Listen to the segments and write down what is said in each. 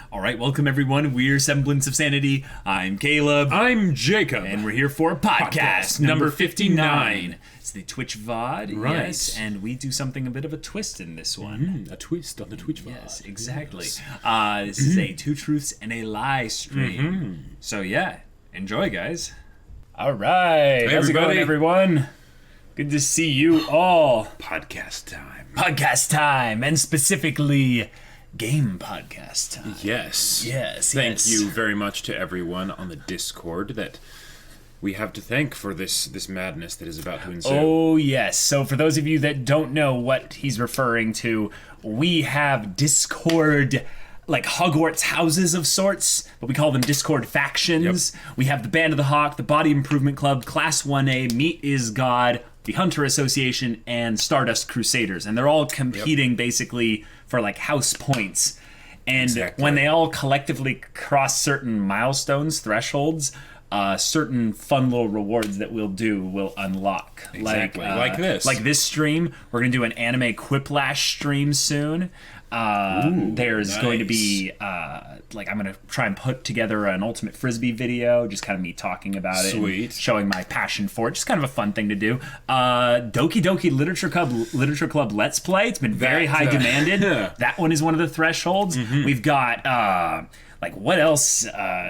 All right, welcome everyone. We're Semblance of Sanity. I'm Caleb. I'm Jacob. And we're here for podcast number 59. It's the Twitch VOD. Right. Yes, and we do something a bit of a twist in this one. A twist on the Twitch VOD. Yes, exactly. This is a Two Truths and a Lie stream. So yeah, enjoy, guys. All right. How's it going, everyone? Good to see you all. Podcast time. Podcast time, and specifically game podcast time. Yes. Yes. Thank you very much to everyone on the Discord that we have to thank for this madness that is about to ensue. Oh, yes. So for those of you that don't know what he's referring to, we have Discord, like Hogwarts houses of sorts, but we call them Discord factions. Yep. We have the Band of the Hawk, the Body Improvement Club, Class 1A, Meat is God, the Hunter Association, and Stardust Crusaders. And they're all competing basically for like house points. And when they all collectively cross certain milestones, thresholds, certain fun little rewards that we'll do will unlock. Exactly. Like this. Like this stream. We're going to do an anime Quiplash stream soon. There's going to be I'm going to try and put together an Ultimate Frisbee video, just kind of me talking about it, and showing my passion for it. Just kind of a fun thing to do. Doki Doki Literature Club Let's Play. It's been very high demanded. That one is one of the thresholds. We've got what else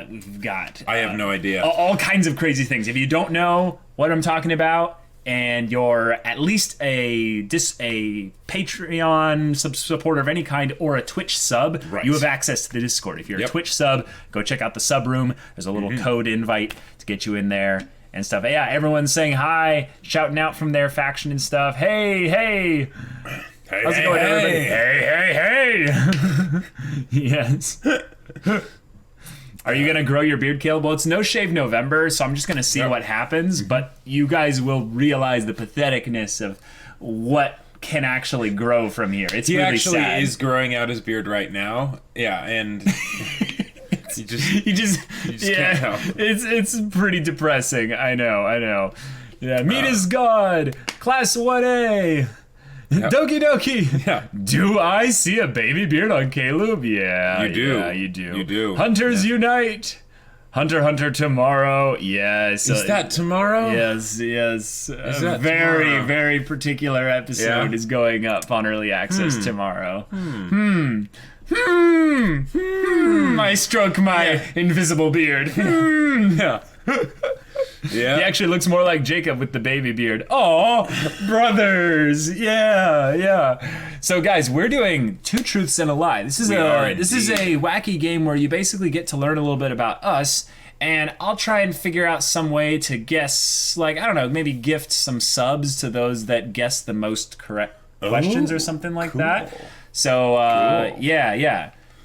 we've got? I have no idea. All kinds of crazy things. If you don't know what I'm talking about, and you're at least a Patreon supporter of any kind or a Twitch sub, you have access to the Discord. If you're a Twitch sub, go check out the sub room. There's a little code invite to get you in there and stuff. Yeah, everyone's saying hi, shouting out from their faction and stuff. Hey, hey. How's it going, everybody? Hey, hey. Yes. Are you going to grow your beard, Caleb? Well, it's No Shave November, so I'm just going to see what happens, but you guys will realize the patheticness of what can actually grow from here. It's really sad. He actually is growing out his beard right now. Yeah, and you just can't help. It's pretty depressing. I know. Yeah, Meat is God, Class 1A. Yep. Doki Doki! Yeah. Do I see a baby beard on Caleb? Yeah. You do. Yeah, you do. You do. Hunters Unite! Hunter tomorrow. Yes. Is that tomorrow? Yes. Is a very particular episode is going up on early access tomorrow. I stroke my invisible beard. Yeah. Yeah. He actually looks more like Jacob with the baby beard. Oh, brothers. Yeah. So guys, we're doing Two Truths and a Lie. This is a wacky game where you basically get to learn a little bit about us, and I'll try and figure out some way to guess, maybe gift some subs to those that guess the most correct questions or something like that. So cool.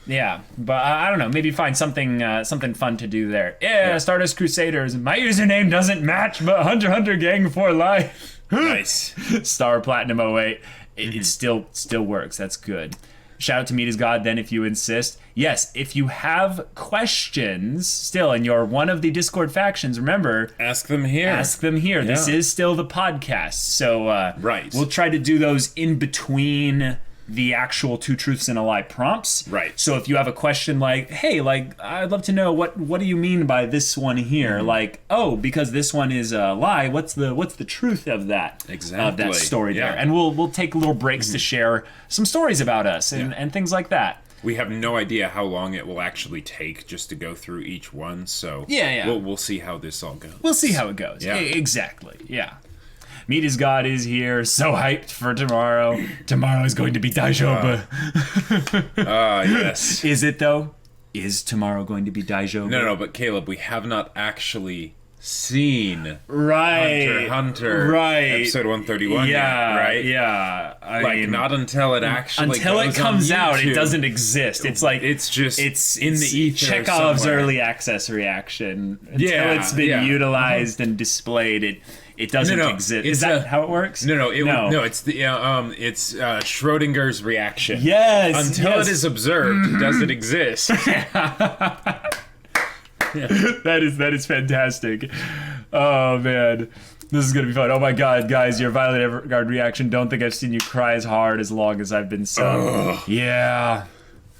Yeah, but I don't know. Maybe find something fun to do there. Yeah, Stardust Crusaders. My username doesn't match, but Hunter Gang for life. Nice. Star Platinum 08. It still works. That's good. Shout out to Meat is God then if you insist. Yes, if you have questions still and you're one of the Discord factions, remember, ask them here. Yeah. This is still the podcast. So we'll try to do those in between the actual Two Truths and a Lie prompts. Right. So if you have a question like, hey, I'd love to know what do you mean by this one here? Because this one is a lie, what's the truth of that? Exactly. Of that story there. And we'll take little breaks to share some stories about us and things like that. We have no idea how long it will actually take just to go through each one, so we'll see how this all goes. We'll see how it goes. Yeah. Exactly. Yeah. Meat is God is here. So hyped for tomorrow. Tomorrow is going to be Daijoubu. Yes. Is it, though? Is tomorrow going to be Daijoubu? No, but Caleb, we have not actually seen Hunter episode 131 yet, right? Yeah. I mean, not until it actually comes out, it doesn't exist. It's like it's in the ether. Chekhov's somewhere. Early access reaction. Until it's been utilized and displayed, it doesn't exist. Is that how it works? No. It's the it's Schrodinger's reaction. Yes. Until it is observed, does it exist? That is fantastic. Oh man, this is gonna be fun. Oh my god, guys, your Violet Evergarde reaction. Don't think I've seen you cry as hard as long as I've been subbed. Yeah.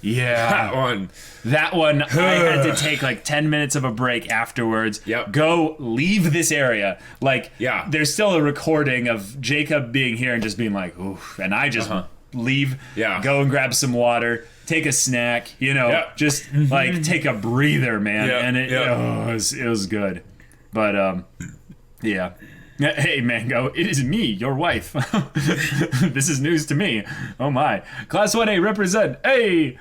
Yeah. That one, I had to take like 10 minutes of a break afterwards. Yep. Go leave this area. Like, Yeah. there's still a recording of Jacob being here and just being like, oof. And I just leave, go and grab some water, take a snack, just like take a breather, man. And it was good. But, yeah. Hey, Mango, it is me, your wife. This is news to me. Oh, my. Class 1A represent. Hey!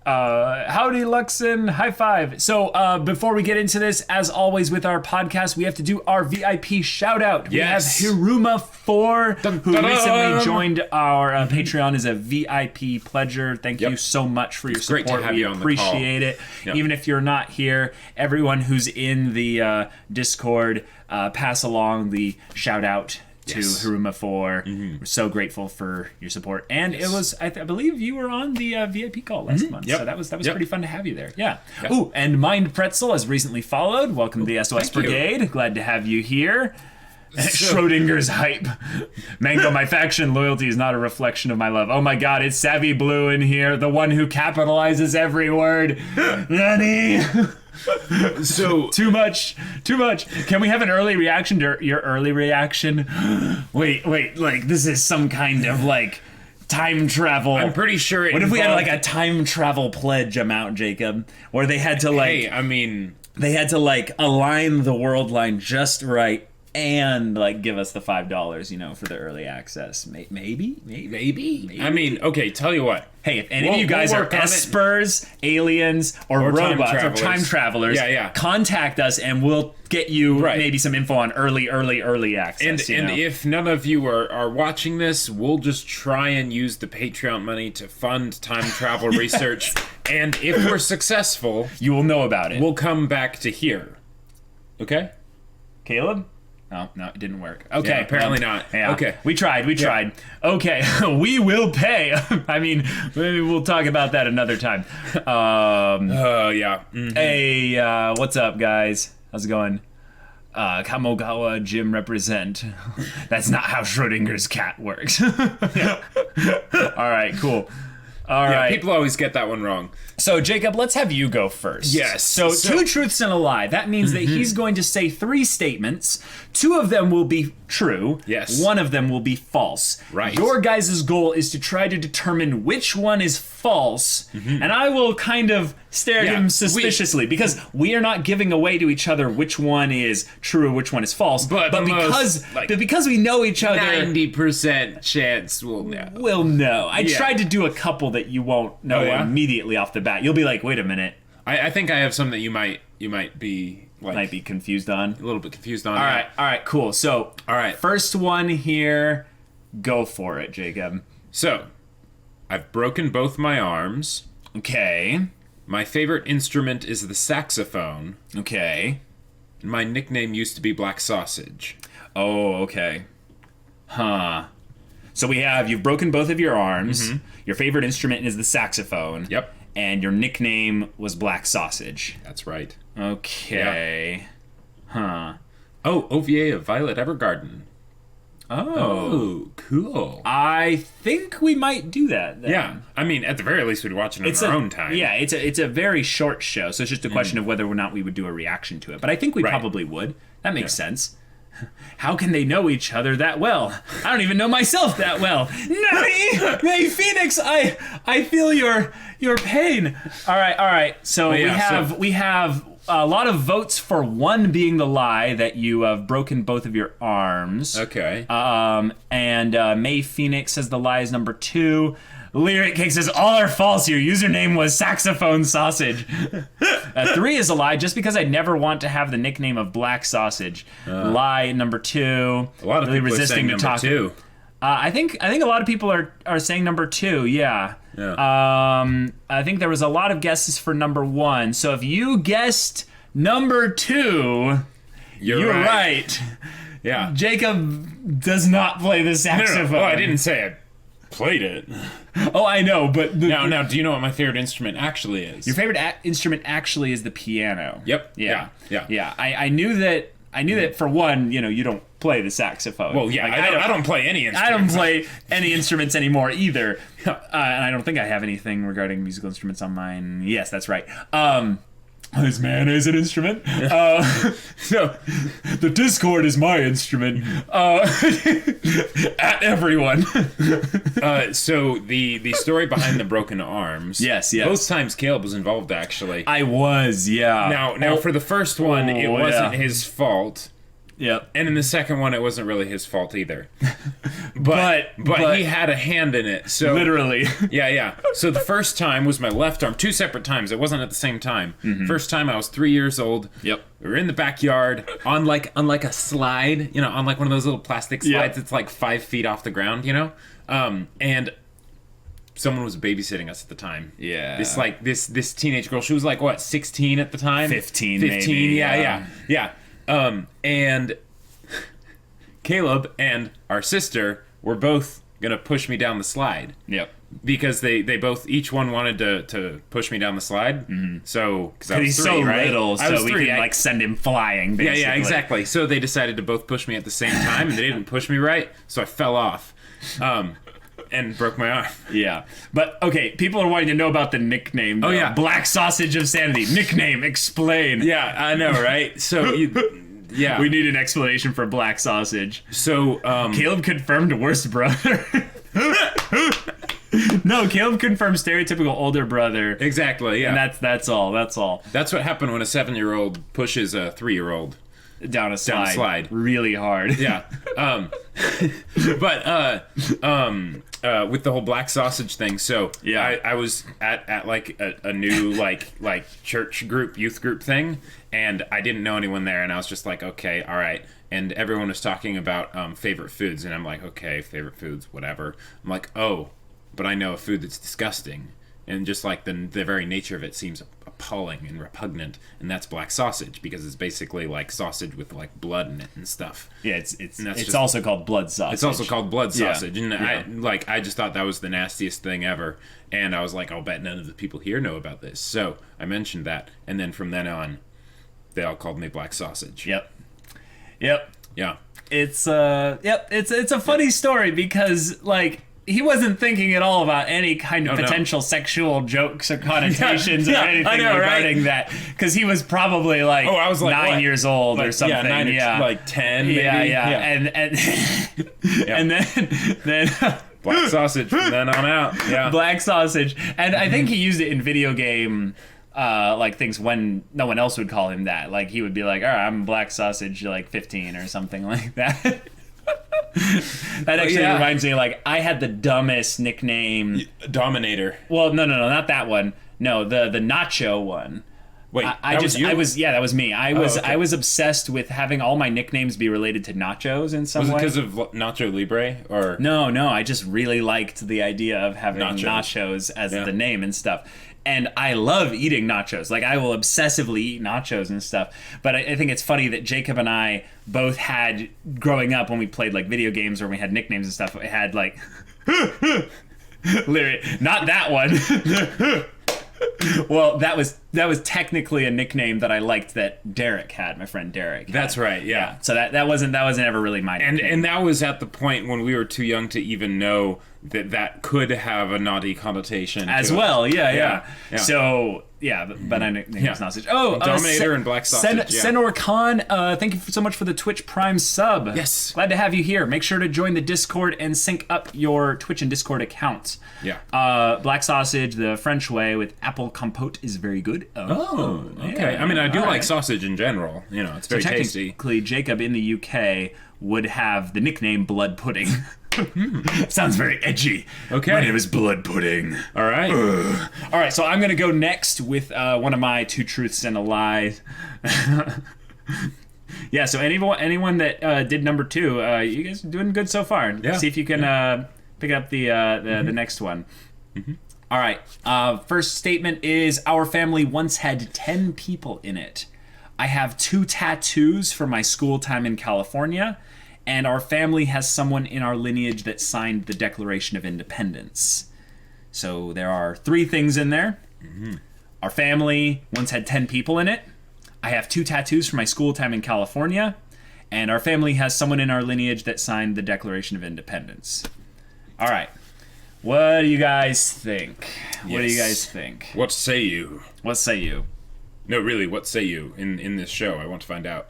Howdy, Luxon. High five. So, before we get into this, as always with our podcast, we have to do our VIP shout out. Yes. We have Hiruma4, who recently joined our Patreon as a VIP pledger. Thank you so much for your support. Great to have you on the call. We appreciate it. Yep. Even if you're not here, everyone who's in the Discord, pass along the shout out to Hiruma4. We're so grateful for your support. And it was, I believe you were on the VIP call last month. So that was pretty fun to have you there. Yeah. Ooh, and Mind Pretzel has recently followed. Welcome to the SOS Brigade. Glad to have you here. Schrodinger's hype. Mango, my faction loyalty is not a reflection of my love. Oh my god, it's Savvy Blue in here, the one who capitalizes every word. Nani? So too much. Can we have an early reaction to your early reaction? Wait, like this is some kind of like time travel. I'm pretty sure What if we had like a time travel pledge amount, Jacob? Where they had to like they had to like align the world line just right and like give us the $5, for the early access. Maybe. I mean, okay, tell you what. Hey, if any of you guys are espers, aliens, or robots, or time travelers, contact us and we'll get you maybe some info on early access. And if none of you are watching this, we'll just try and use the Patreon money to fund time travel research. And if we're successful, you will know about it. We'll come back to here. Okay? Caleb? Oh, no, it didn't work. Okay. Yeah, apparently not. Yeah. Okay. We tried. Okay, we will pay. I mean, maybe we'll talk about that another time. Hey, what's up, guys? How's it going? Kamogawa Gym represent. That's not how Schrodinger's cat works. All right, cool. All right. People always get that one wrong. So, Jacob, let's have you go first. Yes. So 2 truths and a lie. That means that he's going to say 3 statements. 2 of them will be true. Yes. 1 of them will be false. Right. Your guys' goal is to try to determine which one is false, and I will kind of stare at him suspiciously because we are not giving away to each other which one is true or which one is false. But because we know each other, 90% chance we'll know. We'll know. I tried to do a couple that you won't know immediately off the bat. You'll be like, wait a minute. I think I have some that you might be like might be confused on. A little bit confused on. All right, cool. So, first one here, go for it, Jacob. So, I've broken both my arms. Okay. My favorite instrument is the saxophone. Okay. My nickname used to be Black Sausage. Oh, okay. Huh. So we have, you've broken both of your arms. Your favorite instrument is the saxophone. Yep. And your nickname was Black Sausage. That's right. Okay. Yeah. Huh. Oh, OVA of Violet Evergarden. Oh, cool. I think we might do that then. Yeah. I mean, at the very least, we'd watch it on our own time. Yeah, it's a very short show, so it's just a question of whether or not we would do a reaction to it. But I think we probably would. That makes sense. How can they know each other that well? I don't even know myself that well. Nani! Hey, Phoenix, I feel your pain. All right. So we have a lot of votes for 1 being the lie, that you have broken both of your arms. Okay. And May Phoenix says the lie is number 2. Lyric Cake says all are false. Your username was Saxophone Sausage. 3 is a lie, just because I never want to have the nickname of Black Sausage. Lie number 2. A lot of really people resisting are saying to number talk. 2. I think a lot of people are saying number 2. Yeah. I think there was a lot of guesses for number 1. So if you guessed number 2, you're right. Yeah. Jacob does not play the saxophone. No. Oh, I didn't say I played it. Oh, I know, but now, do you know what my favorite instrument actually is? Your favorite instrument actually is the piano. Yep. Yeah. I knew that. I knew that for one, you don't play the saxophone. Well, yeah, I don't play any instruments. I don't play any instruments anymore either. And I don't think I have anything regarding musical instruments on mine. Yes, that's right. This man is an instrument. So the Discord is my instrument. At everyone. So the story behind the broken arms. Yes. Both times Caleb was involved, actually. I was, yeah. Now for the first one, it wasn't his fault. Yep. And in the second one, it wasn't really his fault either. But he had a hand in it. So literally. Yeah. So the first time was my left arm. 2 separate times. It wasn't at the same time. Mm-hmm. First time I was 3 years old. Yep. We were in the backyard on like a slide, on like one of those little plastic slides. It's like 5 feet off the ground, and someone was babysitting us at the time. Yeah. This teenage girl. She was like, what, 16 at the time? 15 maybe. Yeah. And Caleb and our sister were both gonna push me down the slide. Yep. Because they both, each one wanted to push me down the slide. Mm-hmm. So, because I was he's 3, so right? little, I was so we 3, can send him flying, basically. Yeah, exactly. So they decided to both push me at the same time, and they didn't push me right, so I fell off. And broke my arm. Yeah. But, okay, people are wanting to know about the nickname. Oh, yeah. Black Sausage of Sanity. Nickname, explain. Yeah, I know, right? So, yeah. We need an explanation for Black Sausage. So, Caleb confirmed worst brother. No, Caleb confirmed stereotypical older brother. Exactly, yeah. And that's all. That's what happened when a 7-year-old pushes a 3-year-old. Down a slide. Really hard. Yeah. With the whole Black Sausage thing, so yeah, I was at like a new like church group, youth group thing, and I didn't know anyone there, and I was just like, okay, all right. And everyone was talking about favorite foods, and I'm like, okay, favorite foods, whatever. I'm like, oh, but I know a food that's disgusting, and just like the very nature of it seems appalling and repugnant, and that's black sausage, because it's basically like sausage with like blood in it and stuff. Yeah, it's also called blood sausage. It's also called blood sausage, yeah. And yeah. I just thought that was the nastiest thing ever, and I was like, I'll bet none of the people here know about this. So I mentioned that, and then from then on, they all called me black sausage. Yep. Yeah. It's a funny story because like he wasn't thinking at all about any kind of potential sexual jokes or connotations or anything regarding that, because he was probably like, I was like 9 years old or something. Yeah, 9 or like 10 maybe. Yeah. And then black sausage from then on out. Yeah. Black sausage. And I think he used it in video game like things when no one else would call him that. Like he would be like, all right, I'm black sausage like 15 or something like that. That actually reminds me, like, I had the dumbest nickname. Dominator. Well, no, not that one. No, the nacho one. Wait, that was me. I was obsessed with having all my nicknames be related to nachos in some way. Was it because of Nacho Libre or? No, I just really liked the idea of having nachos as the name and stuff. And I love eating nachos. Like, I will obsessively eat nachos and stuff. But I think it's funny that Jacob and I both had, growing up when we played, like, video games or we had nicknames and stuff, we had, like... literally, not that one. Well, that was technically a nickname that I liked that Derek had, my friend Derek. That's right, yeah. So that wasn't ever really my nickname. And that was at the point when we were too young to even know that could have a naughty connotation as well. Yeah. Yeah. So but I nicknamed it sausage. Oh, Dominator and black sausage. Senor Khan, thank you so much for the Twitch Prime sub. Yes, glad to have you here. Make sure to join the Discord and sync up your Twitch and Discord accounts. Yeah. Black sausage the French way with apple compote is very good. Oh, okay. Yeah. I mean, I do like sausage in general. It's very tasty. Technically, Jacob in the UK would have the nickname Blood Pudding. Sounds very edgy. Okay. My name is Blood Pudding. All right. All right, so I'm going to go next with one of my two truths and a lie. Yeah, so anyone that did number 2, you guys are doing good so far. Yeah. See if you can pick up the next one. Mm-hmm. All right. First statement is, our family once had 10 people in it. I have 2 tattoos from my school time in California, and our family has someone in our lineage that signed the Declaration of Independence. So there are 3 things in there. Mm-hmm. Our family once had 10 people in it. I have 2 tattoos from my school time in California, and our family has someone in our lineage that signed the Declaration of Independence. All right. What do you guys think? What do you guys think? What say you? What say you? No, really, what say you in this show? I want to find out.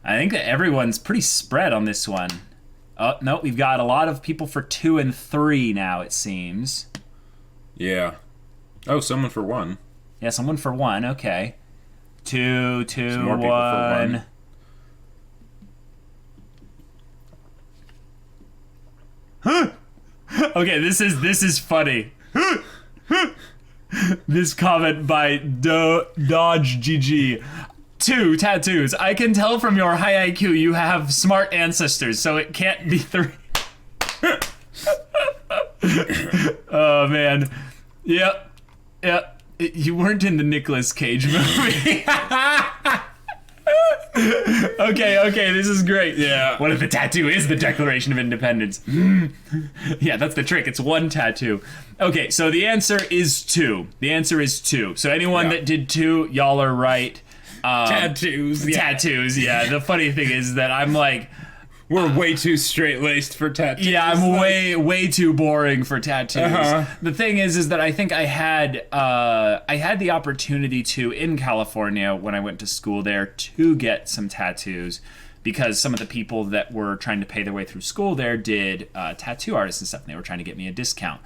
I think that everyone's pretty spread on this one. Oh, no, we've got a lot of people for 2 and 3 now, it seems. Yeah. Oh, someone for 1. Yeah, someone for 1, okay. 2, 2, Some more people for 1. Okay, this is funny. This comment by Dodge GG. 2 tattoos. I can tell from your high IQ you have smart ancestors, so it can't be 3. Oh man. Yep. You weren't in the Nicolas Cage movie. Okay, this is great. Yeah. What if the tattoo is the Declaration of Independence? Yeah, that's the trick. It's 1 tattoo. Okay, so the answer is 2. The answer is 2. So anyone that did 2, y'all are right. Tattoos. Tattoos, yeah. The funny thing is that I'm like... We're way too straight-laced for tattoos. Yeah, I'm way too boring for tattoos. The thing is that I think I had the opportunity to, in California, when I went to school there, to get some tattoos, because some of the people that were trying to pay their way through school there did tattoo artists and stuff, and they were trying to get me a discount.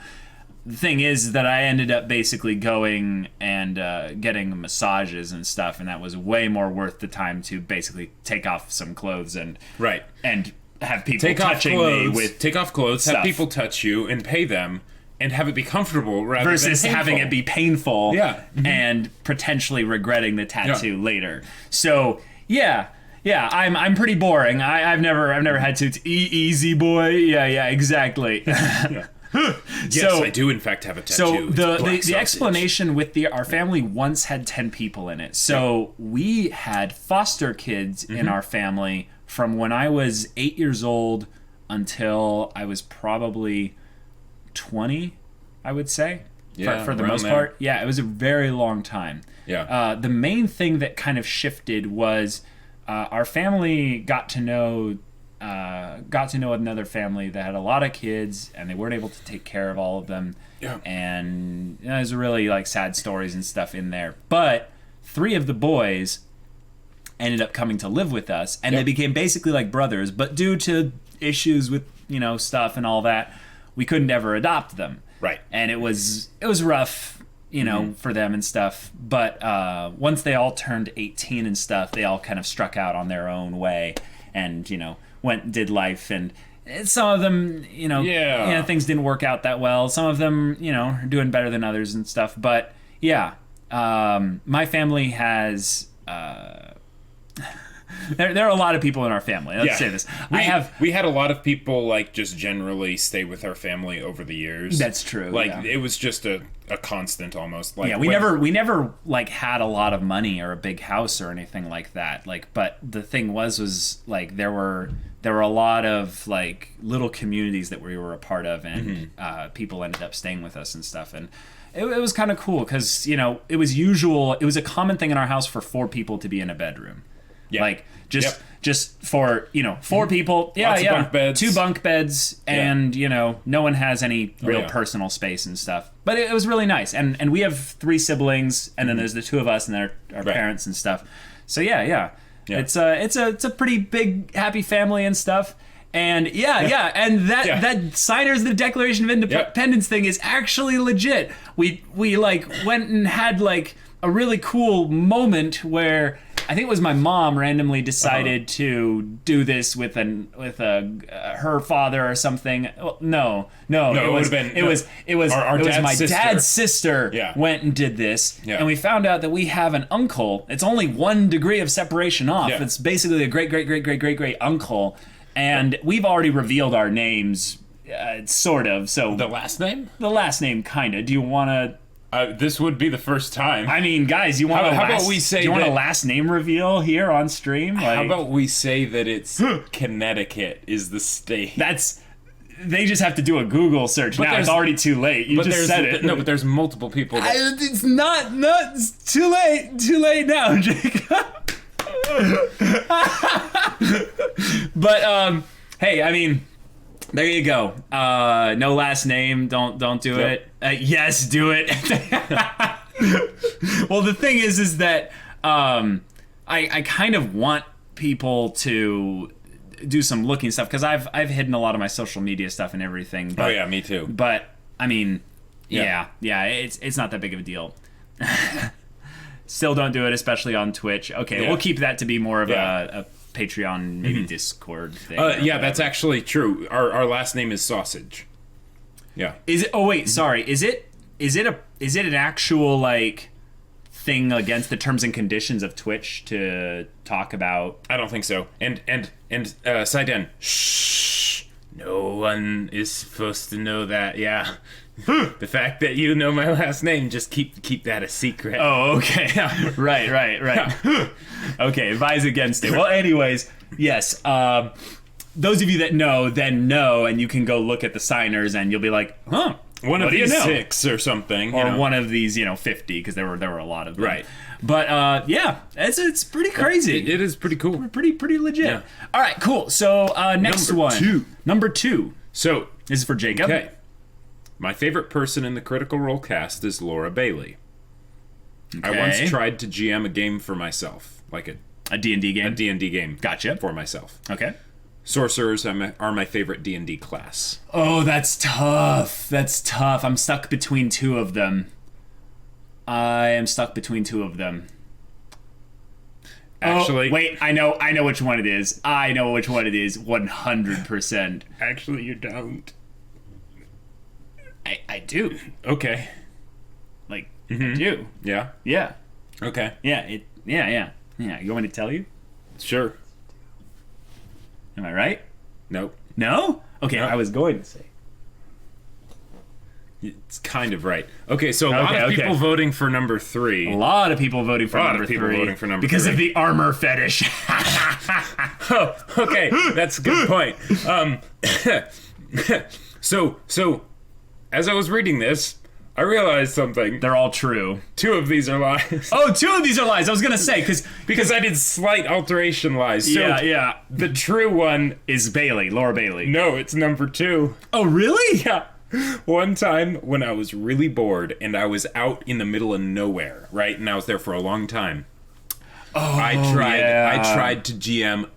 The thing is that I ended up basically going and getting massages and stuff, and that was way more worth the time to basically take off some clothes and have people touching me with take off clothes, stuff. have people touch you and pay them, and have it be comfortable rather versus than having it be painful and potentially regretting the tattoo later. So yeah, I'm pretty boring. I've never had to easy boy. Yeah, exactly. Yes, I do in fact have a tattoo. So the explanation with our family once had 10 people in it. So we had foster kids in our family from when I was 8 years old until I was probably 20, I would say. Yeah, for the most part. Yeah, it was a very long time. Yeah. The main thing that kind of shifted was our family got to know another family that had a lot of kids, and they weren't able to take care of all of them. Yeah. And there's really like sad stories and stuff in there. But 3 of the boys ended up coming to live with us, and they became basically like brothers. But due to issues with stuff and all that, we couldn't ever adopt them. Right. And it was rough, for them and stuff. But once they all turned 18 and stuff, they all kind of struck out on their own way, and went and did life, and some of them, things didn't work out that well. Some of them, are doing better than others and stuff. But yeah, my family has. There are a lot of people in our family. Let's say this. We had a lot of people like just generally stay with our family over the years. That's true. Like it was just a constant almost. Like we never like had a lot of money or a big house or anything like that. Like, but the thing was like there were a lot of like little communities that we were a part of, and people ended up staying with us and stuff, and it was kind of cool because it was a common thing in our house for 4 people to be in a bedroom. Yeah. Like just for 4 people. Yeah, lots of bunk beds. 2 bunk beds, and no one has any real personal space and stuff. But it was really nice, and we have 3 siblings, and then there's the 2 of us and our parents and stuff. So yeah. It's a pretty big happy family and stuff. And and that signers the Declaration of Independence thing is actually legit. We like went and had like a really cool moment where I think it was my mom randomly decided to do this with her father or something. No, it was my dad's sister went and did this, and we found out that we have an uncle. It's only 1 degree of separation off. Yeah. It's basically a great uncle, and we've already revealed our names, sort of. So the last name, kind of. Do you want to? This would be the first time. I mean, guys, you want a last name reveal here on stream? How about we say that it's Connecticut is the state? they just have to do a Google search. Now it's already too late. You just said it. No, but there's multiple people. It's not. It's too late. Too late now, Jacob. But hey, I mean, there you go. No last name. Don't do it. Yes, do it. Well, the thing is that I kind of want people to do some looking stuff because I've hidden a lot of my social media stuff and everything. But, oh yeah, me too. But I mean, yeah, it's not that big of a deal. Still don't do it, especially on Twitch. Okay, we'll keep that to be more of a Patreon, maybe Discord thing. Yeah, that's actually true. Our last name is Sausage. Yeah. Is it? Oh wait, sorry. Is it an actual like thing against the terms and conditions of Twitch to talk about? I don't think so. And Saiden, shh. No one is supposed to know that. Yeah. The fact that you know my last name, just keep that a secret. Oh, okay. Right. Okay, advise against it. Well, anyways, yes. Those of you that know, then know, and you can go look at the signers, and you'll be like, huh. One of these 6 or something. Or one of these, 50, because there were a lot of them. Right. But, yeah, it's pretty crazy. It is pretty cool. Pretty legit. Yeah. All right, cool. So, next Number 2. So, this is for Jacob. Okay. My favorite person in the Critical Role cast is Laura Bailey. Okay. I once tried to GM a game for myself. Like a D&D game? A D&D game. Gotcha. For myself. Okay. Sorcerers are my favorite D&D class. Oh, that's tough. I'm stuck between 2 of them. Actually, wait, I know which one it is. 100%. Actually, you don't. I do. Okay. Like, I do. Yeah? Yeah. Okay. Yeah, Yeah. You want me to tell you? Sure. Am I right? Nope. No? Okay, Nope. I was going to say. It's kind of right. Okay, so a lot of people voting for number 3. A lot of people voting for number 3. Because of the armor fetish. Oh, okay, that's a good point. So as I was reading this, I realized something. They're all true. 2 of these are lies. Oh, 2 of these are lies. I was gonna say because I did slight alteration lies. So yeah. The true one is Laura Bailey. No, it's number 2. Oh, really? Yeah. One time when I was really bored and I was out in the middle of nowhere, right? And I was there for a long time. Oh, I tried to GM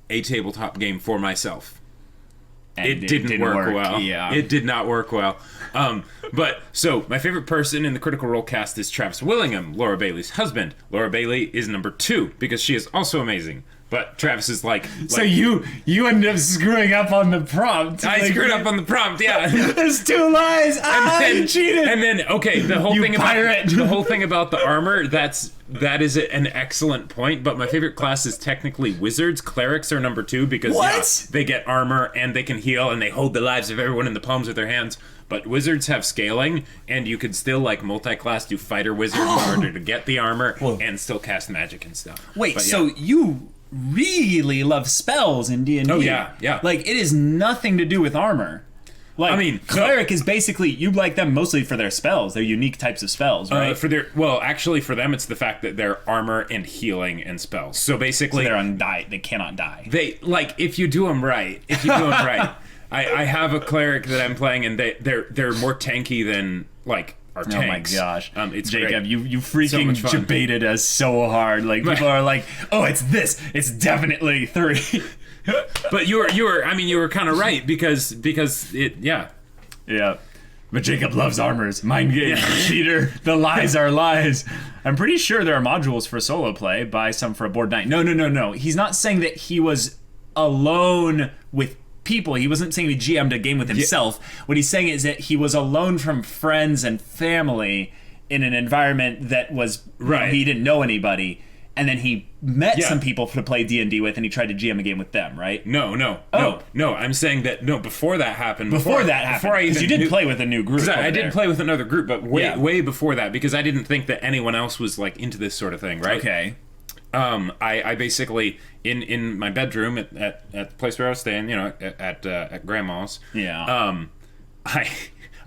a tabletop game for myself. And it didn't work well. Yeah. It did not work well. But so my favorite person in the Critical Role cast is Travis Willingham, Laura Bailey's husband. Laura Bailey is number 2 because she is also amazing. But Travis is like so you ended up screwing up on the prompt. I screwed up on the prompt. Yeah. There's 2 lies. You cheated. And then the whole thing about the armor. That is an excellent point. But my favorite class is technically wizards. Clerics are number 2 because they get armor and they can heal and they hold the lives of everyone in the palms of their hands. But wizards have scaling, and you could still multi-class do fighter wizard in order to get the armor and still cast magic and stuff. Wait, so you really love spells in D&D? Oh yeah. Like it is nothing to do with armor. Like, I mean, cleric is basically you like them mostly for their spells. They're unique types of spells, right? For them, it's the fact that they're armor and healing and spells. So basically, they're undied. They cannot die. They if you do them right. I have a cleric that I'm playing, and they're more tanky than our tanks. Oh my gosh, it's Jacob, great. you freaking so debated us so hard. Like people are like, oh, it's this. It's definitely 3. But you were kind of right because it yeah. But Jacob loves armors. Mind game, cheater. The lies are lies. I'm pretty sure there are modules for solo play. Buy some for a board night. No. He's not saying that he was alone with people. He wasn't saying he GM'd a game with himself. What he's saying is that he was alone from friends and family in an environment that was he didn't know anybody, and then he met some people to play D&D with, and he tried to GM a game with them, right? No. I'm saying that before that happened. Before you did play with a new group. I did play with another group, but way before that, because I didn't think that anyone else was into this sort of thing, right? Okay. I basically in my bedroom at the place where I was staying, you know, at grandma's. Yeah.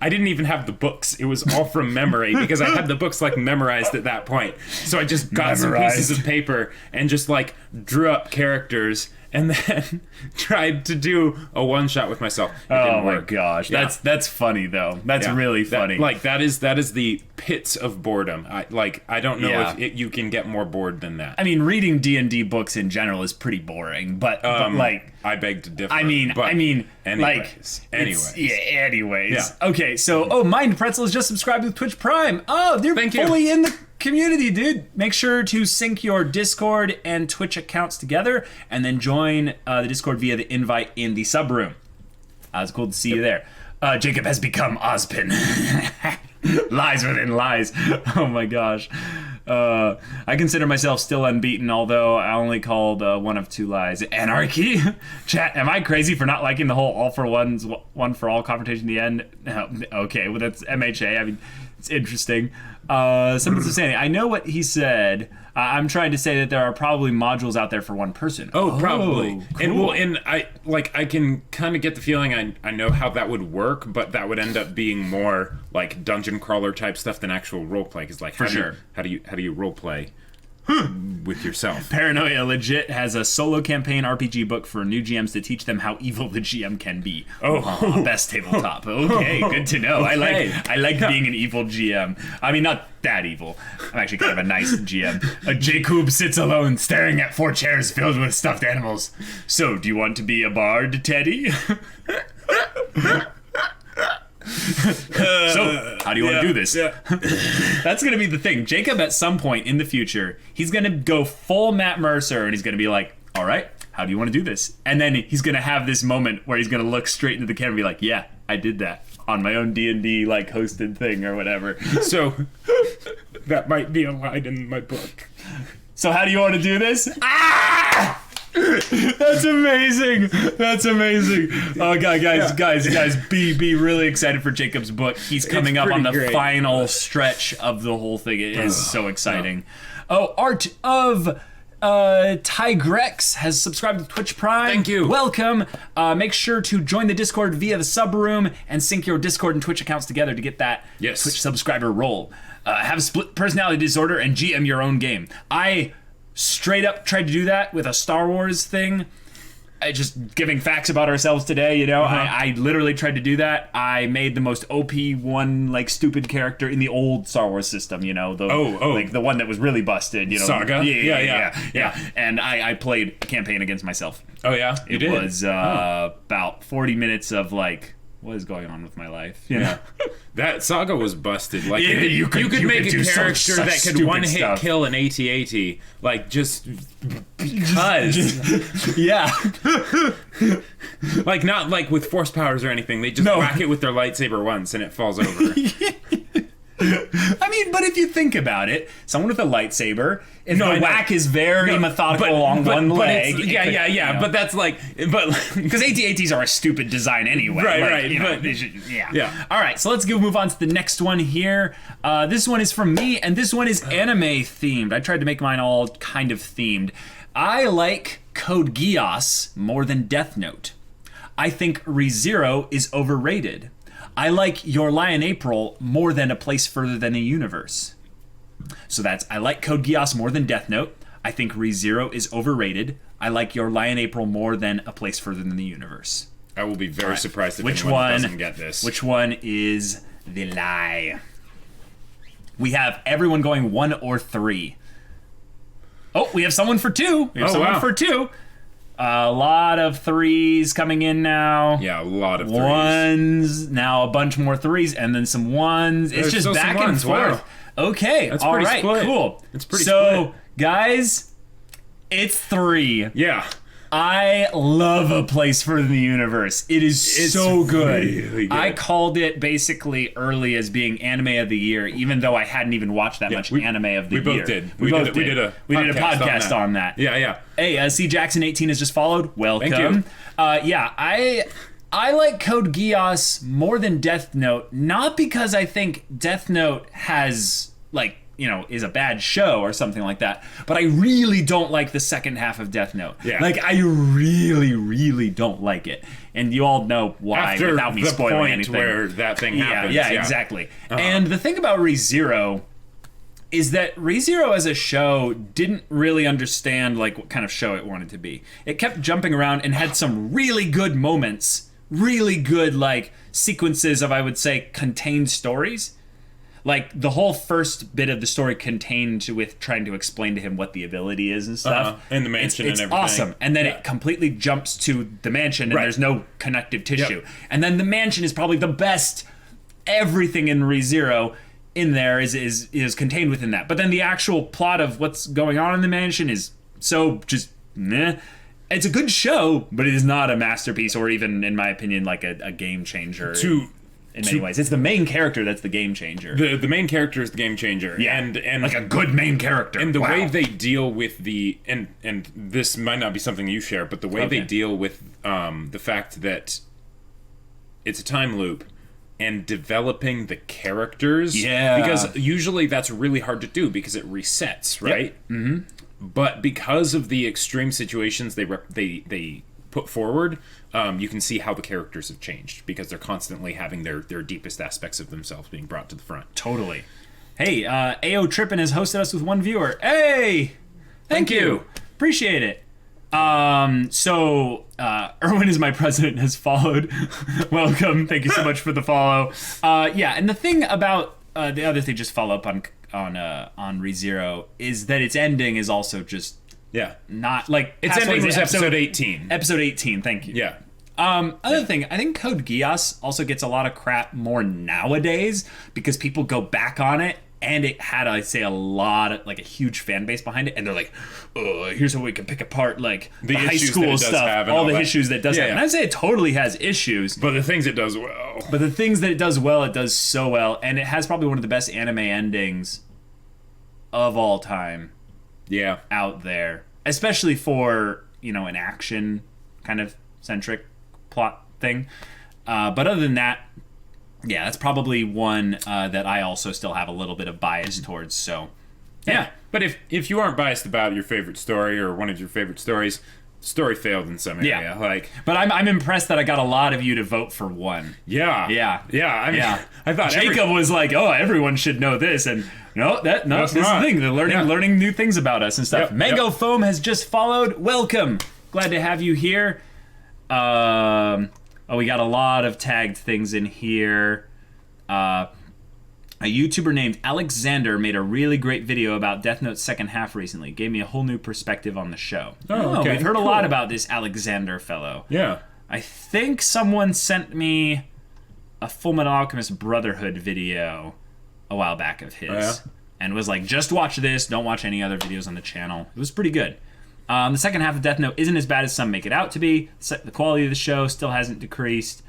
I didn't even have the books. It was all from memory because I had the books like memorized at that point. So I just got some pieces of paper and just like drew up characters and then tried to do a one shot with myself. It didn't work. Gosh, Yeah. that's funny though. That's really funny. That is the pits of boredom. I don't know if you can get more bored than that. I mean, reading D&D books in general is pretty boring, but like, I beg to differ. anyways. Anyways. Yeah. Okay, so Mind Pretzel has just subscribed with Twitch Prime. Oh, they're fully in the community, dude. Make sure to sync your Discord and Twitch accounts together, and then join the Discord via the invite in the sub room. It's cool to see you there. Jacob has become Ozpin. Lies within lies. Oh my gosh. I consider myself still unbeaten, although I only called one of two lies. Anarchy? Chat, am I crazy for not liking the whole all for ones, one for all confrontation at the end? No, okay, well that's MHA. I mean, it's interesting. Semblance of Sanity. I know what he said. I'm trying to say that there are probably modules out there for one person. Oh, probably. Cool. And I can kind of get the feeling I know how that would work, but that would end up being more like dungeon crawler type stuff than actual roleplay. Because like, how do you roleplay with yourself? Paranoia legit has a solo campaign RPG book for new GMs to teach them how evil the GM can be. Oh, best tabletop. Okay, good to know. Okay. I like being an evil GM. I mean, not that evil. I'm actually kind of a nice GM. Jacob sits alone, staring at 4 chairs filled with stuffed animals. So, do you want to be a bard, Teddy? So, how do you want to do this? Yeah. That's going to be the thing. Jacob, at some point in the future, he's going to go full Matt Mercer, and he's going to be like, all right, how do you want to do this? And then he's going to have this moment where he's going to look straight into the camera and be like, yeah, I did that on my own D&D, like, hosted thing or whatever. So, that might be a line in my book. So how do you want to do this? Ah! That's amazing. That's amazing. Oh god, guys, be really excited for Jacob's book. He's coming up on the final stretch of the whole thing. It is so exciting. Art of Tigrex has subscribed to Twitch Prime. Thank you. Welcome. Make sure to join the Discord via the sub room and sync your Discord and Twitch accounts together to get that Twitch subscriber roll. Have a split personality disorder and GM your own game. I straight up tried to do that with a Star Wars thing. Just giving facts about ourselves today, you know. I literally tried to do that. I made the most OP one, like, stupid character in the old Star Wars system, you know. Like, the one that was really busted, you know. Saga? Yeah. And I played a campaign against myself. Oh, yeah? You did? It was about 40 minutes of, like, what is going on with my life? You know? That Saga was busted. Like, you could make a character that could one-hit kill an AT-AT. Like, just because. Yeah. Like, not like with force powers or anything. They just whack it with their lightsaber once and it falls over. I mean, but if you think about it, someone with a lightsaber, if the whack is very methodical along one leg. But that's like, because AT-ATs are a stupid design anyway. Right. You know, yeah. All right, so let's move on to the next one here. This one is from me, and this one is anime themed. I tried to make mine all kind of themed. I like Code Geass more than Death Note. I think ReZero is overrated. I like Your Lie in April more than A Place Further Than the Universe. So that's, I like Code Geass more than Death Note. I think ReZero is overrated. I like Your Lie in April more than A Place Further Than the Universe. I will be very surprised if anyone doesn't get this. Which one is the lie? We have everyone going 1 or 3. Oh, we have someone for 2. For 2. A lot of 3s coming in now. Yeah, a lot of 3s. 1s, now a bunch more 3s, and then some 1s. It's just back and forth. Wow. Okay, that's all right, split. Cool. It's pretty split. Guys, it's 3. Yeah. I love A Place Further Than the Universe. It's so good. Really good. I called it basically early as being anime of the year, even though I hadn't even watched that much anime of the year. We both did. We did a podcast on that. Yeah. Hey, C Jackson 18 has just followed. Welcome. Thank you. I like Code Geass more than Death Note, not because I think Death Note has like is a bad show or something like that. But I really don't like the second half of Death Note. Yeah. Like, I really, really don't like it. And you all know why After without me the spoiling point anything. where that thing happens. Yeah, exactly. And the thing about ReZero is that ReZero as a show didn't really understand like what kind of show it wanted to be. It kept jumping around and had some really good moments, really good like sequences of, I would say, contained stories. Like the whole first bit of the story contained with trying to explain to him what the ability is and stuff. And the mansion it's and everything. Awesome. And then it completely jumps to the mansion and there's no connective tissue. Yep. And then the mansion is probably the best. Everything in ReZero in there is contained within that. But then the actual plot of what's going on in the mansion is so just meh. It's a good show, but it is not a masterpiece or even, in my opinion, like a game changer. In many ways, it's the main character that's the game changer. The main character is the game changer. Yeah, and like a good main character. And the way they deal with the and this might not be something you share, but the way they deal with the fact that it's a time loop and developing the characters. Yeah, because usually that's really hard to do because it resets, right? Yep. Mm-hmm. But because of the extreme situations they put forward, you can see how the characters have changed because they're constantly having their deepest aspects of themselves being brought to the front. Totally. Hey, AO Trippin has hosted us with one viewer. Hey, thank you. Appreciate it. So Erwin is my president has followed. Welcome. Thank you so much for the follow. Yeah, and the thing about the other thing, just follow up on ReZero, is that its ending is also just not like its ending was episode 18. Episode 18. Thank you. Yeah. Other thing, I think Code Geass also gets a lot of crap more nowadays because people go back on it. And it had, I'd say, a lot of, like, a huge fan base behind it. And they're like, here's how we can pick apart, like, the high school stuff, all the issues that it does have. And I'd say it totally has issues. But the things it does well. But the things that it does well, it does so well. And it has probably one of the best anime endings of all time. Yeah. Out there. Especially for, an action kind of centric plot thing. But other than that, yeah, that's probably one that I also still have a little bit of bias towards. So, yeah. But if you aren't biased about your favorite story or one of your favorite stories, story failed in some area. Yeah. But I'm impressed that I got a lot of you to vote for one. Yeah. I mean, I thought Jacob was like, "Oh, everyone should know this," and this is the thing. They're learning new things about us and stuff. Mango Foam has just followed. Welcome. Glad to have you here. We got a lot of tagged things in here. A YouTuber named Alexander made a really great video about Death Note's second half recently. Gave me a whole new perspective on the show. Oh, okay. We've heard a lot about this Alexander fellow. Yeah. I think someone sent me a Full Metal Alchemist Brotherhood video a while back of his. And was like, just watch this, don't watch any other videos on the channel. It was pretty good. The second half of Death Note isn't as bad as some make it out to be. The quality of the show still hasn't decreased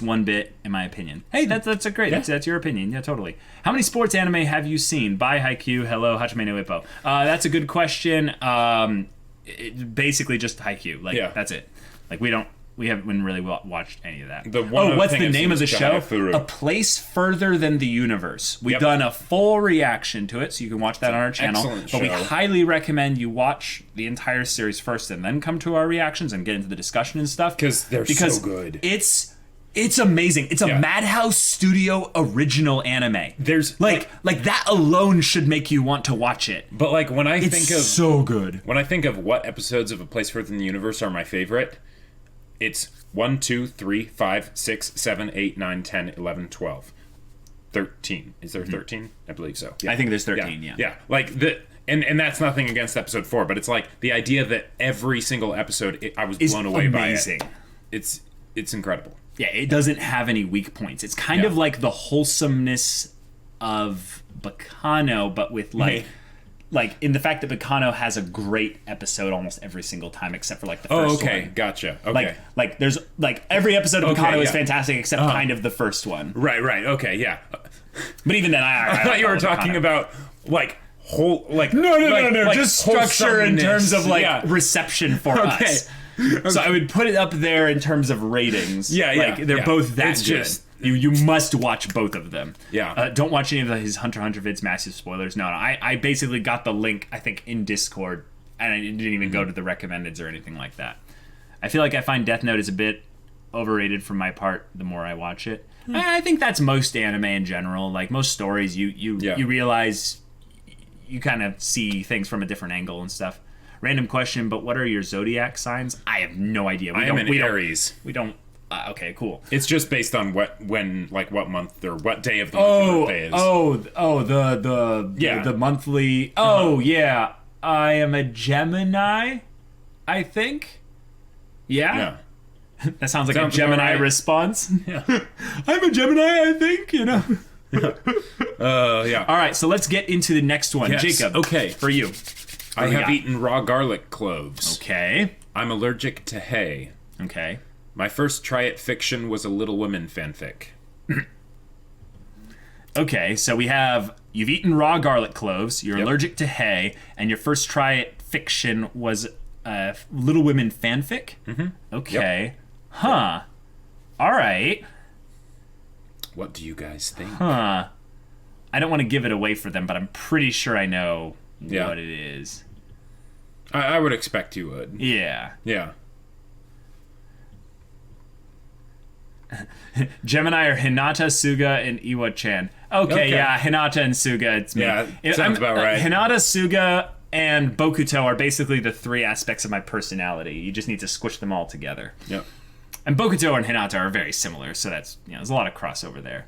one bit, in my opinion. Hey, that's a great. That's your opinion. Yeah, totally. How many sports anime have you seen? Bye, Haikyuu. Hello, Hachime no Ippo. That's a good question. Basically just Haikyuu. That's it. Like we haven't really watched any of that. What's the name of the show? A Place Further Than the Universe. We've done a full reaction to it, so you can watch that on our channel. Excellent but we show. highly recommend you watch the entire series first and then come to our reactions and get into the discussion and stuff. Because they're so good. It's amazing. It's a Madhouse Studio original anime. There's like that alone should make you want to watch it. But like when I think of so good. When I think of what episodes of A Place Further Than the Universe are my favorite, it's 1, 2, 3, 5, 6, 7, 8, 9, 10, 11, 12, 13. Is there 13? I believe so. Yeah. I think there's 13, Yeah. Like and that's nothing against episode 4, but it's like the idea that every single episode I was blown away by it. It's incredible. Yeah, it doesn't have any weak points. It's kind of like the wholesomeness of Bacano, but with like in the fact that Bacano has a great episode almost every single time except for like the first one. Oh, okay, gotcha. Okay. Like there's like every episode of Bacano is fantastic except kind of the first one. Right. Okay, yeah. But even then I thought you were talking about like whole like no, just structure in terms of like reception for us. So I would put it up there in terms of ratings. Yeah. Like they're both that good. You must watch both of them. Yeah. Don't watch any of his Hunter x Hunter vids, massive spoilers. No, I basically got the link, I think, in Discord, and I didn't even go to the recommendeds or anything like that. I feel like I find Death Note is a bit overrated for my part the more I watch it. I think that's most anime in general. Like, most stories, you realize you kind of see things from a different angle and stuff. Random question, but what are your zodiac signs? I have no idea. I am an Aries. We don't. Okay, cool. It's just based on what month or what day of the month your birthday is. The monthly. Oh, yeah. I am a Gemini, I think. Yeah. That sounds like a Gemini response. Yeah. I'm a Gemini, I think, you know. Yeah. All right, so let's get into the next one. Yes. Jacob, okay. For you. I have eaten raw garlic cloves. Okay. I'm allergic to hay. Okay. My first try-it fiction was a Little Women fanfic. Okay, so we have, you've eaten raw garlic cloves, you're allergic to hay, and your first try-it fiction was Little Women fanfic? Mm-hmm. Okay. Yep. Huh. All right. What do you guys think? Huh. I don't want to give it away for them, but I'm pretty sure I know what it is. I would expect you would. Yeah. Yeah. Gemini are Hinata, Suga, and Iwa-chan. Okay, yeah, Hinata and Suga, it's me. Yeah, sounds about right. Hinata, Suga, and Bokuto are basically the three aspects of my personality. You just need to squish them all together. Yep. And Bokuto and Hinata are very similar, so that's, there's a lot of crossover there.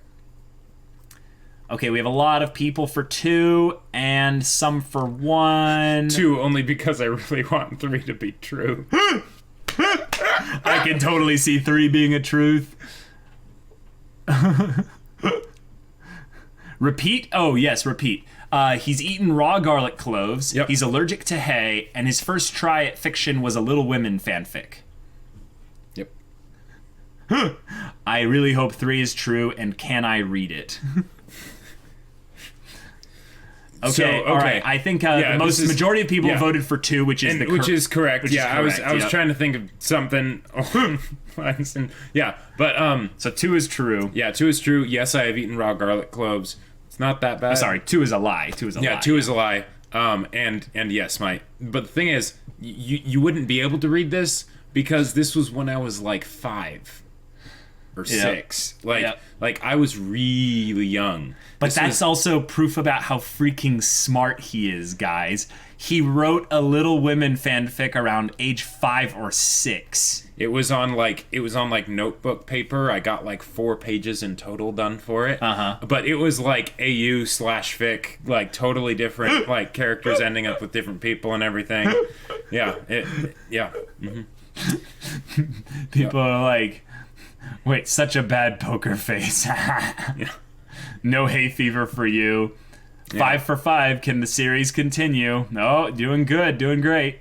Okay, we have a lot of people for 2 and some for 1. 2 only because I really want 3 to be true. I can totally see 3 being a truth. Repeat? Oh, yes, repeat. He's eaten raw garlic cloves. Yep. He's allergic to hay, and his first try at fiction was a Little Women fanfic. Yep. I really hope 3 is true, and can I read it? Okay, all right. I think the majority of people voted for 2, which is which is correct. Which is correct. I was trying to think of something. So 2 is true. Yeah, 2 is true. Yes, I have eaten raw garlic cloves. It's not that bad. Sorry, 2 is a lie. 2 is a lie. Yeah, 2 is a lie. And yes, but the thing is, you wouldn't be able to read this because this was when I was like 5 or 6. Like I was really young. But that's also proof about how freaking smart he is, guys. He wrote a Little Women fanfic around age 5 or 6. It was on notebook paper. I got like 4 pages in total done for it. But it was like AU/fic, like totally different, like characters ending up with different people and everything. Yeah. Mm-hmm. People are like, wait, such a bad poker face. Yeah. No hay fever for you. 5 for 5. Can the series continue? Oh, doing good. Doing great.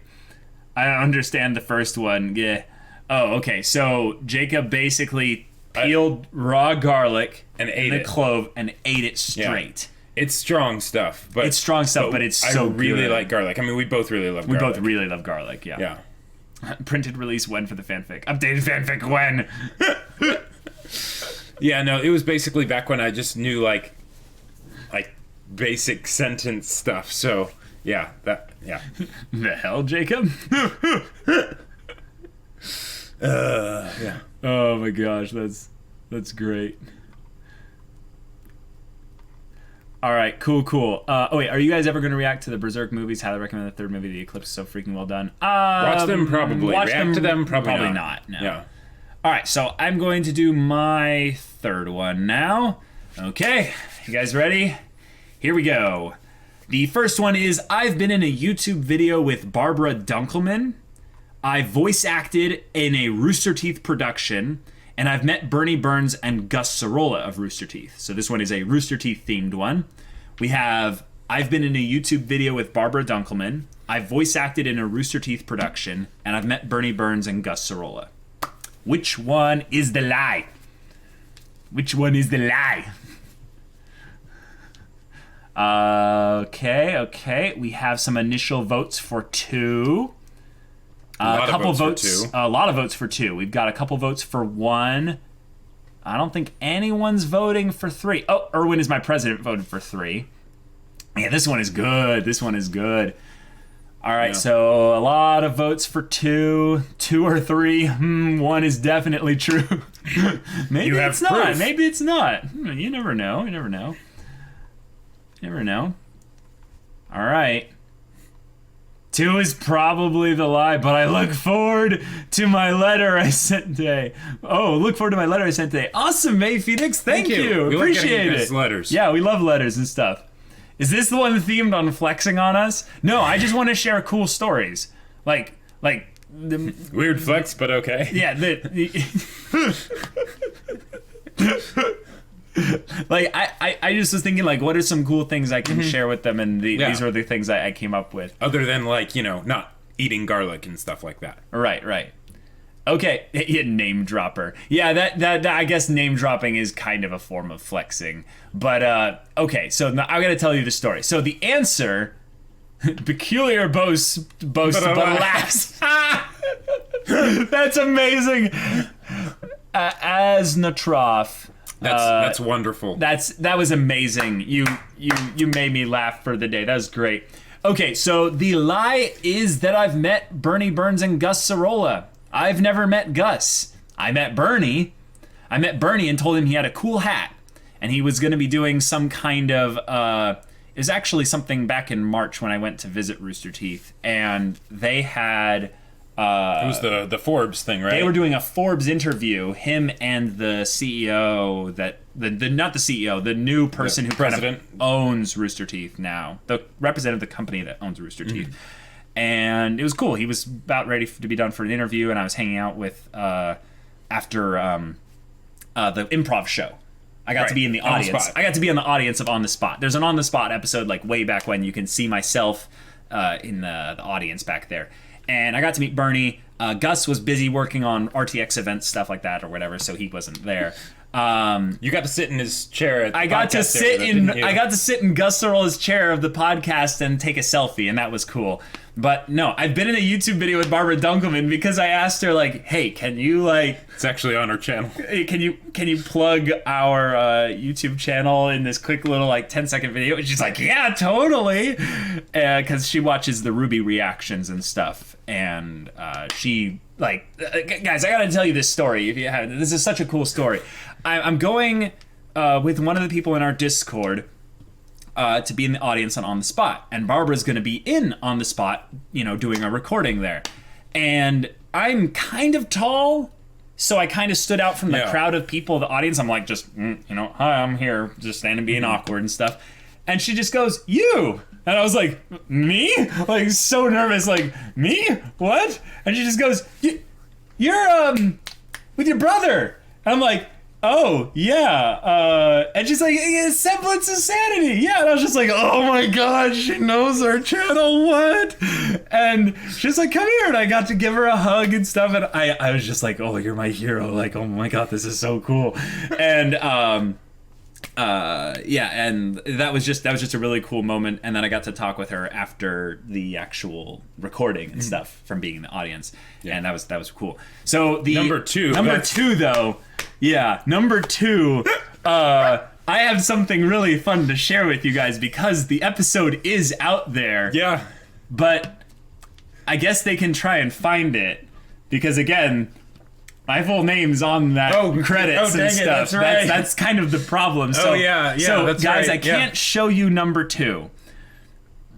I don't understand the first one. Yeah. Oh, okay. So Jacob basically peeled raw garlic and ate the clove and ate it straight. Yeah. It's strong stuff. But it's so really good. like garlic. I mean, we both really love garlic. We both really love garlic, yeah. Yeah. Printed release when for the fanfic? Updated fanfic when? Yeah, no, it was basically back when I just knew like basic sentence stuff. So yeah. The hell, Jacob? Yeah. Oh my gosh, that's great. All right, cool. Oh wait, are you guys ever going to react to the Berserk movies? Highly recommend the 3rd movie. The Eclipse is so freaking well done. Watch them probably. React to them probably not. No. Yeah. All right, so I'm going to do my 3rd one now. Okay, you guys ready? Here we go. The first one is, I've been in a YouTube video with Barbara Dunkelman. I voice acted in a Rooster Teeth production, and I've met Bernie Burns and Gus Sorolla of Rooster Teeth. So this one is a Rooster Teeth themed one. We have, I've been in a YouTube video with Barbara Dunkelman. I voice acted in a Rooster Teeth production, and I've met Bernie Burns and Gus Sorolla. Which one is the lie? Which one is the lie? Okay. We have some initial votes for 2. A lot of votes for 2. We've got a couple votes for 1. I don't think anyone's voting for 3. Oh, Erwin is my president voted for 3. Yeah, this one is good. This one is good. All right, so a lot of votes for 2. 2 or 3. 1 is definitely true. Maybe it's not. Maybe it's not. You never know. You never know. You never know. All right. 2 is probably the lie, but I look forward to my letter I sent today. Oh, look forward to my letter I sent today. Awesome, May Phoenix. Thank you. We Appreciate it. Letters. Yeah, we love letters and stuff. Is this the one themed on flexing on us? No, I just want to share cool stories. Like the weird flex, but okay. Yeah, like I just was thinking, like, what are some cool things I can share with them, and these are the things I came up with. Other than, like, not eating garlic and stuff like that. Right. Okay, name dropper. Yeah, that I guess name dropping is kind of a form of flexing. But okay, so now I gotta tell you the story. So the answer, peculiar boast, but laughs. That's amazing. As Natroff. That's wonderful. That was amazing. You made me laugh for the day. That was great. Okay, so the lie is that I've met Bernie Burns and Gus Sorolla. I've never met Gus. I met Bernie. And told him he had a cool hat, and he was going to be doing some kind of it was actually something back in March when I went to visit Rooster Teeth, and they had it was the Forbes thing, right? They were doing a Forbes interview, him and the CEO not the CEO, the new person who president kind of owns Rooster Teeth now, the representative of the company that owns Rooster Teeth. And it was cool. He was about ready to be done for an interview, and I was hanging out with after the improv show. I got to be in the audience. I got to be in the audience of On the Spot. There's an On the Spot episode, like way back when. You can see myself in the audience back there. And I got to meet Bernie. Gus was busy working on RTX events, stuff like that, or whatever, so he wasn't there. You got to sit in his chair. I got to sit in Gus Sorolla's chair of the podcast and take a selfie, and that was cool. But no, I've been in a YouTube video with Barbara Dunkelman because I asked her, like, hey, can you, like... It's actually on our channel. Can you plug our YouTube channel in this quick little, like, 10-second video? And she's like, yeah, totally. Because she watches the Ruby reactions and stuff. And she, like... guys, I gotta tell you this story. If you haven't, this is such a cool story. I'm going with one of the people in our Discord... to be in the audience on the Spot, and Barbara's going to be in On the Spot, doing a recording there. And I'm kind of tall, so I kind of stood out from the crowd of people, the audience. I'm like, just, hi, I'm here, just standing, being awkward and stuff. And she just goes, you! And I was like, me? Like, so nervous, like, me? What? And she just goes, you're, with your brother. And I'm like, oh, yeah. And she's like, Semblance of Sanity. Yeah. And I was just like, oh my God, she knows our channel. What? And she's like, come here. And I got to give her a hug and stuff. And I was just like, oh, you're my hero. Like, oh my God, this is so cool. And, yeah, and that was just a really cool moment. And then I got to talk with her after the actual recording and stuff from being in the audience. Yeah. And that was cool. So the number two though. Yeah, number 2. I have something really fun to share with you guys because the episode is out there. Yeah. But I guess they can try and find it because, again, my full name's on that credits and stuff. That's right. That's kind of the problem. So, so that's guys, right. I can't show you number 2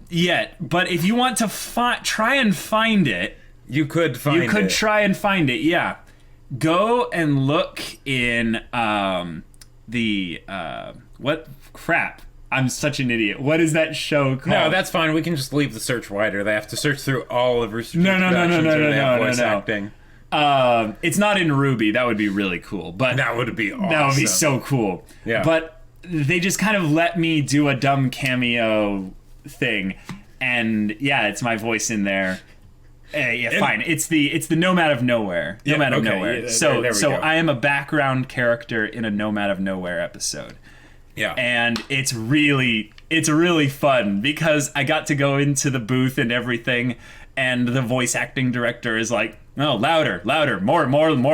yet. But if you want to try and find it, you could try and find it. Yeah. Go and look in what crap? I'm such an idiot. What is that show called? No, that's fine. We can just leave the search wider. They have to search through all of Rooster Teeth productions or they have voice acting. It's not in Ruby. That would be really cool. But that would be awesome. That would be so cool. Yeah. But they just kind of let me do a dumb cameo thing, and yeah, it's my voice in there. Fine. It's the Nomad of Nowhere. Nomad of Nowhere. Yeah, so I am a background character in a Nomad of Nowhere episode. Yeah. And it's really fun because I got to go into the booth and everything, and the voice acting director is like, No, louder, more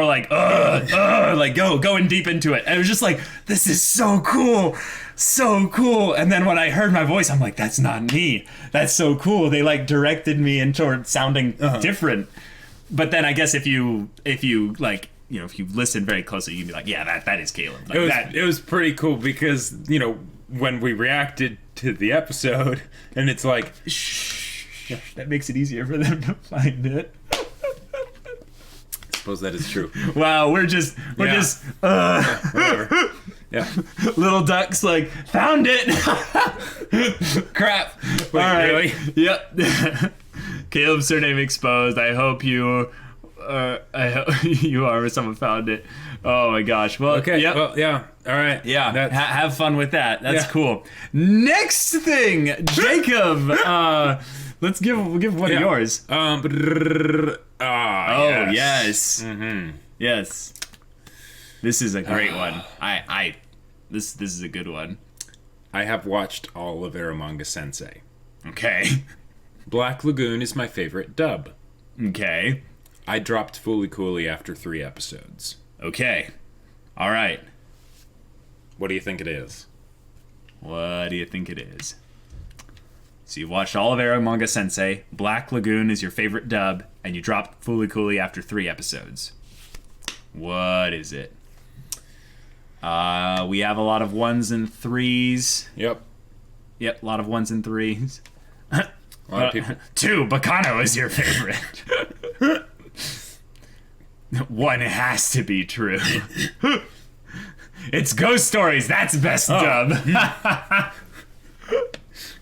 like, like going deep into it. And it was just like, this is so cool. And then when I heard my voice, I'm like, that's not me. That's so cool. They like directed me into sounding different. But then I guess if you like, you know, if you listen very closely, you'd be like, yeah, that is Caleb. Like, it was pretty cool because, you know, when we reacted to the episode, and it's like, shh, that makes it easier for them to find it. I suppose that is true. Wow, we're just whatever. Yeah. Little ducks like found it. Crap. Wait, all right. Really? Yep. Caleb's surname exposed. I hope you you are, or someone found it. Oh my gosh. Well, okay. Yep. Well, yeah. All right. Yeah. Have fun with that. That's cool. Next thing, Jacob. Let's give one of yours. Yes. Mm-hmm. Yes. This is a great one. This is a good one. I have watched all of Manga Sensei. Okay. Black Lagoon is my favorite dub. Okay. I dropped Fully Cooley after 3 episodes. Okay. All right. What do you think it is? What do you think it is? So you watched all of Manga Sensei, Black Lagoon is your favorite dub, and you dropped Fully Cooley after 3 episodes. What is it? We have a lot of 1s and 3s. Yep, a lot of 1s and 3s. A lot of people. 2, Bacano is your favorite. 1 has to be true. It's Ghost Stories, that's best dub.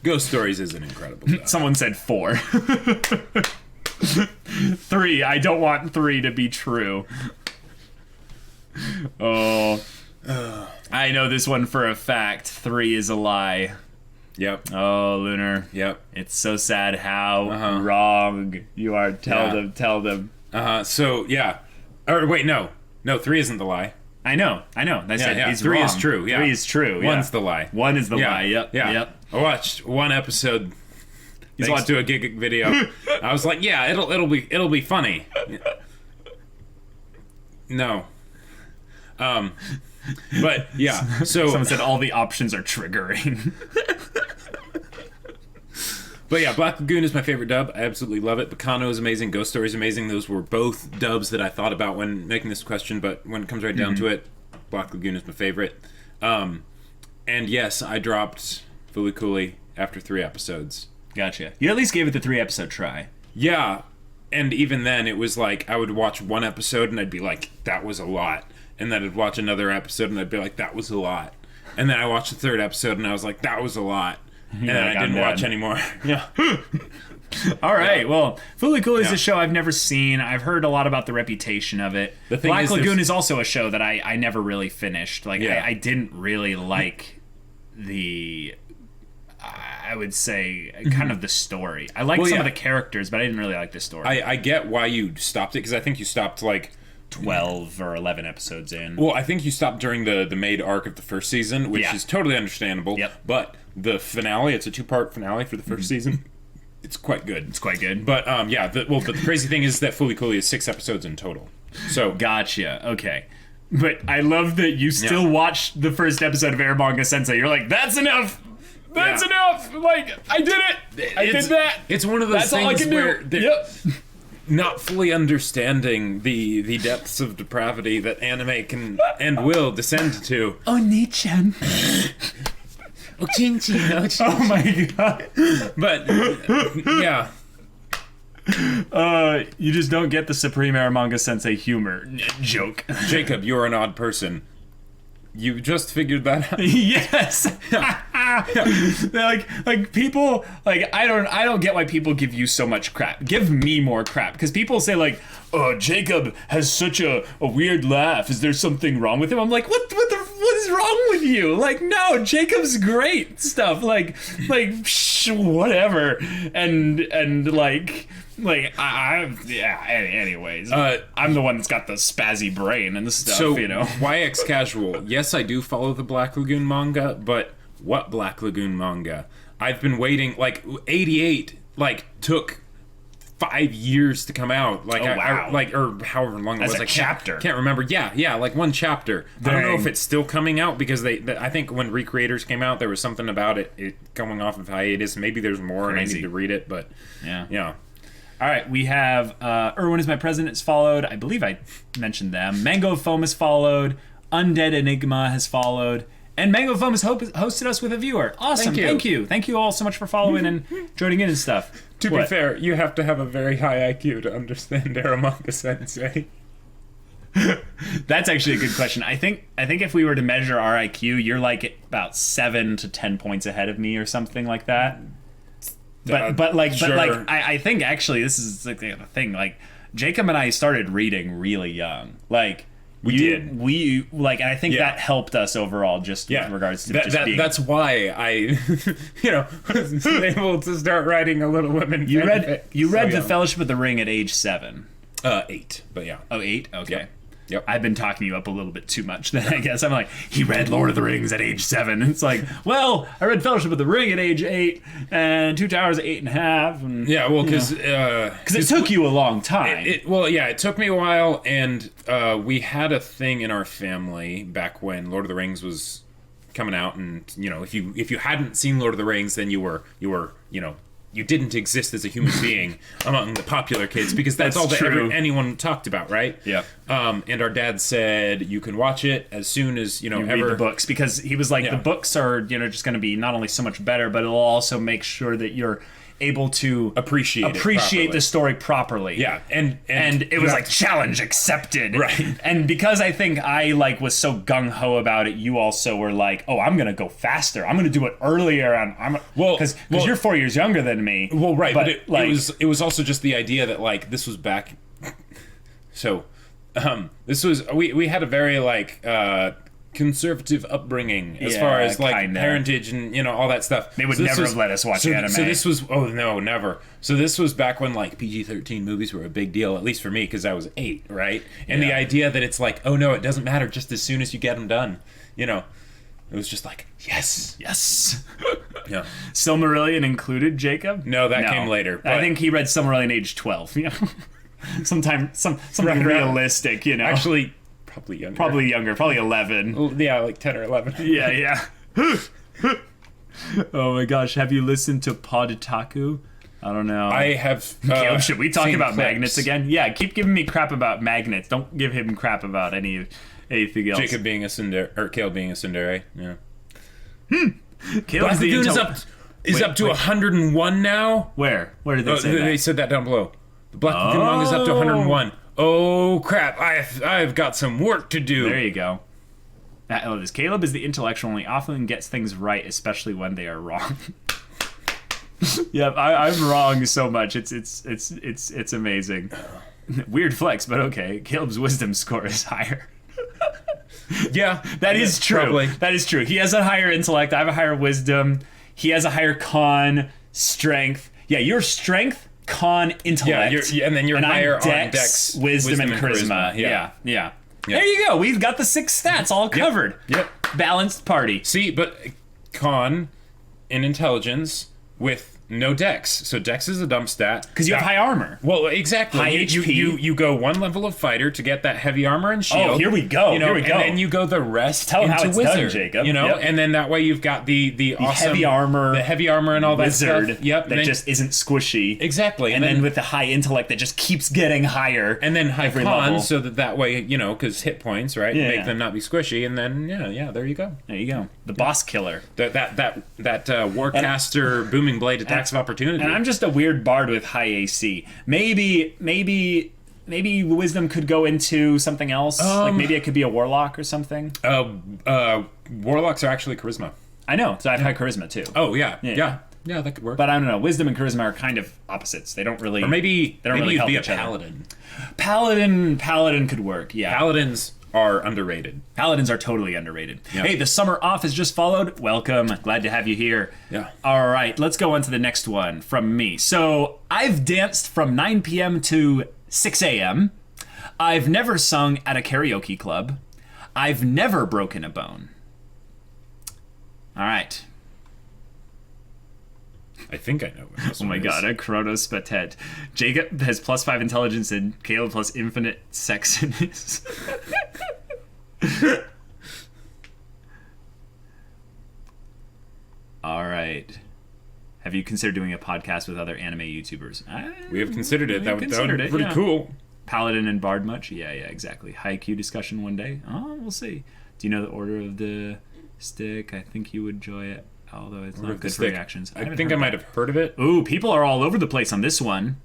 Ghost Stories is an incredible dub. Someone said 4. 3, I don't want 3 to be true. Oh. I know this one for a fact. 3 is a lie. Yep. Oh, Lunar. Yep. It's so sad how wrong you are. Tell them. So, yeah. Or, wait, no. No, 3 isn't the lie. I know. I said he's 3 wrong. is true. Yeah. 3 is true. 1's the lie. 1 is the lie. Yep. Yeah. Yep. I watched 1 episode. Thanks to a gig video. I was like, yeah, it'll be funny. No. But yeah. So someone said all the options are triggering. But yeah, Black Lagoon is my favorite dub. I absolutely love it. Bacano is amazing. Ghost Story is amazing. Those were both dubs that I thought about when making this question, but when it comes right down to it, Black Lagoon is my favorite. And yes, I dropped Fully Cooley after 3 episodes. Gotcha. You at least gave it the 3 episode try. Yeah, and even then, it was like, I would watch 1 episode and I'd be like, that was a lot. And then I'd watch another episode and I'd be like, that was a lot. And then I watched the 3rd episode and I was like, that was a lot. And then I didn't watch anymore. Yeah. All right. Well, Fully Cooley is a show I've never seen. I've heard a lot about the reputation of it. Black Lagoon is also a show that I never really finished. Like, I didn't really like the... I would say kind of the story. I liked some of the characters, but I didn't really like the story. I get why you stopped it, because I think you stopped like 12 or 11 episodes in. Well, I think you stopped during the maid arc of the 1st season, which is totally understandable. Yep. But the finale, it's a 2-part finale for the 1st season. It's quite good. It's quite good. But the crazy thing is that Fully Cooley is 6 episodes in total. So gotcha. Okay. But I love that you still watched the 1st episode of Manga Sensei. You're like, that's enough. That's enough. Like, I did it. I did that. It's one of those things where not fully understanding the depths of depravity that anime can and will descend to. Oni-chan. Oh my god. But yeah. You just don't get the Supreme Manga Sensei humor joke. Jacob, you're an odd person. You just figured that out. Yes. like people, like I don't get why people give you so much crap. Give me more crap, because people say like, oh, Jacob has such a weird laugh. Is there something wrong with him? I'm like, what is wrong with you? Like, no, Jacob's great stuff. Like whatever. And like anyways, I'm the one that's got the spazzy brain and the stuff, so, you know. YX Casual, yes, I do follow the Black Lagoon manga, but what Black Lagoon manga? I've been waiting, like, 88, like, took 5 years to come out. Like, wow. or however long it As was. a chapter. Can't remember. Yeah, like one chapter. Dang. I don't know if it's still coming out because I think when Recreators came out, there was something about it coming off of hiatus. Maybe there's more and I need to read it, but yeah. All right, we have Erwin is My President is followed. I believe I mentioned them. Mango Foam is followed. Undead Enigma has followed. And Mango Foam has hosted us with a viewer. Awesome. Thank you. Thank you all so much for following and joining in and stuff. To be fair, you have to have a very high IQ to understand Aramanga Sensei. That's actually a good question. I think if we were to measure our IQ, you're like about 7 to 10 points ahead of me or something like that. But I think actually this is like the thing. Like Jacob and I started reading really young. Like we and I think that helped us overall just with regards to being. That's why I was able to start writing a Little Women. You read The Fellowship of the Ring at age 7. 8, but yeah. Oh, 8? Okay. Yep. I've been talking you up a little bit too much then, I guess. I'm like, he read Lord of the Rings at age 7. It's like, well, I read Fellowship of the Ring at age 8, and Two Towers at 8.5. And, yeah, well, because it took you a long time. It took me a while, and we had a thing in our family back when Lord of the Rings was coming out, and if you hadn't seen Lord of the Rings, then you were you didn't exist as a human being among the popular kids because that's all that anyone talked about, right? Yeah. And our dad said you can watch it as soon as you read the books, because he was like, the books are just going to be not only so much better, but it'll also make sure that you're able to appreciate the story properly. Yeah, and it was like challenge accepted. Right. And because I think I was so gung ho about it, you also were like, oh, I'm gonna go faster. I'm gonna do it earlier. Because you're 4 years younger than me. Well, right, but it was also just the idea that this was back. So, this was we had a very conservative upbringing as far as parentage and all that stuff. They would never have let us watch anime. So this was never. So this was back when PG-13 movies were a big deal, at least for me, because I was 8, right? And the idea that it's like, oh no, it doesn't matter, just as soon as you get them done, it was just like, yes. Yeah. Silmarillion included, Jacob? No, that came later. I think he read Silmarillion age 12. Something realistic, Actually. Probably younger. Probably 11. Yeah, like 10 or 11. Yeah. Oh my gosh, have you listened to Podtaku? I don't know. I have. Caleb, should we talk about clips. magnets again? Yeah, keep giving me crap about magnets. Don't give him crap about anything else. Jacob being a tsundere, or Caleb being a tsundere. Yeah. Caleb's Black Lagoon is up to 101 now. Where did they say that? They said that down below. The Black Lagoon manga is up to 101. Oh crap! I've got some work to do. There you go. Caleb is the intellectual, and he often gets things right, especially when they are wrong. Yep, I'm wrong so much. It's amazing. Weird flex, but okay. Caleb's wisdom score is higher. Yeah, that is true. Probably. That is true. He has a higher intellect. I have a higher wisdom. He has a higher con, strength. Yeah, your strength, con, intellect. Yeah, and then you're higher on dex, wisdom and charisma. Yeah. There you go. We've got the 6 stats all covered. Yep. Balanced party. See, but con and intelligence with no dex. So dex is a dumb stat. Because you have high armor. Well, exactly. High HP. You go one level of fighter to get that heavy armor and shield. Oh, here we go. And then you go the rest Tell into how it's wizard. done, Jacob. And then that way you've got the awesome heavy armor, the heavy armor and all that wizard stuff. Yep. That just isn't squishy. Exactly. And then with the high intellect that just keeps getting higher. And then high con, level. so that way, because hit points, right? Make them not be squishy. And then there you go. There you go. The boss killer. That Warcaster booming blade attacks of opportunity. And I'm just a weird bard with high AC. Maybe wisdom could go into something else. Maybe it could be a warlock or something. Warlocks are actually charisma. I know. So I have high charisma too. Oh yeah, that could work. But I don't know. Wisdom and charisma are kind of opposites. They don't really. Or maybe help you'd be a each other. paladin. Paladin could work. Yeah. Paladins are underrated. Paladins are totally underrated. Yeah. Hey, the summer off has just followed. Welcome. Glad to have you here. Yeah. All right, let's go on to the next one from me. So I've danced from 9 p.m. to 6 a.m. I've never sung at a karaoke club. I've never broken a bone. All right. I think I know what this Oh my god, a Kronos Patet. Jacob has +5 intelligence and Caleb plus infinite sex in his. All right. Have you considered doing a podcast with other anime YouTubers? We have considered it. That would be pretty cool. Paladin and Bard much? Yeah, exactly. Haikyuu discussion one day? Oh, we'll see. Do you know the order of the stick? I think you would enjoy it, although it's not good for reactions. I think I might have heard of it. Ooh, people are all over the place on this one.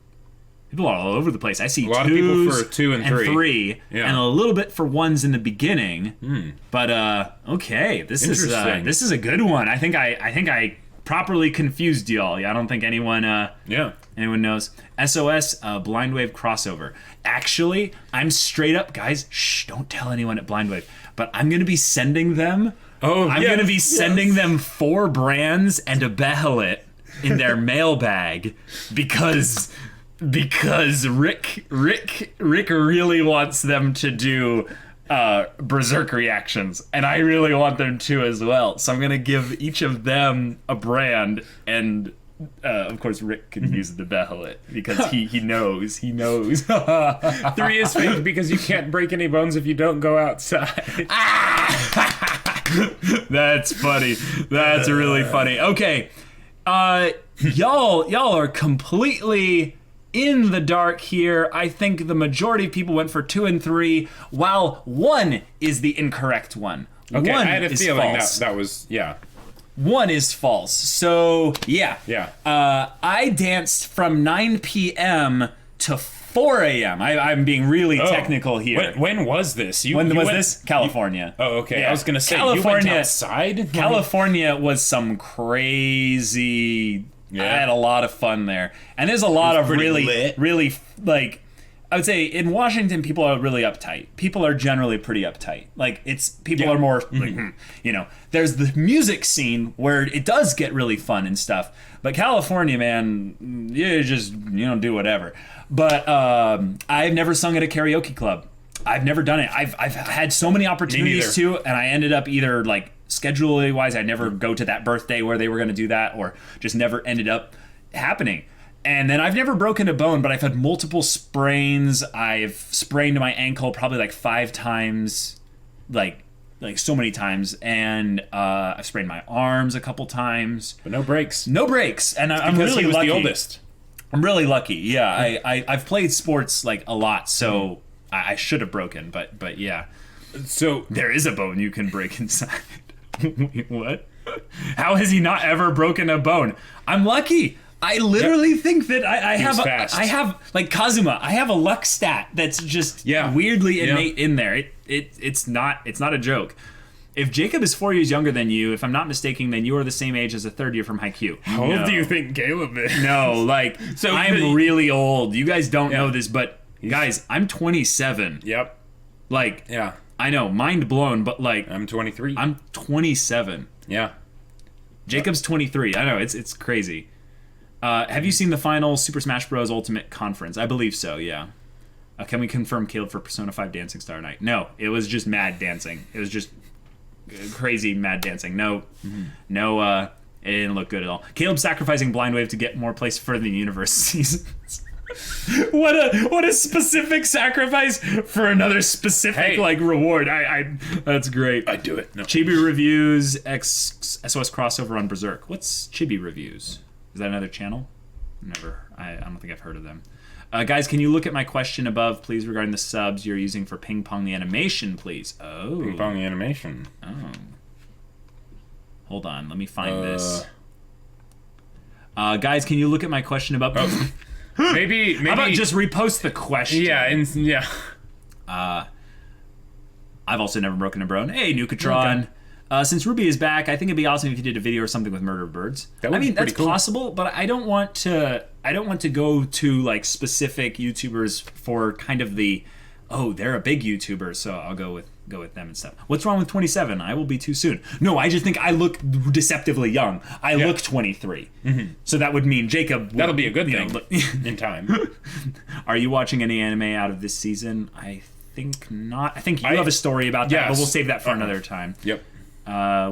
People are all over the place. I see a lot of people for 2 and 3. Yeah. And a little bit for 1s in the beginning. But okay, this is a good one. I think I properly confused y'all. I don't think anyone knows. SOS Blind Wave crossover. Actually, I'm straight up, guys. Shh, don't tell anyone at Blind Wave. But I'm gonna be sending them. I'm gonna be sending them 4 brands and a Behelit in their mailbag because Rick really wants them to do Berserk reactions, and I really want them to as well. So I'm gonna give each of them a brand, and of course Rick can use the Behelit because he knows. 3 is fake because you can't break any bones if you don't go outside. That's funny. That's really funny. Okay, y'all are completely in the dark here. I think the majority of people went for 2 and 3, while 1 is the incorrect one. Okay, 1 I had a is feeling false. that was 1 is false. So yeah. I danced from 9 p.m. to 4 a.m. I'm being really technical here. When was this? When was this? California. Okay. Yeah. I was gonna say California, you went outside. California was some crazy. I had a lot of fun there, and there's a lot of really like, I would say in Washington people are really uptight. People are generally pretty uptight. Like people are more like, there's the music scene where it does get really fun and stuff. But California, man, you just do whatever. But I've never sung at a karaoke club. I've never done it. I've had so many opportunities to, and I ended up either like schedule wise, I never go to that birthday where they were going to do that, or just never ended up happening. And then I've never broken a bone, but I've had multiple sprains. I've sprained my ankle probably like 5 times, like so many times, and I've sprained my arms a couple times. But no breaks. No breaks, and I'm really he was lucky. The oldest. I'm really lucky. Yeah, I've played sports like a lot, so I should have broken, but yeah. So there is a bone you can break inside. Wait, what? How has he not ever broken a bone? I'm lucky. I literally think that I have like Kazuma. I have a luck stat that's just weirdly innate in there. It's not a joke. If Jacob is 4 years younger than you, if I'm not mistaken, then you are the same age as a third year from Haikyuu. How old do you think Caleb is? No, like I'm really old. You guys don't know this, but guys, I'm 27. Yep. Like I know, mind blown, but like I'm 23. I'm 27. Yeah. Jacob's 23. I know, it's crazy. Have you seen the final Super Smash Bros. Ultimate Conference? I believe so, yeah. Can we confirm Caleb for Persona 5 Dancing Star Night? No, it was just mad dancing. It was just crazy mad dancing. No, it didn't look good at all. Caleb sacrificing Blind Wave to get more place further in the universe seasons. What a specific sacrifice for another specific reward. That's great. I'd do it. No. Chibi Reviews SOS crossover on Berserk. What's Chibi Reviews? Is that another channel? Never. I don't think I've heard of them. Guys, can you look at my question above, please, regarding the subs you're using for Ping Pong the Animation, please? Oh. Ping Pong the Animation. Oh. Hold on. Let me find this. Guys, can you look at my question above? Maybe. How about just repost the question? Yeah. I've also never broken a bone. Hey, Nukatron. Okay. Since Ruby is back, I think it'd be awesome if you did a video or something with Murder of Birds. That's cool. Possible, but I don't want to go to like specific YouTubers for kind of they're a big YouTuber, so I'll go with them and stuff. What's wrong with 27? I will be too soon. No, I just think I look deceptively young. I look 23. Mm-hmm. So that would mean Jacob. That'll be a good thing in time. Are you watching any anime out of this season? I think not. I think you have a story about that, but we'll save that for another time. Yep.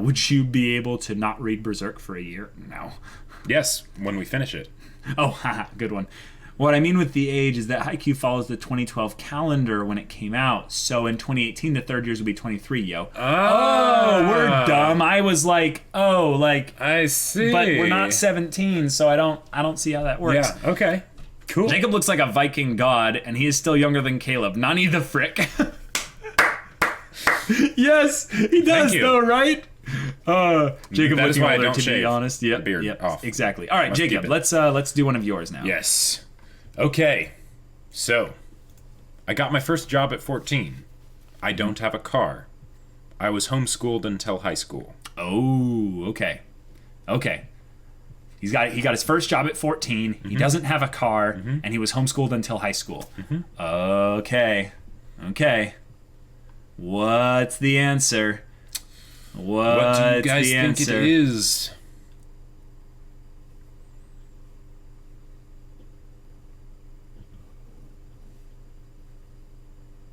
Would you be able to not read Berserk for a year? No. Yes, when we finish it. Oh, haha, good one. What I mean with the age is that Haikyuu follows the 2012 calendar when it came out. So in 2018, the third years would be 23, yo. Oh, we're dumb. I was like, I see. But we're not 17, so I don't see how that works. Yeah, okay. Cool. Jacob looks like a Viking god, and he is still younger than Caleb. Nani the frick. Yes, he does, though, right? Jacob that is looking why I older, don't to be shave. honest. Yep, Beard off. Exactly. All right, Must Jacob, keep it. let's do one of yours now. Yes. Okay. So, I got my first job at 14. I don't have a car. I was homeschooled until high school. Oh, okay. Okay. He got his first job at 14. He doesn't have a car, and he was homeschooled until high school. Okay. Okay. What's the answer? What do you guys think it is?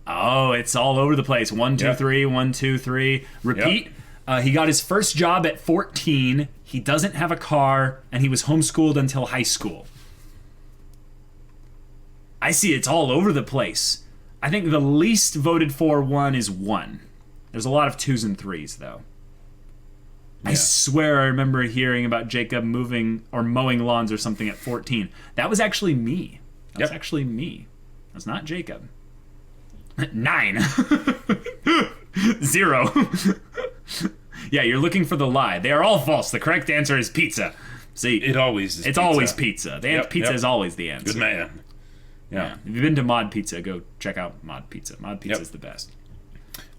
Oh, it's all over the place. 1, 2, Yep. 3, 1, 2, 3. Repeat. He got his first job at 14. He doesn't have a car, and he was homeschooled until high school. I see it's all over the place. I think the least voted for one is 1. There's a lot of 2s and 3s, though. I swear I remember hearing about Jacob moving or mowing lawns or something at 14. That was actually me. That was actually me. That's not Jacob. 9. 0. Yeah, you're looking for the lie. They are all false. The correct answer is pizza. See, It always is it's pizza. always pizza. Pizza is always the answer. Good man. Yeah. If you've been to Mod Pizza, go check out Mod Pizza. Mod Pizza is the best.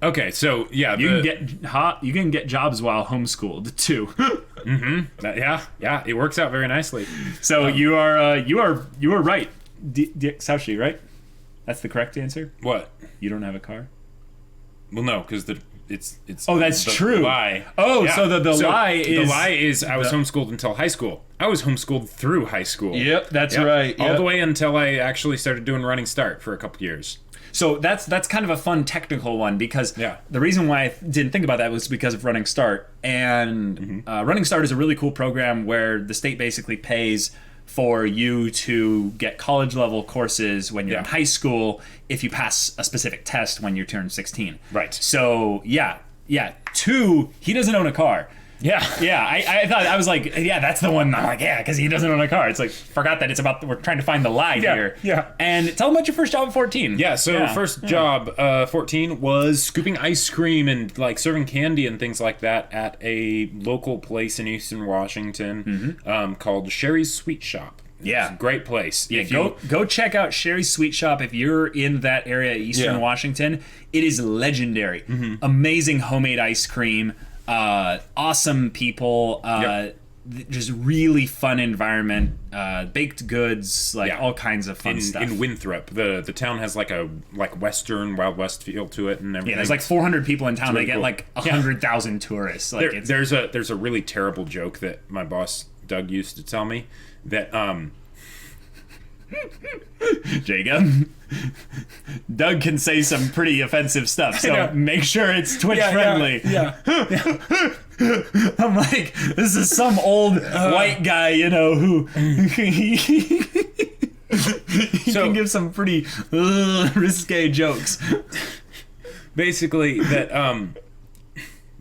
Okay, so yeah, You can get jobs while homeschooled too. yeah, it works out very nicely. So you are right, Saushi, right? That's the correct answer. What? You don't have a car. Well, no, because it's. Oh, that's the true. Lie. Oh, so the lie is I was homeschooled until high school. I was homeschooled through high school. Yep, that's right. All the way until I actually started doing Running Start for a couple years. So that's kind of a fun technical one because the reason why I didn't think about that was because of Running Start. And Running Start is a really cool program where the state basically pays for you to get college level courses when you're in high school if you pass a specific test when you turn 16. Right. So, yeah. 2, he doesn't own a car. Yeah, I thought, I was like, yeah, that's the one. I'm like, yeah, because he doesn't own a car. It's like, forgot that it's about, we're trying to find the lie here. Yeah. And tell them about your first job at 14. Yeah, so first job, 14, was scooping ice cream and like serving candy and things like that at a local place in Eastern Washington called Sherry's Sweet Shop. Yeah. It's a great place. Yeah, go check out Sherry's Sweet Shop if you're in that area, Eastern Washington. It is legendary. Amazing homemade ice cream. Awesome people, just really fun environment, baked goods, all kinds of fun stuff. In Winthrop, the town has like a Western Wild West feel to it and everything. Yeah, there's like 400 people in town. Really They get cool. 100,000 tourists. Like there's a really terrible joke that my boss Doug used to tell me that Jacob, Doug can say some pretty offensive stuff, so make sure it's Twitch friendly. Yeah. I'm like, this is some old white guy, who he can give some pretty risque jokes. Basically, that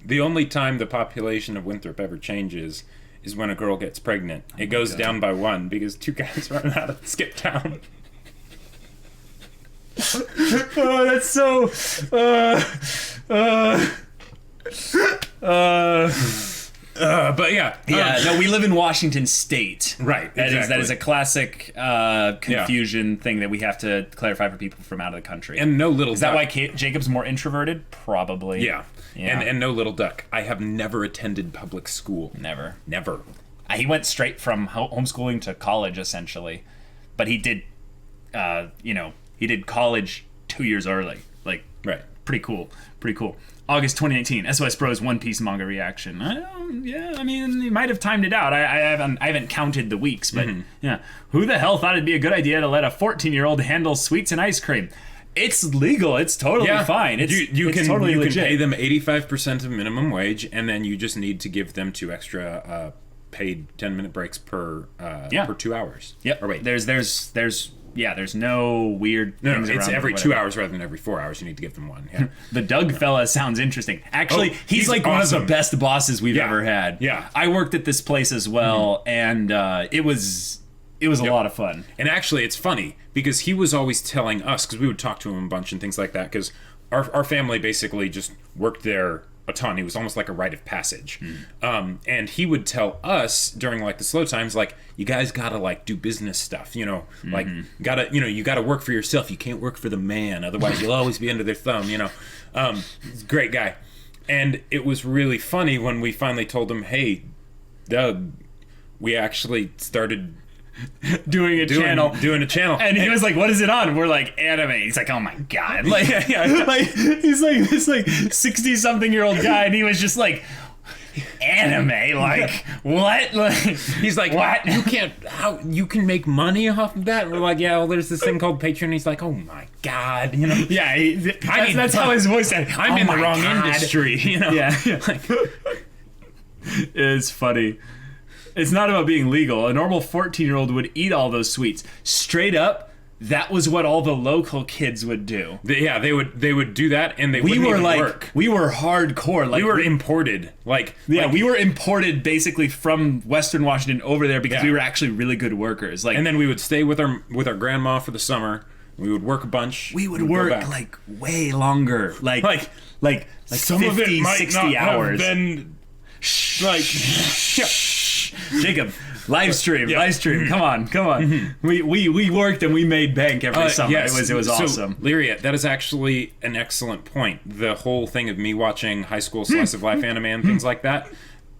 the only time the population of Winthrop ever changes is when a girl gets pregnant. It goes down by 1 because 2 guys run out of skip town. Oh, that's so. But yeah. No, we live in Washington State. Right. That is a classic confusion thing that we have to clarify for people from out of the country. And no little. Is that why Jacob's more introverted? Probably. Yeah. And no little duck. I have never attended public school. Never. He He went straight from homeschooling to college, essentially. But he did, he did college 2 years early. Like, right. Pretty cool. August 2019, SOS Bros One Piece manga reaction. He might have timed it out. I haven't counted the weeks, but who the hell thought it'd be a good idea to let a 14-year-old handle sweets and ice cream? It's legal. It's totally fine. It's totally legit. You can pay them 85% of minimum wage, and then you just need to give them 2 extra paid 10-minute breaks per 2 hours. Yep. Or wait, there's no weird no, things it's around every whatever. 2 hours rather than every 4 hours. You need to give them one. Yeah. The Doug fella sounds interesting. Actually, he's like awesome. one of the best bosses we've ever had. Yeah. I worked at this place as well, and it was a lot of fun. And actually, it's funny because he was always telling us, because we would talk to him a bunch and things like that, because our family basically just worked there a ton. He was almost like a rite of passage. And he would tell us during like the slow times, like, you guys gotta like do business stuff, you know, like you gotta work for yourself. You can't work for the man, otherwise you'll always be under their thumb, you know. He's a great guy. And it was really funny when we finally told him, hey, Doug, we actually started doing a channel. And he was like, what is it on? And we're like, anime. He's like, oh my God. Like, like he's like this like 60-something-year-old guy, and he was just like, anime? Like, what? Like, he's like, what? You can make money off of that? And we're like, yeah, well, there's this thing called Patreon. He's like, oh my God, you know? Yeah, that's how his voice sounded. I'm in the wrong industry, you know? Yeah. Like, it's funny. It's not about being legal. A normal 14-year-old would eat all those sweets. Straight up, that was what all the local kids would do. They would do that, and we wouldn't even work. We were hardcore. Like, we were imported. We were imported basically from Western Washington over there because we were actually really good workers. Like, and then we would stay with our grandma for the summer. We would work a bunch. We would work like way longer. Like some 50, of it might 60 not hours. Have been like Jacob, live stream. Come on. We worked and we made bank every summer. Yes. It was awesome. So, Lyria, that is actually an excellent point. The whole thing of me watching high school slice of life anime and things like that.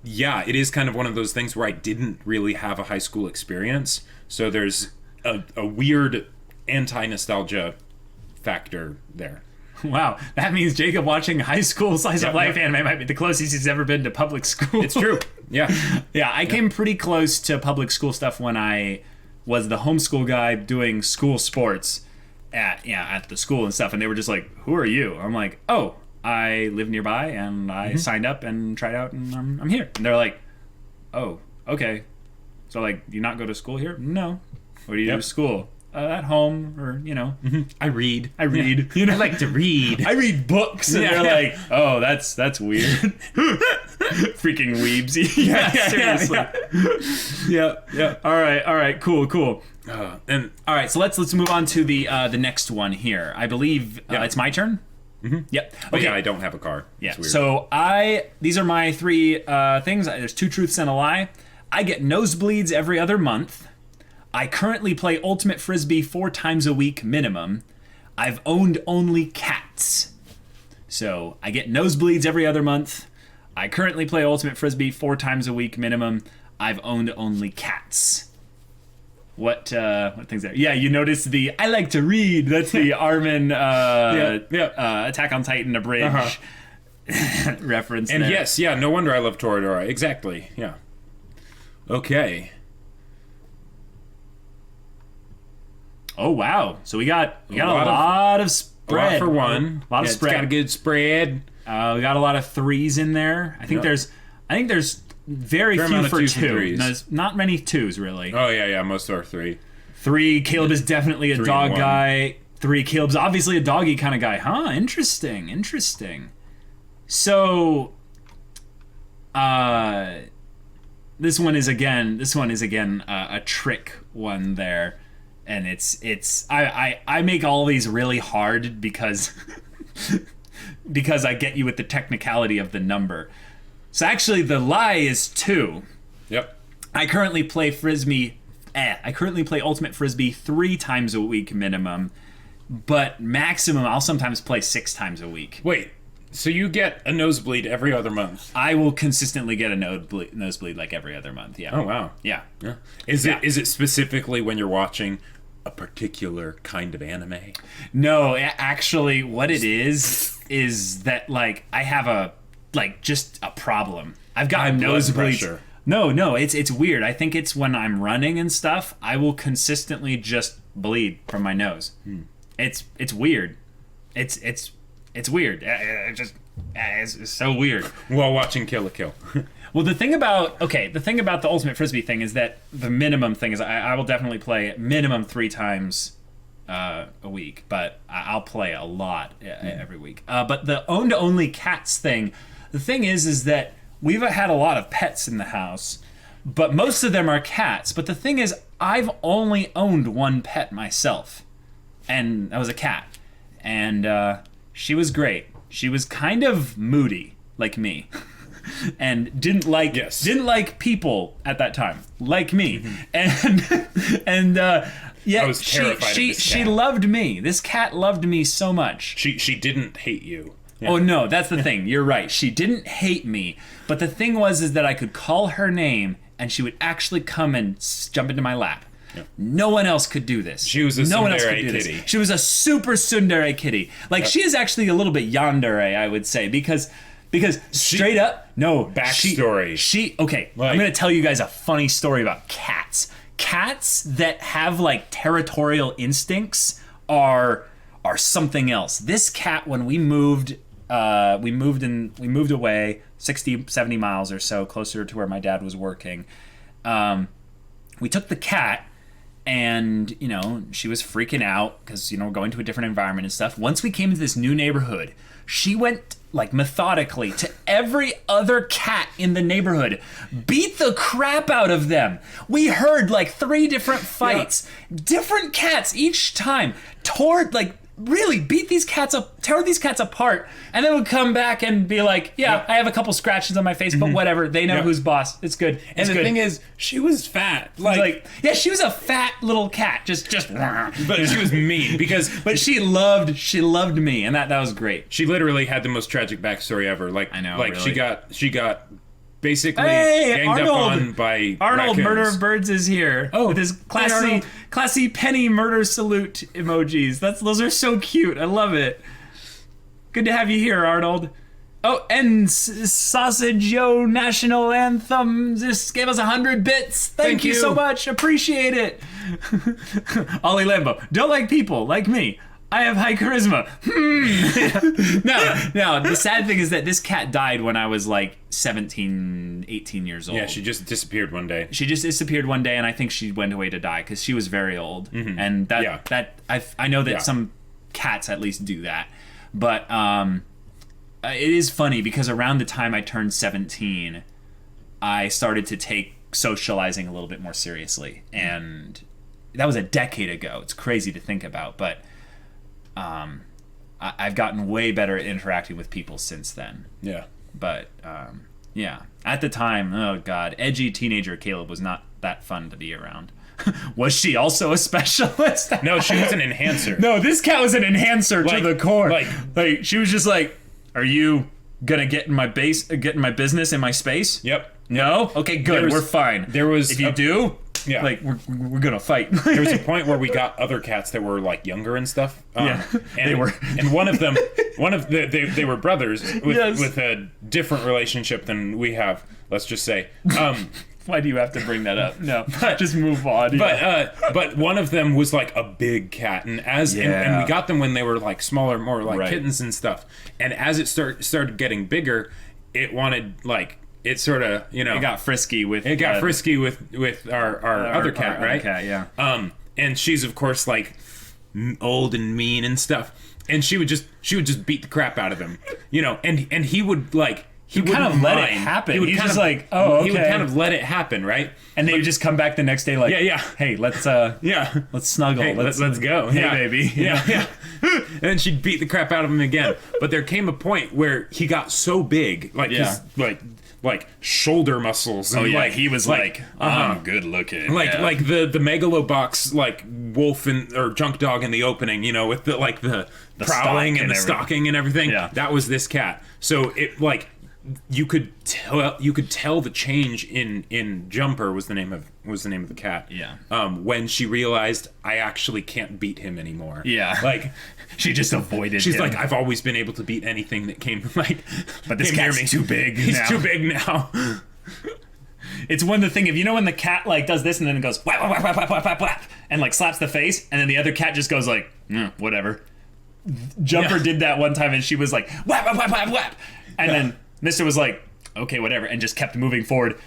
Yeah, it is kind of one of those things where I didn't really have a high school experience. So there's a weird anti-nostalgia factor there. Wow, that means Jacob watching high school slice of life anime might be the closest he's ever been to public school. It's true. Yeah. I came pretty close to public school stuff when I was the homeschool guy doing school sports at the school and stuff, and they were just like, who are you? I'm like, oh, I live nearby, and I signed up and tried out, and I'm here. And they're like, oh, okay. So, like, do you not go to school here? No. What do you do to school? At home, or, you know. I read. You know? I like to read. I read books, and they're like, oh, that's weird. Freaking weebs. Seriously. Yeah. All right, cool. And all right, so let's move on to the next one here. I believe it's my turn. Mm-hmm. Yep. Okay. Yeah, I don't have a car. Yeah. So these are my three things. There's 2 truths and a lie. I get nosebleeds every other month. I currently play Ultimate Frisbee 4 times a week minimum. I've owned only cats. So I get nosebleeds every other month. I currently play Ultimate Frisbee 4 times a week minimum. I've owned only cats. What things there? Yeah, you notice the I like to read. That's the Armin Attack on Titan Abridged reference. And there. yes, no wonder I love Toradora. Exactly. Yeah. Okay. Oh wow! So we got a lot of spread. A lot for one. A lot of spread. It's got a good spread. We got a lot of 3s in there. I think there's very few for 2. There's not many 2s really. Oh yeah. Most are 3. 3. Caleb is definitely a dog guy. 3. Caleb's obviously a doggy kind of guy. Huh? Interesting. So, this one is again a trick one there. And I make all these really hard because I get you with the technicality of the number. So actually the lie is 2. Yep. I currently play Ultimate Frisbee 3 times a week minimum, but maximum I'll sometimes play 6 times a week. Wait, so you get a nosebleed every other month? I will consistently get a nosebleed like every other month, yeah. Oh wow. Yeah. Is it specifically when you're watching a particular kind of anime? No, actually what it is that like I have just a problem. I've got nosebleeds. No, it's weird. I think it's when I'm running and stuff, I will consistently just bleed from my nose. It's weird. It's weird. It's so weird. While watching Kill la Kill. Well, the thing about the Ultimate Frisbee thing is that the minimum thing is I will definitely play minimum 3 times a week, but I'll play a lot every week. But the owned only cats thing, the thing is that we've had a lot of pets in the house, but most of them are cats. But the thing is, I've only owned one pet myself, and that was a cat, and she was great. She was kind of moody, like me. And didn't like people at that time, like me, and yeah, I was terrified of this cat. She loved me. This cat loved me so much. She didn't hate you. Yeah. Oh no, that's the thing. You're right. She didn't hate me, but the thing was that I could call her name and she would actually come and jump into my lap. Yep. No one else could do this. She was a tsundere kitty. She was a super tsundere kitty. Like, she is actually a little bit yandere, I would say, because straight up, no backstory. Okay. I'm gonna tell you guys a funny story about cats. Cats that have like territorial instincts are something else. This cat, when we moved away 60, 70 miles or so closer to where my dad was working. We took the cat, and she was freaking out because going to a different environment and stuff. Once we came to this new neighborhood, she went like methodically to every other cat in the neighborhood, beat the crap out of them. We heard like 3 different fights, different cats each time, really beat these cats up, tear these cats apart, and then would come back and be like, I have a couple scratches on my face, but whatever. They know who's boss. It's good. And the thing is, she was fat. She was a fat little cat. Just. But she was mean But she loved me, and that was great. She literally had the most tragic backstory ever. Like, I know. Like, really. She got basically ganged up on by Arnold raccoons. Murder of Birds is here with his classy penny murder salute emojis. Those are so cute. I love it. Good to have you here, Arnold. Oh, and Sausage Yo National Anthem just gave us 100 bits. Thank you so much. Appreciate it. Ollie Lambo. Don't like people, like me. I have high charisma. No, the sad thing is that this cat died when I was like 17, 18 years old. Yeah, she just disappeared one day. And I think she went away to die because she was very old. Mm-hmm. And I know that some cats at least do that. But it is funny because around the time I turned 17, I started to take socializing a little bit more seriously. And that was a decade ago. It's crazy to think about, but I've gotten way better at interacting with people since then. Yeah. But, at the time, oh God, edgy teenager Caleb was not that fun to be around. Was she also a specialist? No, she was an enhancer. No, this cat was an enhancer to the core. Like, she was just like, are you gonna get in my business in my space? Yep. No? Okay, good, we're fine. If you do... Yeah, like we're gonna fight. There was a point where we got other cats that were like younger and stuff. And they were, and one of them, they were brothers with a different relationship than we have. Let's just say. Why do you have to bring that up? No, just move on. But one of them was like a big cat, and and we got them when they were like smaller, more like kittens and stuff. And as it started getting bigger, it wanted like. It sort of, it got frisky with... It got frisky with our other cat, our right? Other cat, yeah. And she's, of course, like, old and mean and stuff. And she would just beat the crap out of him, and he would, like... He would kind of let it happen. He would just like, okay. He would kind of let it happen, right? And they would just come back the next day like, hey, let's snuggle. Hey, let's go. Hey, baby. Yeah. And then she'd beat the crap out of him again. But there came a point where he got so big, like shoulder muscles. And he was like I'm good looking. Like the megalobox like wolf or junk dog in the opening, with the prowling and the stalking and everything. Yeah. That was this cat. So it like you could tell the change in Jumper was the name of the cat. Yeah. When she realized I actually can't beat him anymore. Yeah. Like she just avoided She's him. like, I've always been able to beat anything that came but this cat's too big. He's too big now. It's when when the cat like does this and then it goes whap, whap, whap, whap, whap, whap, whap, and like slaps the face, and then the other cat just goes like, whatever. Jumper did that one time, and she was like, whap, whap, whap, whap, whap. And then Mr. was like, okay, whatever, and just kept moving forward.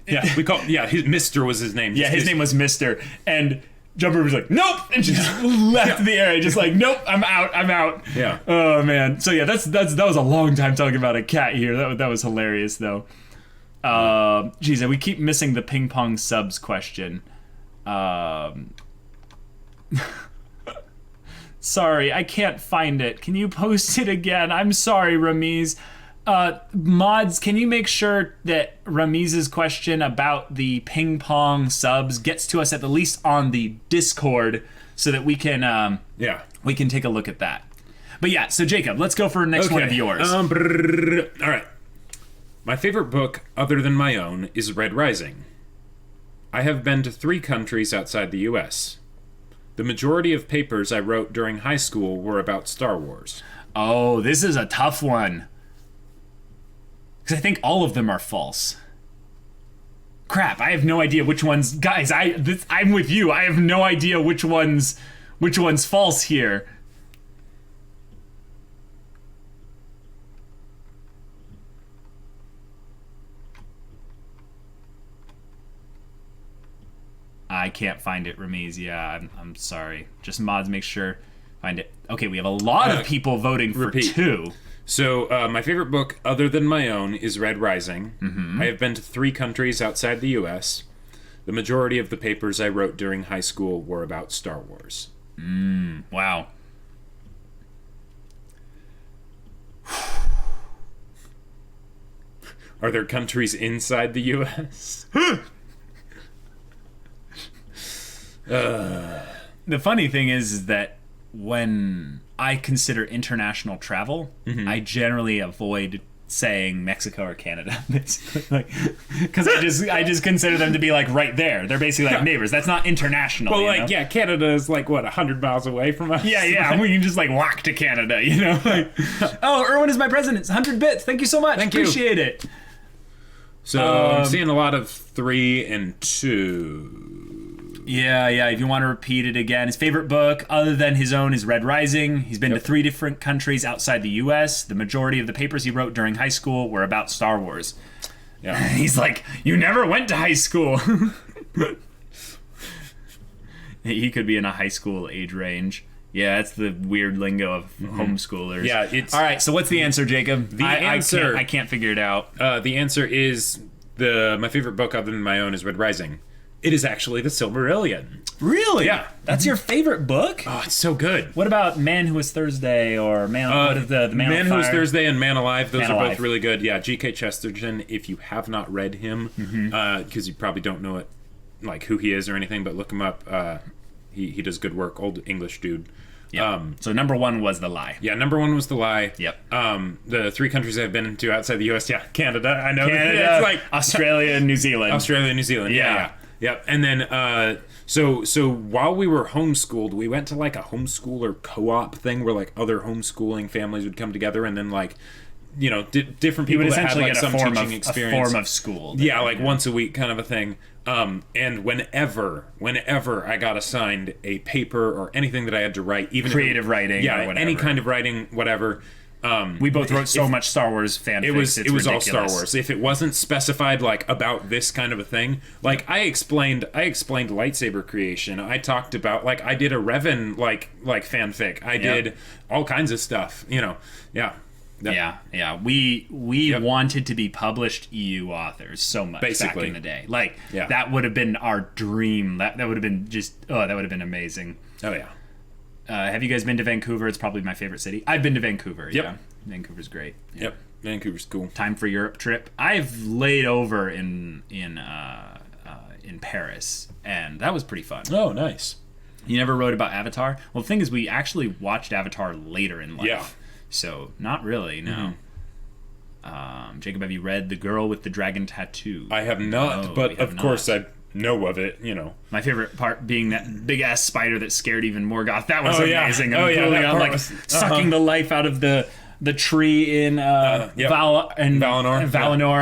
Yeah, Mr. was his name. His name was Mr. And Jumper was like, nope, and she just left the area, just like, nope, I'm out. Yeah. Oh man. So yeah, that was a long time talking about a cat here. That was hilarious though. Geez, we keep missing the ping pong subs question. Sorry, I can't find it. Can you post it again? I'm sorry, Ramiz. Mods, can you make sure that Ramiz's question about the ping pong subs gets to us at the least on the Discord so that we can we can take a look at that. But yeah, so Jacob, let's go for the next one of yours. All right. My favorite book, other than my own, is Red Rising. I have been to 3 countries outside the U.S. The majority of papers I wrote during high school were about Star Wars. Oh, this is a tough one. Because I think all of them are false. Crap, I have no idea which ones... Guys, I'm with you. I have no idea which one's false here. I can't find it, Ramiz. Yeah, I'm sorry. Just mods, make sure find it. Okay, we have a lot of people voting for 2. So, my favorite book, other than my own, is Red Rising. Mm-hmm. I have been to 3 countries outside the U.S. The majority of the papers I wrote during high school were about Star Wars. Wow. Are there countries inside the U.S.? The funny thing is that when I consider international travel, I generally avoid saying Mexico or Canada, basically, because I just consider them to be like right there. They're basically like neighbors. That's not international. Well, like, yeah, Canada is like what 100 miles away from us. Yeah, we can just like walk to Canada, you know. Like, oh, Erwin is my president. It's 100 bits. Thank you so much. Appreciate it. So I'm seeing a lot of 3 and 2. Yeah. If you want to repeat it again, his favorite book, other than his own, is Red Rising. He's been to 3 different countries outside the U.S. The majority of the papers he wrote during high school were about Star Wars. Yeah. He's like, you never went to high school. He could be in a high school age range. Yeah, that's the weird lingo of homeschoolers. Yeah, it's... All right, so what's the answer, Jacob? The answer... I can't figure it out. The answer is... My favorite book other than my own is Red Rising. It is actually The Silmarillion. Really? Yeah. That's your favorite book? Oh, it's so good. What about Man Who Was Thursday or Man Man Who Was Thursday and Man Alive? Those are both really good. Yeah, G.K. Chesterton, if you have not read him, because you probably don't know it, like who he is or anything, but look him up. He does good work. Old English dude. Yep. So number 1 was The Lie. Yeah, number 1 was The Lie. Yep. The 3 countries I've been to outside the U.S., Canada. I know. Canada, it's like Australia and New Zealand. Australia and New Zealand, yeah. Yep, and then so while we were homeschooled, we went to like a homeschooler co-op thing where like other homeschooling families would come together, and then like, you know, different people that had like some teaching experience. A form of school. Yeah, like once a week kind of a thing. And whenever I got assigned a paper or anything that I had to write, even creative writing, or whatever. Any kind of writing, whatever. We both wrote so much Star Wars fanfics. It was all Star Wars. If it wasn't specified like about this kind of a thing, like I explained lightsaber creation. I talked about like I did a Revan like fanfic. I did all kinds of stuff. You know, Yeah. We wanted to be published EU authors so much back in the day. Like that would have been our dream. That would have been that would have been amazing. Oh yeah. Have you guys been to Vancouver? It's probably my favorite city. I've been to Vancouver. Yep. Yeah. Vancouver's great. Yeah. Yep. Vancouver's cool. Time for Europe trip. I've laid over in Paris, and that was pretty fun. Oh, nice. You never wrote about Avatar? Well, the thing is, we actually watched Avatar later in life. Yeah. So, not really, no. Jacob, have you read The Girl with the Dragon Tattoo? I have not, but of course I know of it, you know. My favorite part being that big-ass spider that scared even Morgoth. That was amazing. That was, sucking the life out of the tree in Valinor,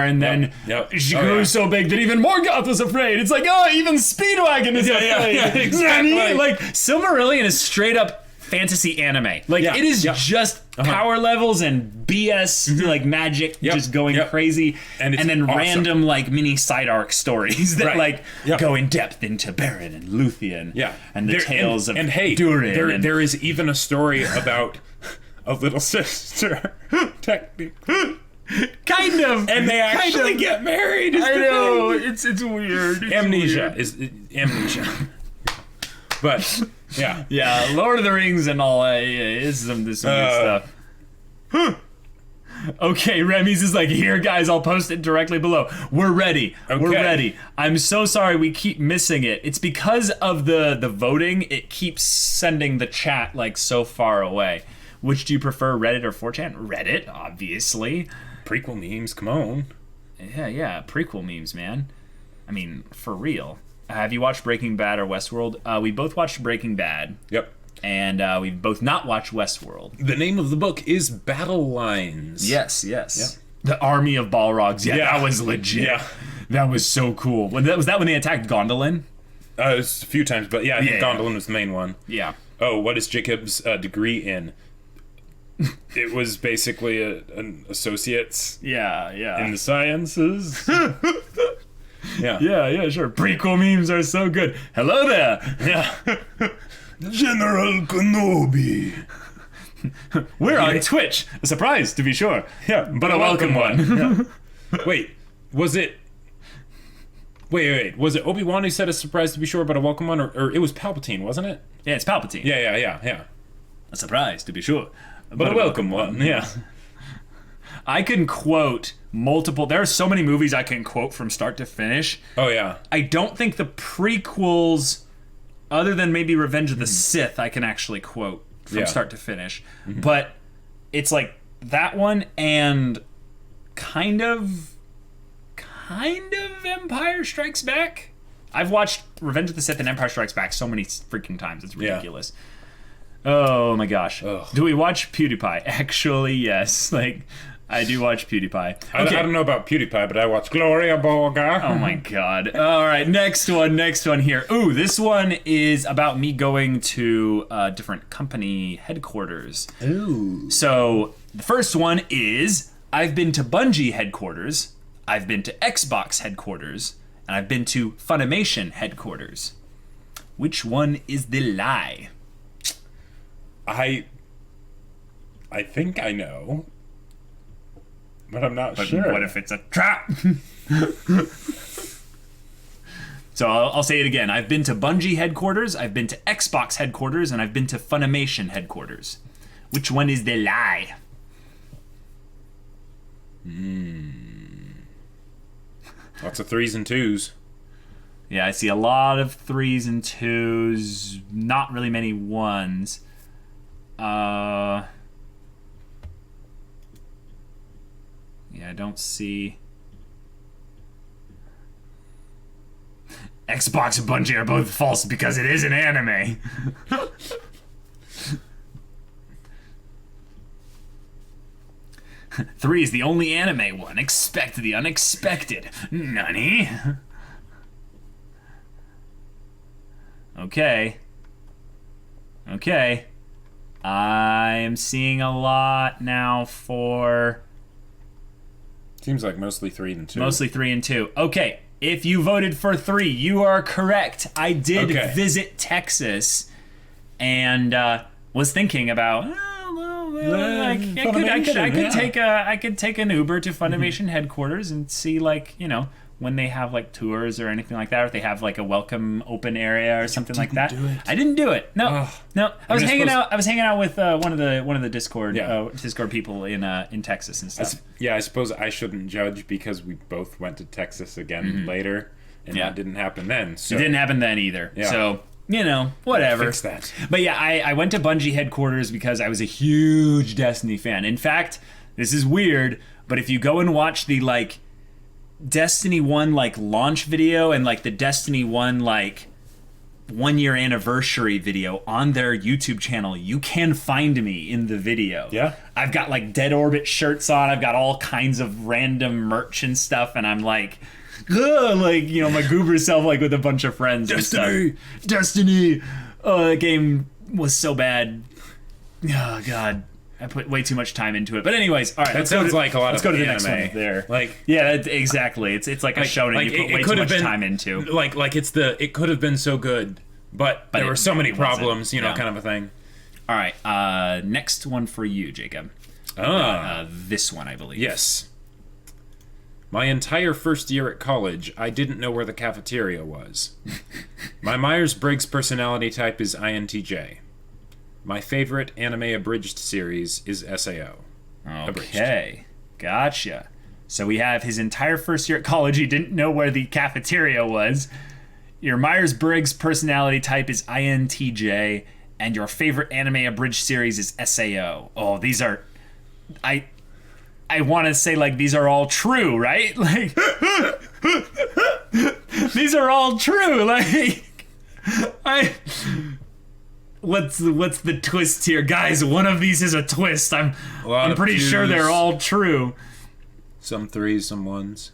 and then she grew so big that even Morgoth was afraid. It's like, even Speedwagon is afraid. Yeah, exactly. Like, Silmarillion is straight up fantasy anime. Like Yeah, it is yeah. just power levels and BS like magic just going crazy, And it's then awesome. random like mini side arc stories that Right. like Yeah. go in depth into Baron and Luthien. Yeah, and the tales of hey, Durin. there is even a story about a little sister, technically, kind of, and they actually get married. I know it's weird. It's Amnesia weird. is amnesia, but yeah, Yeah, Lord of the Rings and all that is some weird stuff. Okay, Remy's is like, here, guys, I'll post it directly below. We're ready. We're Okay. ready. I'm so sorry we keep missing it. It's because of the voting, it keeps sending the chat, like, so far away. Which do you prefer, Reddit or 4chan? Reddit, obviously. prequel memes. Come on. Yeah, prequel memes, man. I mean, for real. Have you watched Breaking Bad or Westworld? We both watched Breaking Bad. Yep. And we've both not watched Westworld. The name of the book is Battle Lines. Yes. The army of Balrogs. Yeah, that was legit. Yeah. That was so cool. Was that when they attacked Gondolin? It was a few times, but yeah, I think Yeah. Gondolin was the main one. Yeah. Oh, what is Jacob's degree in? It was basically an associate's Yeah. in the sciences. Yeah. Yeah, sure. Prequel memes are so good. Hello there. Yeah. General Kenobi. We're on Twitch. A surprise, to be sure. Yeah, But a welcome one. Yeah. Wait, was it... Wait. Was it Obi-Wan who said a surprise to be sure, but a welcome one? Or it was Palpatine, wasn't it? Yeah, it's Palpatine. Yeah. A surprise, to be sure. But a welcome one, yeah. I can quote multiple... There are so many movies I can quote from start to finish. Oh, yeah. I don't think the prequels, other than maybe Revenge of the Sith, I can actually quote from start to finish. But it's like that one and kind of Empire Strikes Back. I've watched Revenge of the Sith and Empire Strikes Back so many freaking times. It's ridiculous. Oh my gosh. Ugh. Do we watch PewDiePie? Actually, yes. Like, I do watch PewDiePie. I don't know about PewDiePie, but I watch Gloria Borga. Oh my god. All right, next one here. Ooh, this one is about me going to different company headquarters. Ooh. So, the first one is I've been to Bungie headquarters, I've been to Xbox headquarters, and I've been to Funimation headquarters. Which one is the lie? I think I know, but I'm not But sure. what if it's a trap? So I'll say it again. I've been to Bungie headquarters, I've been to Xbox headquarters, and I've been to Funimation headquarters. Which one is the lie? Lots of 3s and 2s. Yeah, I see a lot of 3s and 2s, not really many 1s. Yeah, I don't see... Xbox and Bungie are both false because it is an anime. Three is the only anime one. Expect the unexpected. Nani? Okay. I'm seeing a lot now for... Seems like mostly 3 and 2. Mostly 3 and 2. Okay, if you voted for 3, you are correct. I did visit Texas and was thinking about... I could take an Uber to Funimation headquarters and see, like, you know, when they have like tours or anything like that, or if they have like a welcome open area or something like that. I didn't do it. No. I was hanging out with one of the Discord Discord people in Texas and stuff. I suppose I shouldn't judge because we both went to Texas again later, and that didn't happen then. So. It didn't happen then either. Yeah. So, you know, whatever. Fix that. But yeah, I went to Bungie headquarters because I was a huge Destiny fan. In fact, this is weird, but if you go and watch the like Destiny 1 like launch video and like the Destiny 1 like 1 year anniversary video on their YouTube channel, you can find me in the video. Yeah. I've got like Dead Orbit shirts on, I've got all kinds of random merch and stuff, and I'm like, like, you know, my goober self, like with a bunch of friends. Destiny! Destiny! Oh, that game was so bad. Oh God, I put way too much time into it. But anyways, all right. That sounds like a lot let's of go to the anime. next one there. Like, yeah, exactly. It's like a shonen you put way too much time into. Like it could have been so good, but there were so many problems, kind of a thing. All right, next one for you, Jacob. This one, I believe. Yes. My entire first year at college, I didn't know where the cafeteria was. My Myers-Briggs personality type is INTJ. My favorite anime abridged series is SAO. Okay, gotcha. So we have his entire first year at college, he didn't know where the cafeteria was. Your Myers-Briggs personality type is INTJ, and your favorite anime abridged series is SAO. Oh, these are... I want to say, like, these are all true, right? Like, these are all true. Like, what's the twist here, guys? One of these is a twist. I'm pretty sure they're all true. Some threes, some ones.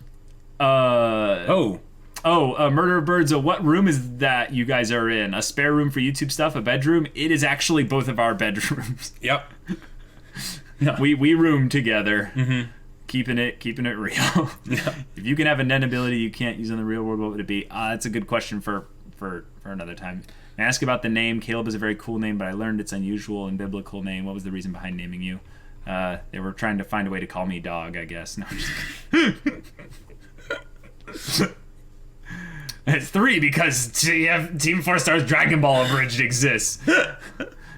Murder Birds. What room is that you guys are in? A spare room for YouTube stuff? A bedroom? It is actually both of our bedrooms. Yep. Yeah. We room together, keeping it real. Yeah. If you can have a net ability you can't use in the real world, what would it be? That's a good question for another time. I ask about the name. Caleb is a very cool name, but I learned it's unusual and biblical name. What was the reason behind naming you? They were trying to find a way to call me dog, I guess. No, I'm just It's 3 because Team 4 Star's Dragon Ball Abridged exists.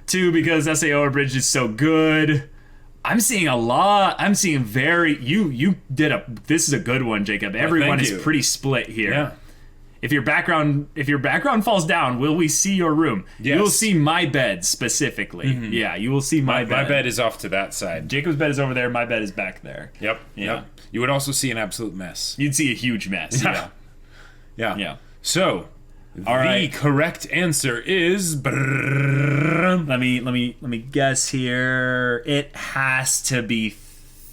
2 because SAO Abridged is so good. I'm seeing a lot. I'm seeing you did this is a good one, Jacob. Everyone is pretty split here. Yeah. If your background falls down, will we see your room? Yes. You will see my bed specifically. Yeah, you will see my bed. My bed is off to that side. Jacob's bed is over there. My bed is back there. Yep. Yeah. Yep. You would also see an absolute mess. You'd see a huge mess. Yeah. Yeah. So, all the correct answer is. Let me guess here. It has to be.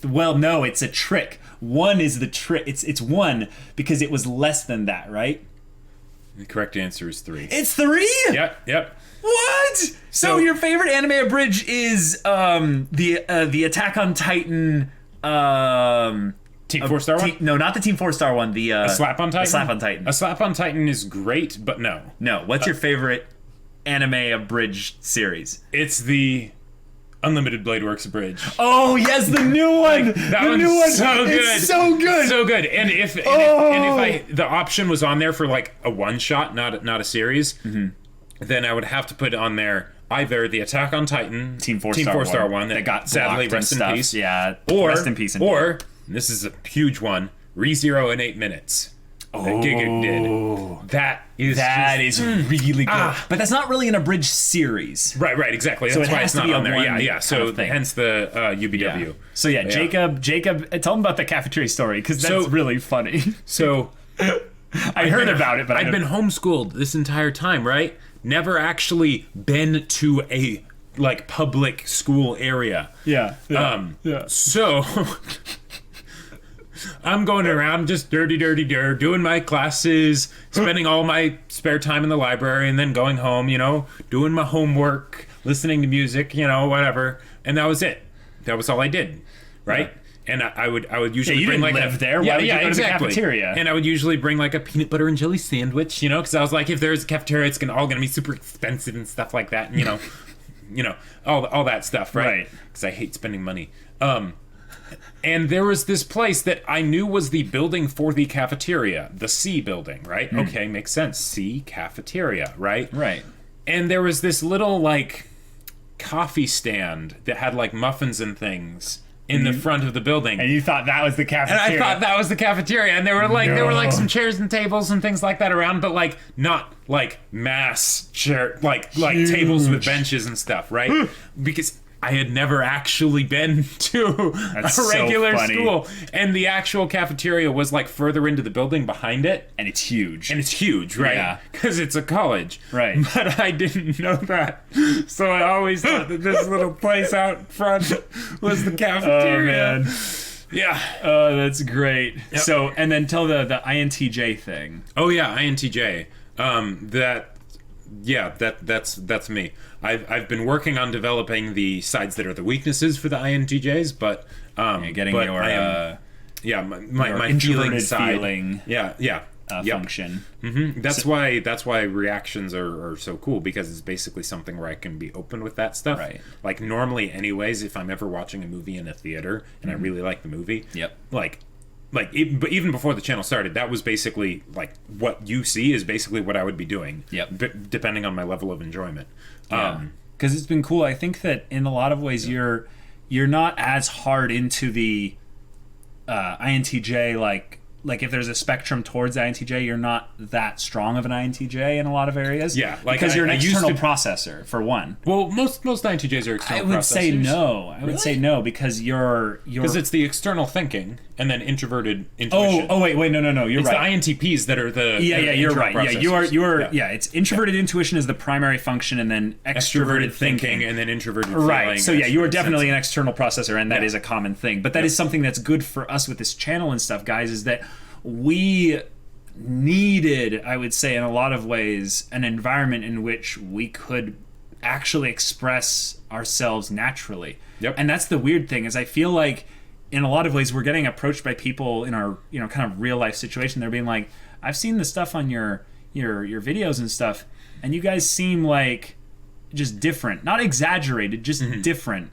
Well, no, it's a trick. 1 is the trick. It's 1 because it was less than that, right? The correct answer is 3. It's 3? Yep. What? So your favorite anime abridged is the Attack on Titan. Team 4 Star one? No, not the Team 4 Star one. The A Slap on Titan. A Slap on Titan. A Slap on Titan is great, but no. No. What's your favorite anime abridged series? It's the Unlimited Blade Works Abridged. Oh yes, the new one. The new one. So good. It's so good. So good. And if the option was on there for like a one shot, not a series, then I would have to put on there either the Attack on Titan Team 4 Star one that got sadly rest in peace. Yeah. Or rest in peace. Or this is a huge one. ReZero in 8 minutes. That Giga did. That is really good. But that's not really an abridged series. Right, exactly. So that's why it's not on there. Yeah. Yeah. So hence the UBW. Yeah. So yeah, Jacob, tell him about the cafeteria story because that's really funny. So I heard about it, but I'd been homeschooled this entire time, right? Never actually been to a like public school area. Yeah. So I'm going around just dirty, doing my classes, spending all my spare time in the library, and then going home, doing my homework, listening to music, whatever. And that was it. That was all I did, right? Yeah. And I would usually bring didn't like live there. Why would you go to the cafeteria? And I would usually bring like a peanut butter and jelly sandwich, because I was like, if there's a cafeteria, it's all gonna be super expensive and stuff like that, and, all that stuff, right? Because I hate spending money. And there was this place that I knew was the building for the cafeteria, the C building, right? Okay, makes sense. C cafeteria, right? Right. And there was this little like coffee stand that had like muffins and things in the front of the building. And you thought that was the cafeteria. And I thought that was the cafeteria. And there were like some chairs and tables and things like that around, but like not like mass chair like tables with benches and stuff, right? Because I had never actually been to a regular school. And the actual cafeteria was like further into the building behind it. And it's huge. Right? Yeah. Because it's a college. Right. But I didn't know that. So I always thought that this little place out front was the cafeteria. Oh, man. Yeah. Oh, that's great. Yep. So, and then tell the INTJ thing. Oh, yeah, INTJ. That yeah, that's me. I've been working on developing the sides that are the weaknesses for the INTJs, but getting but your I am, yeah, my feeling side, yeah. function. That's why reactions are so cool, because it's basically something where I can be open with that stuff. Right. Like normally, anyways, if I'm ever watching a movie in a theater and I really like the movie, but even before the channel started, that was basically like what you see is basically what I would be doing. Depending on my level of enjoyment. Because it's been cool. I think that in a lot of ways you're not as hard into the INTJ like if there's a spectrum towards INTJ, you're not that strong of an INTJ in a lot of areas. Yeah, like because you're an I external processor for one. Well, most INTJs are external processors. I would say no. I would say no because you're because it's the external thinking and then introverted intuition. Oh wait, no. You're right. It's the INTPs that are the you're right. Processors. Yeah, it's introverted intuition is the primary function, and then extroverted thinking, and then introverted right. feeling. So yeah, you are definitely an external processor, and that is a common thing. But that is something that's good for us with this channel and stuff, guys. Is that we needed, I would say, in a lot of ways, an environment in which we could actually express ourselves naturally. And that's the weird thing, is I feel like in a lot of ways we're getting approached by people in our kind of real life situation. They're being like, I've seen the stuff on your videos and stuff, and you guys seem like just different, not exaggerated, just different.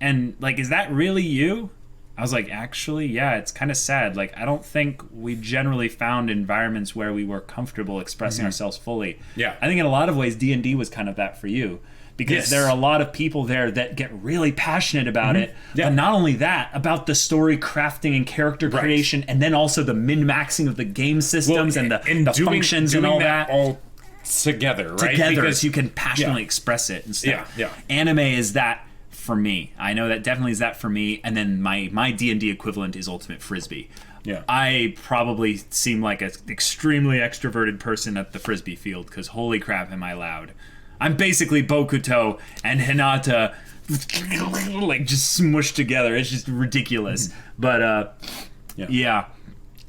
And like, is that really you? I was like, actually, yeah, it's kind of sad. Like, I don't think we generally found environments where we were comfortable expressing ourselves fully. Yeah. I think in a lot of ways, D&D was kind of that for you. Because there are a lot of people there that get really passionate about it. Yeah. But not only that, about the story crafting and character creation, and then also the min-maxing of the game systems and the functions and all that. All together, right? Because you can passionately express it and stuff. Yeah. Anime is that for me. I know that definitely is that for me. And then my D&D equivalent is Ultimate Frisbee. Yeah. I probably seem like an extremely extroverted person at the Frisbee field, because holy crap am I loud. I'm basically Bokuto and Hinata like just smushed together. It's just ridiculous. But yeah.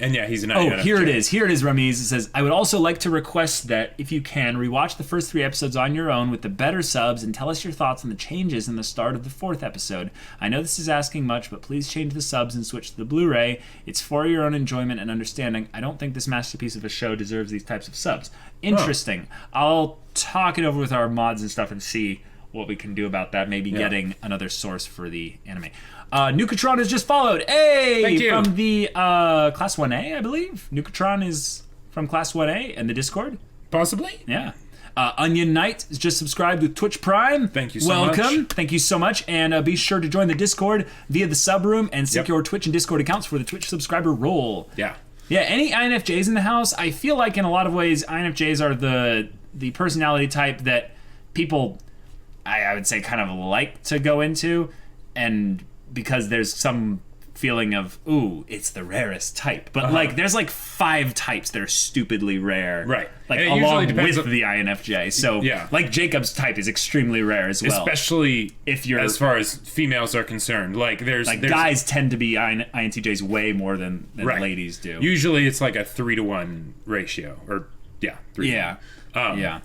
And yeah, he's an INFJ. Here it is. Here it is, Ramiz. It says, I would also like to request that, if you can, rewatch the first 3 episodes on your own with the better subs and tell us your thoughts on the changes in the start of the 4th episode. I know this is asking much, but please change the subs and switch to the Blu-ray. It's for your own enjoyment and understanding. I don't think this masterpiece of a show deserves these types of subs. Interesting. I'll talk it over with our mods and stuff and see what we can do about that. Maybe getting another source for the anime. Nukatron has just followed. Hey! Thank you. From the Class 1A, I believe. Nukatron is from Class 1A and the Discord. Possibly. Yeah. Onion Knight is just subscribed with Twitch Prime. Thank you so much. Welcome. Thank you so much. And be sure to join the Discord via the sub room and sync your Twitch and Discord accounts for the Twitch subscriber roll. Yeah. Yeah, any INFJs in the house, I feel like in a lot of ways, INFJs are the personality type that people, I would say, kind of like to go into, and because there's some feeling of, ooh, it's the rarest type. But like, there's like 5 types that are stupidly rare. Right. Like, and along with the INFJ. So, like, Jacob's type is extremely rare as well. Especially if you're, as far as females are concerned. Like, there's guys tend to be INTJs way more than ladies do. Usually it's like a 3-to-1 ratio. Or, 3 to 1.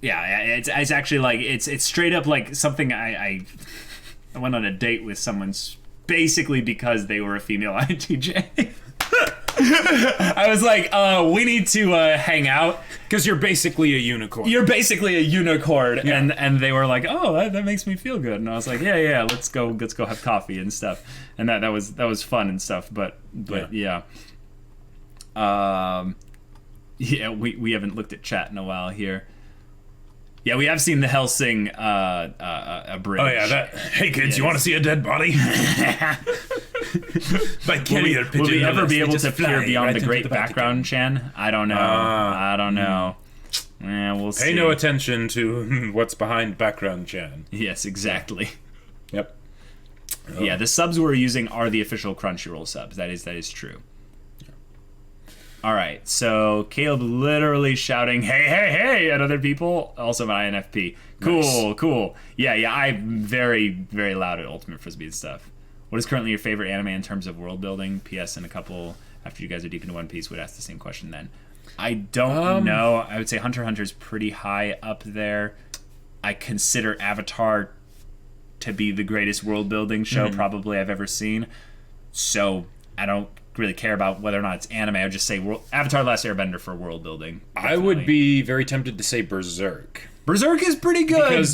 Yeah, it's actually like, it's straight up like something I went on a date with someone basically because they were a female INTJ. I was like, we need to hang out. Because you're basically a unicorn. You're basically a unicorn. Yeah. And they were like, oh, that makes me feel good. And I was like, yeah, let's go have coffee and stuff. And that was fun and stuff. But yeah. We haven't looked at chat in a while here. Yeah, we have seen the Hellsing Abridged. Oh yeah, hey kids, you want to see a dead body? Will we ever be able to peer beyond the great background, Chan? I don't know. Yeah, we'll see. Pay no attention to what's behind background, Chan. Yes, exactly. Yep. Yeah, the subs we're using are the official Crunchyroll subs. That is true. All right, so Caleb literally shouting, hey, at other people, also my INFP. Cool. Yeah, I'm very, very loud at Ultimate Frisbee and stuff. What is currently your favorite anime in terms of world building? P.S. and a couple, after you guys are deep into One Piece, would ask the same question then. I don't know. I would say Hunter x Hunter is pretty high up there. I consider Avatar to be the greatest world-building show probably I've ever seen. So I don't really care about whether or not it's anime. I would just say Avatar: The Last Airbender for world-building. I would be very tempted to say Berserk. Berserk is pretty good, because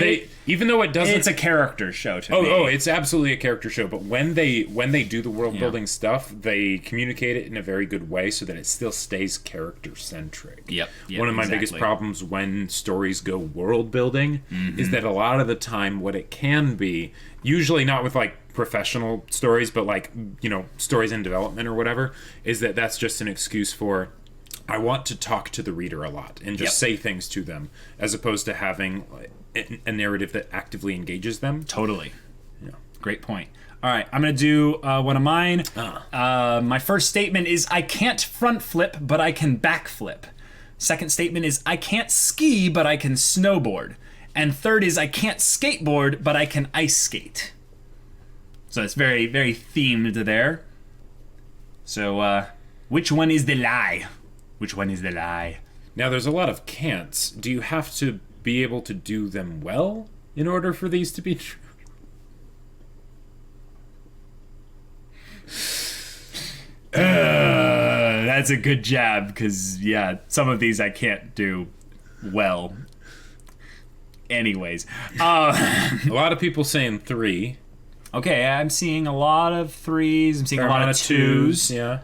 they, even though it doesn't, it's a character show to me. Oh, it's absolutely a character show. But when they do the world building stuff, they communicate it in a very good way so that it still stays character centric. Yep. One of my biggest problems when stories go world building is that a lot of the time, what it can be, usually not with like professional stories, but like stories in development or whatever, is that that's just an excuse for, I want to talk to the reader a lot and just say things to them, as opposed to having a narrative that actively engages them. Totally. Yeah. Great point. All right, I'm going to do one of mine. My first statement is, I can't front flip, but I can back flip. Second statement is, I can't ski, but I can snowboard. And third is, I can't skateboard, but I can ice skate. So it's very, very themed there. So which one is the lie? Which one is the lie? Now, there's a lot of can'ts. Do you have to be able to do them well in order for these to be true? That's a good jab, because, yeah, some of these I can't do well. Anyways. A lot of people saying 3. Okay, I'm seeing a lot of 3s. I'm seeing a lot of 2s. Yeah.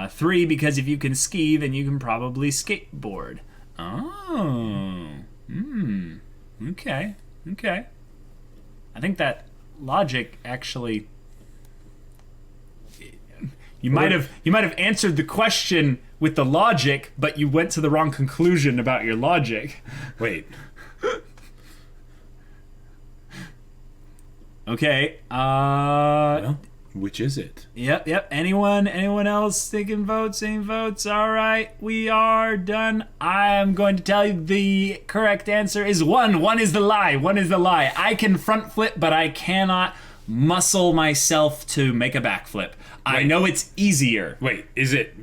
3, because if you can ski, then you can probably skateboard. Oh. Okay. I think that logic actually... You might have answered the question with the logic, but you went to the wrong conclusion about your logic. Wait. Okay. Well, which is it? Yep. Anyone else taking votes? Any votes? All right, we are done. I am going to tell you the correct answer is 1. 1 is the lie. 1 is the lie. I can front flip, but I cannot muscle myself to make a backflip. I know it's easier. Wait, is it...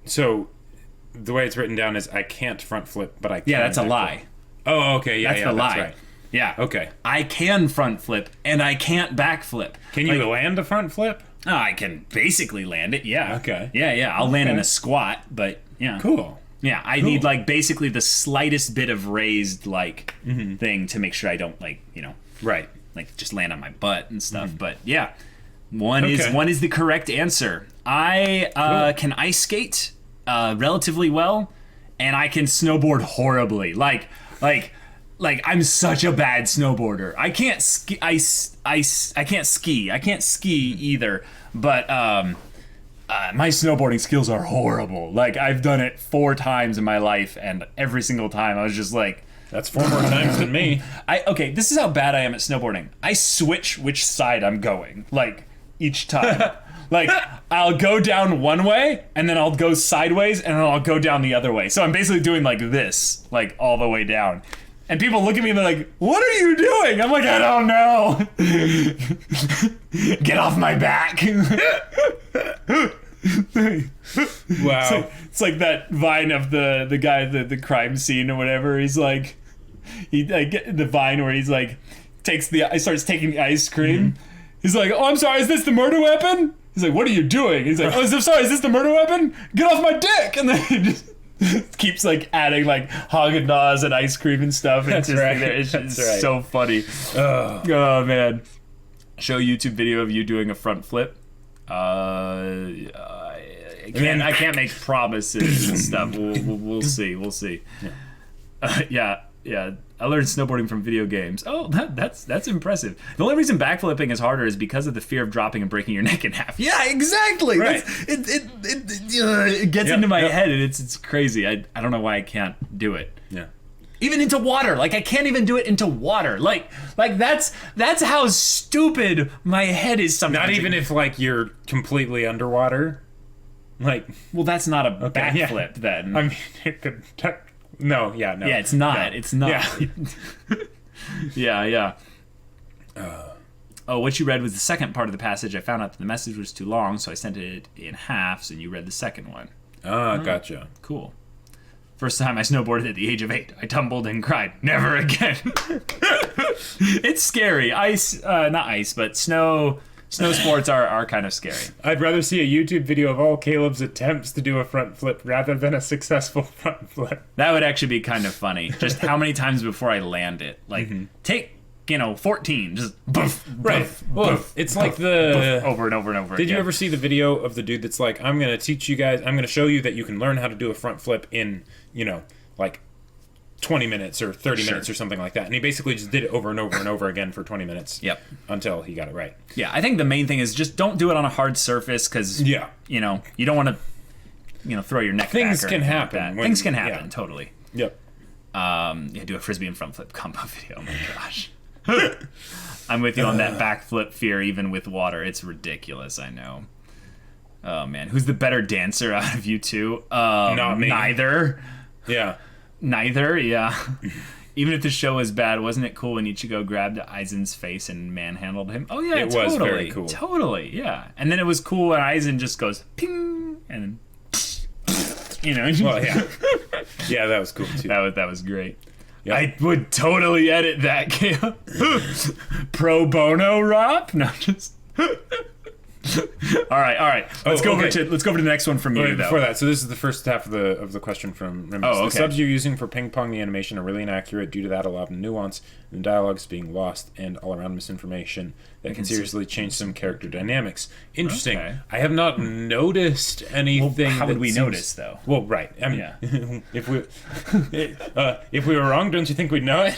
So, the way it's written down is, I can't front flip, but I can. Yeah, that's a backflip. lie. Oh, okay, That's the lie. Right. Yeah. Okay. I can front flip, and I can't backflip. Can you land a front flip? Oh, I can basically land it, yeah. Okay. Yeah. I'll land in a squat, but yeah. Cool. Yeah, I need like basically the slightest bit of raised thing to make sure I don't Right. like just land on my butt and stuff. But yeah, one is the correct answer. I can ice skate relatively well, and I can snowboard horribly. Like I'm such a bad snowboarder. I can't ski. I can't ski. I can't ski either. But my snowboarding skills are horrible. Like, I've done it 4 times in my life, and every single time I was just like, that's 4 more times than me. Okay, this is how bad I am at snowboarding. I switch which side I'm going, like, each time. Like, I'll go down one way, and then I'll go sideways, and then I'll go down the other way. So I'm basically doing like this, like all the way down. And people look at me and they're like, what are you doing? I'm like, I don't know. Get off my back. Wow. It's like that Vine of the guy, the crime scene or whatever. He's like, the Vine where he's like, starts taking the ice cream. He's like, oh, I'm sorry, is this the murder weapon? He's like, what are you doing? He's like, oh, I'm sorry, is this the murder weapon? Get off my dick! And then he just keeps like adding like Haagen-Dazs and ice cream and stuff. That's right. It's That's right. so funny. Oh man. Show YouTube video of you doing a front flip. I can't make promises and stuff. We'll see. We'll see. Yeah. I learned snowboarding from video games. Oh, that's impressive. The only reason backflipping is harder is because of the fear of dropping and breaking your neck in half. Yeah, exactly. Right. It gets into my head, and it's crazy. I don't know why I can't do it. Yeah. Even into water. Like, I can't even do it into water. Like that's how stupid my head is sometimes. Not even if like you're completely underwater. Like, well, that's not a backflip then. I mean, it could. No. Yeah, it's not. No. It's not. Yeah. Yeah. what you read was the second part of the passage. I found out that the message was too long, so I sent it in halves, and you read the second one. Ah, gotcha. Cool. First time I snowboarded at the age of 8. I tumbled and cried. Never again. It's scary. Not ice, but snow sports are kind of scary. I'd rather see a YouTube video of all Caleb's attempts to do a front flip rather than a successful front flip. That would actually be kind of funny. Just how many times before I land it. Like, take, 14. Just boof, Right. boof, Well, boof, it's boof, like the... boof, over and over and over Did you again. ever see the video of the dude that's like, I'm going to teach you guys, I'm going to show you that you can learn how to do a front flip in, like 20 minutes or 30 Sure. minutes or something like that. And he basically just did it over and over and over again for 20 minutes. Yep. Until he got it right. Yeah, I think the main thing is just don't do it on a hard surface because, Yeah. you don't want to, throw your neck Things back or can anything like happen that. when- Things can happen, yeah. totally. Yep. Do a frisbee and front flip combo video. Oh my gosh. I'm with you on that backflip fear, even with water. It's ridiculous, I know. Oh, man. Who's the better dancer out of you two? Not me. Neither. Yeah. Neither, yeah. Even if the show was bad, wasn't it cool when Ichigo grabbed Aizen's face and manhandled him? Oh, yeah, It totally. was very cool. Totally, yeah. And then it was cool when Aizen just goes, ping, and then, Well, yeah. Yeah, that was cool, too. That was great. Yeah. I would totally edit that, Caleb. Pro bono, Rob? No, just... All right. Let's go over to the next one from you, Wait, though. before that, so this is the first half of the question from Redmond. Oh, okay. The subs you're using for ping pong the animation are really inaccurate. Due to that, a lot of nuance and dialogues being lost and all around misinformation that can seriously change some character dynamics. Interesting. Okay. I have not noticed anything. How would that we seems- notice, though? Well, right. I mean, Yeah. if we were wrong, don't you think we'd know it?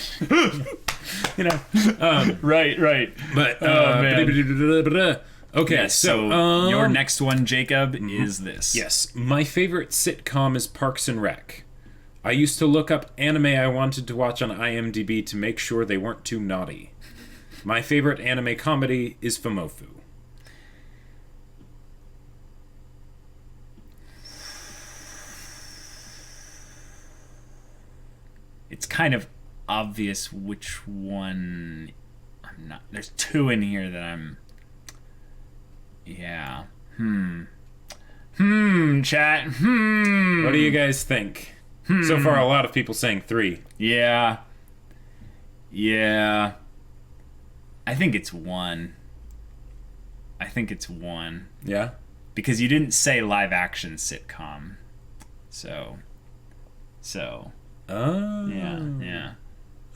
Right. But man. okay, Yes, so your next one, Jacob, is this. Yes, my favorite sitcom is Parks and Rec. I used to look up anime I wanted to watch on IMDb to make sure they weren't too naughty. My favorite anime comedy is Fumofu. It's kind of obvious which one I'm not. There's two in here that I'm. Yeah. Chat. What do you guys think? So far, a lot of people saying 3. Yeah. I think it's 1. Yeah? Because you didn't say live action sitcom. So. Oh. Yeah.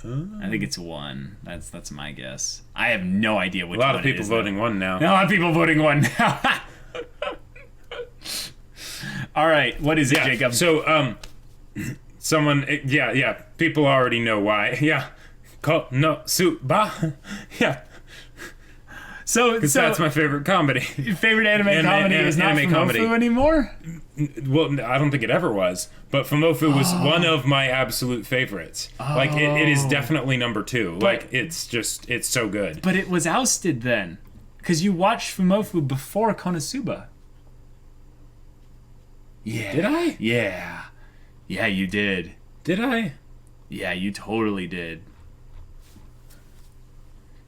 I think it's 1. That's my guess. I have no idea which A lot one of people it is, voting 1 now. though. A lot of people voting 1 now. All right, what is it, Yeah, Jacob? so, someone, yeah, people already know why. Yeah. Konosuba. Yeah. So That's my favorite comedy. your favorite anime comedy is not anime Fumofu comedy. anymore? Well, I don't think it ever was, but Fumofu was one of my absolute favorites. Like, it is definitely number 2. Like, it's so good. But it was ousted then, because you watched Fumofu before Konosuba. Yeah. Did I? Yeah. Yeah, you did. Did I? Yeah, you totally did.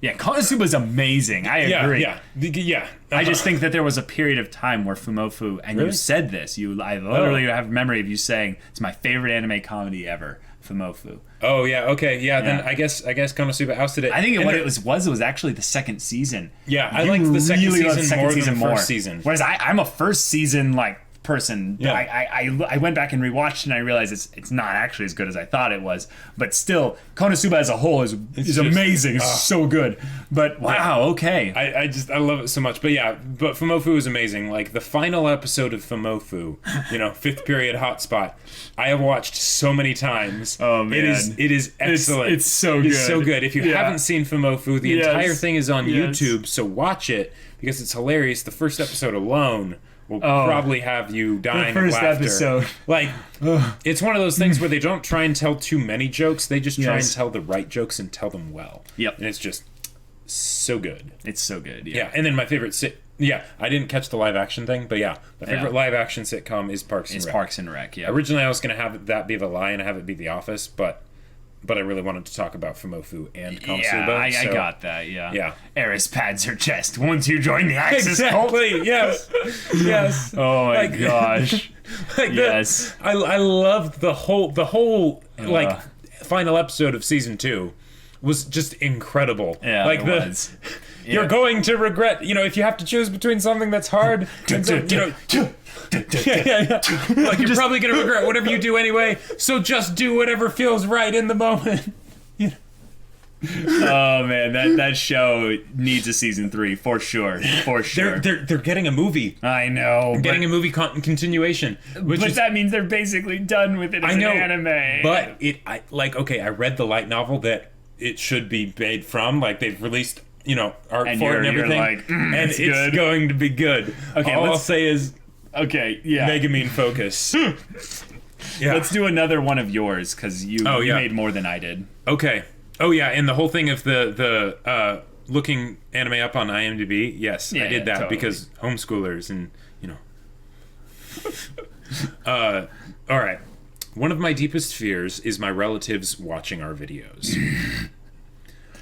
Yeah, Konosuba's amazing. I agree. Yeah. I just think that there was a period of time where Fumofu, and you Really? said this, I literally have a memory of you saying, it's my favorite anime comedy ever, Fumofu. Oh, yeah, okay, yeah, then Yeah. I guess Konosuba ousted it. I think And what there- it was actually the second season. Yeah, I You liked the second really loved season more than the first season. Whereas I'm a first season person. Yeah. I went back and rewatched it and I realized it's not actually as good as I thought it was. But still, Konosuba as a whole is just- amazing. It's so good. But wow, okay. I love it so much. But yeah, but Fumofu is amazing. Like the final episode of Fumofu, 5th period hotspot, I have watched so many times. Oh, man. It is excellent. It's so good. It's so good. If you Yeah. haven't seen Fumofu, the Yes. entire thing is on Yes. YouTube, so watch it because it's hilarious. The first episode alone will probably have you dying first of laughter. episode. Like, it's one of those things where they don't try and tell too many jokes. They just try and Yes. tell the right jokes and tell them well. Yep. And it's just so good. It's so good. Yeah, and then my favorite I didn't catch the live action thing, but yeah, my favorite live action sitcom is Parks and It's Rec. Parks and Rec, yeah. Originally, I was gonna have that be The Lie and have it be The Office, but but I really wanted to talk about Fumofu and Konosuba. Yeah, I so- got that. Yeah. Yeah. Eris pads her chest once you join the Axis cult. Exactly. Yes. Yes. Oh my Like- gosh. Like Yes. I loved the whole like final episode of season 2 was just incredible. Yeah, like it the was. you're going to regret, if you have to choose between something that's hard and like you're probably going to regret whatever you do anyway, so just do whatever feels right in the moment. Oh man, that show needs a season 3 for sure. For sure. They're getting a movie. I know. Getting a movie continuation, which But is that means they're basically done with it as I know, an anime. but I read the light novel that it should be made from. Like they've released, art And for it and you're everything, like, and it's it's good. going to be good. Okay, all I'll let's- say is okay, yeah. Megumin focus. Yeah. Let's do another one of yours because you yeah. made more than I did. Okay. Oh yeah, and the whole thing of the looking anime up on IMDb. Yes, Yeah, I did that totally. because homeschoolers and all right. One of my deepest fears is my relatives watching our videos.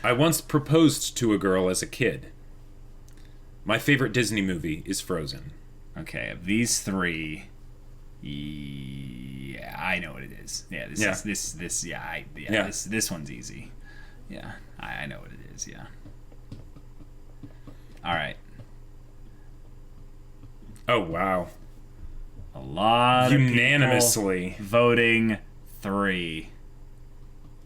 I once proposed to a girl as a kid. My favorite Disney movie is Frozen. Okay, of these 3, yeah, I know what it is. Yeah, this Yeah. is this. Yeah, Yeah. This one's easy. Yeah, I know what it is. Yeah. All right. Oh wow. A lot of Unanimously. people voting 3.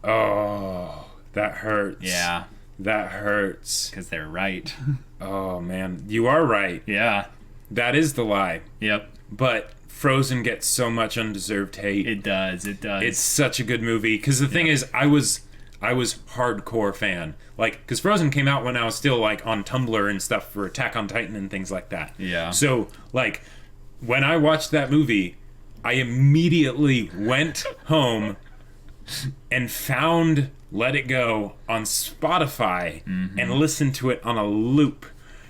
Oh, that hurts. Yeah, That hurts. because they're right. Oh man, you are right. Yeah. That is the lie. Yep. But Frozen gets so much undeserved hate. It does. It does. It's such a good movie because the thing is, I was hardcore fan. Like, because Frozen came out when I was still like on Tumblr and stuff for Attack on Titan and things like that. Yeah. So like, when I watched that movie, I immediately went home and found Let It Go on Spotify and listened to it on a loop.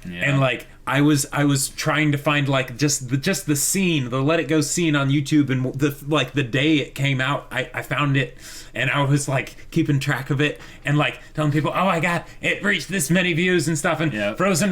Yeah. And like I was trying to find like just the scene, the Let It Go scene on YouTube, and the day it came out, I found it, and I was like keeping track of it and like telling people, oh my god, it reached this many views and stuff, and Yep. Frozen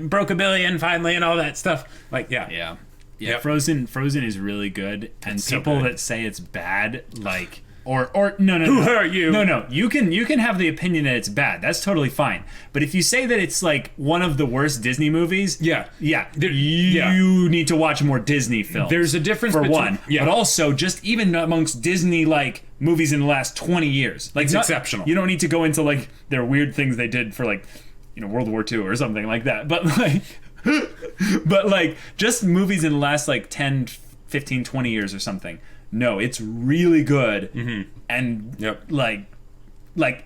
broke 1 billion finally and all that stuff. Like yeah. Yeah. Yeah, Yep. Frozen is really good, and so people good. that say it's bad, like, or no, Who are you? No, you can have the opinion that it's bad. That's totally fine. But if you say that it's like one of the worst Disney movies, Yeah. you need to watch more Disney films. There's a difference for between- one, yeah. but also just even amongst Disney like movies in the last 20 years, like It's exceptional. You don't need to go into like their weird things they did for like World War II or something like that, but like. But like just movies in the last like 10, 15, 20 years or something. No, it's really good. And Yep. like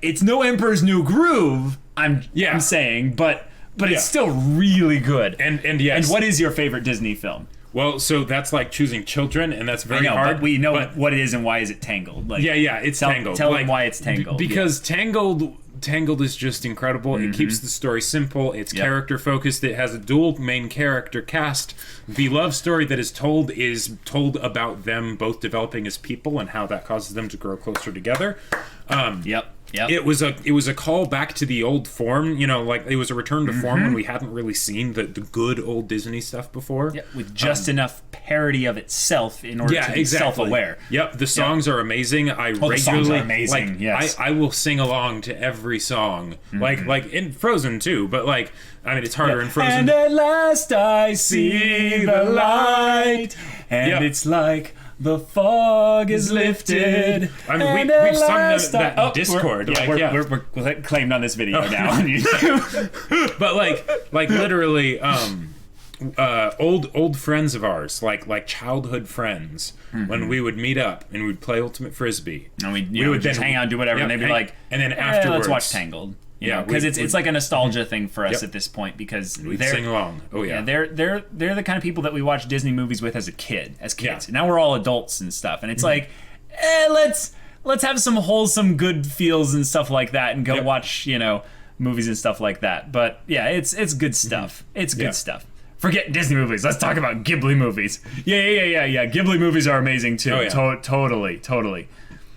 it's no Emperor's New Groove, I'm saying, but Yeah. it's still really good. And yes. And what is your favorite Disney film? Well, so that's like choosing children, and that's I very know, hard. but we know but- what it is and why is it Tangled. Like Yeah, it's Tangled. Tell Like, them why it's Tangled. Because Tangled is just incredible. It keeps the story simple. It's Yep. character focused. It has a dual main character cast. The love story that is told about them both developing as people and how that causes them to grow closer together. Yep. It was a call back to the old form, like it was a return to form when we hadn't really seen the good old Disney stuff before. Yeah, with just enough parody of itself in order to be self-aware. Yep, the songs are amazing. I regularly, the songs are amazing, yes. I will sing along to every song, like in Frozen too. But like, I mean, it's harder in Frozen. And at last I see the light, and Yep. it's like the fog is lifted. I mean, and we've at sung last that I- in Discord. We're claimed on this video now on YouTube. But like literally, old friends of ours, like childhood friends, when we would meet up and we'd play Ultimate Frisbee, And we would would just then- hang out and do whatever, Yep, and they'd be hang- like, and then let's afterwards- watch Tangled. Yeah, Because we'd- it's like a nostalgia thing for us Yep. at this point, because we'd they're sing along. Oh yeah, they're the kind of people that we watch Disney movies with as kids. Yeah. Mm-hmm. And now we're all adults and stuff, and it's like, let's have some wholesome good feels and stuff like that, and go Yep. watch movies and stuff like that. But yeah, it's good stuff. It's good Yeah. stuff. Forget Disney movies. Let's talk about Ghibli movies. Yeah. Ghibli movies are amazing too. Oh, yeah. Totally.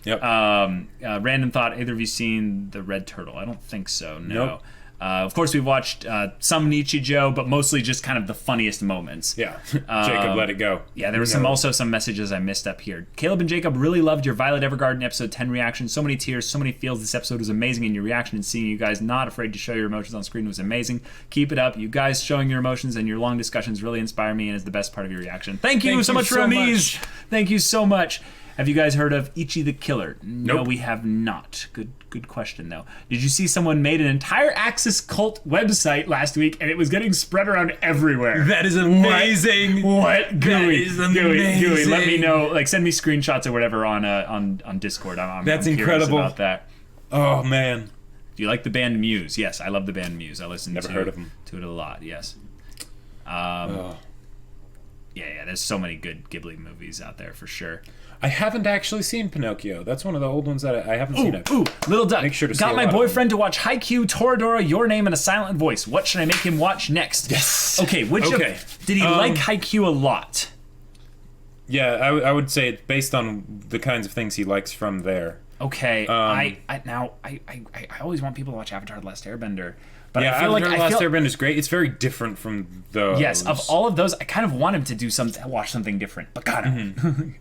Yep. Random thought, either of you seen The Red Turtle? I don't think so, no. Nope. Of course, we've watched some Nichijou, but mostly just kind of the funniest moments. Yeah. Jacob let it go. Yeah, there were also some messages I missed up here. Caleb and Jacob really loved your Violet Evergarden episode 10 reaction. So many tears, so many feels. This episode was amazing, and your reaction and seeing you guys not afraid to show your emotions on screen was amazing. Keep it up. You guys showing your emotions and your long discussions really inspire me and is the best part of your reaction. Thank you so much, Ramiz. Thank you so much. Have you guys heard of Ichi the Killer? No, Nope. we have not. Good question, though. Did you see someone made an entire Axis cult website last week, and it was getting spread around everywhere? That is amazing. What? Gooey, is amazing. Gooey, let me know. Like, send me screenshots or whatever on Discord. I'm That's curious incredible. about that. Oh, man. Do you like the band Muse? Yes, I love the band Muse. I listen Never heard of them. to it a lot. Yes. Oh. Yeah. There's so many good Ghibli movies out there for sure. I haven't actually seen Pinocchio. That's one of the old ones that I haven't seen. Ooh, Little Duck. Make sure to see Got a my lot of boyfriend to watch Haikyuu, Toradora, Your Name, and a Silent Voice. What should I make him watch next? Yes. Okay, did he like Haikyuu a lot? Yeah, I would say it's based on the kinds of things he likes from there. Okay, I always want people to watch Avatar: The Last Airbender. But Yeah, I feel Avatar: like The Last Airbender is great. It's very different from those. Yes, of all of those, I kind of want him to watch something different. Bacano.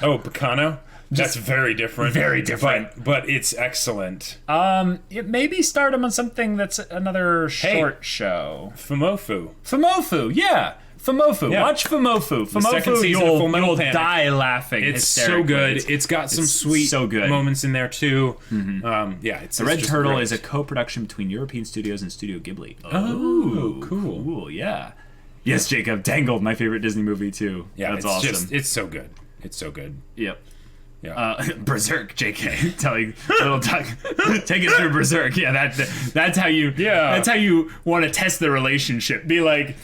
Oh, Bacano? That's very different. Very different. But it's excellent. Maybe start him on something that's another short show. Fumofu. Famofu, yeah. Famofu. Yeah. Watch Famofu. second Famofu, season of Full Metal you'll Panic. die laughing. It's so hysterically. good. It's got some sweet so good. moments in there, too. Yeah, it's The Red just Turtle great. is a co-production between European studios and Studio Ghibli. Oh, cool. Cool, yeah. Yes, Jacob, Tangled, my favorite Disney movie, too. Yeah, That's it's awesome. it's so good. It's so good. Yep. Yeah. Berserk, JK, telling Little Duck, take it through Berserk. Yeah, that's how you. Yeah. That's how you want to test the relationship. Be like,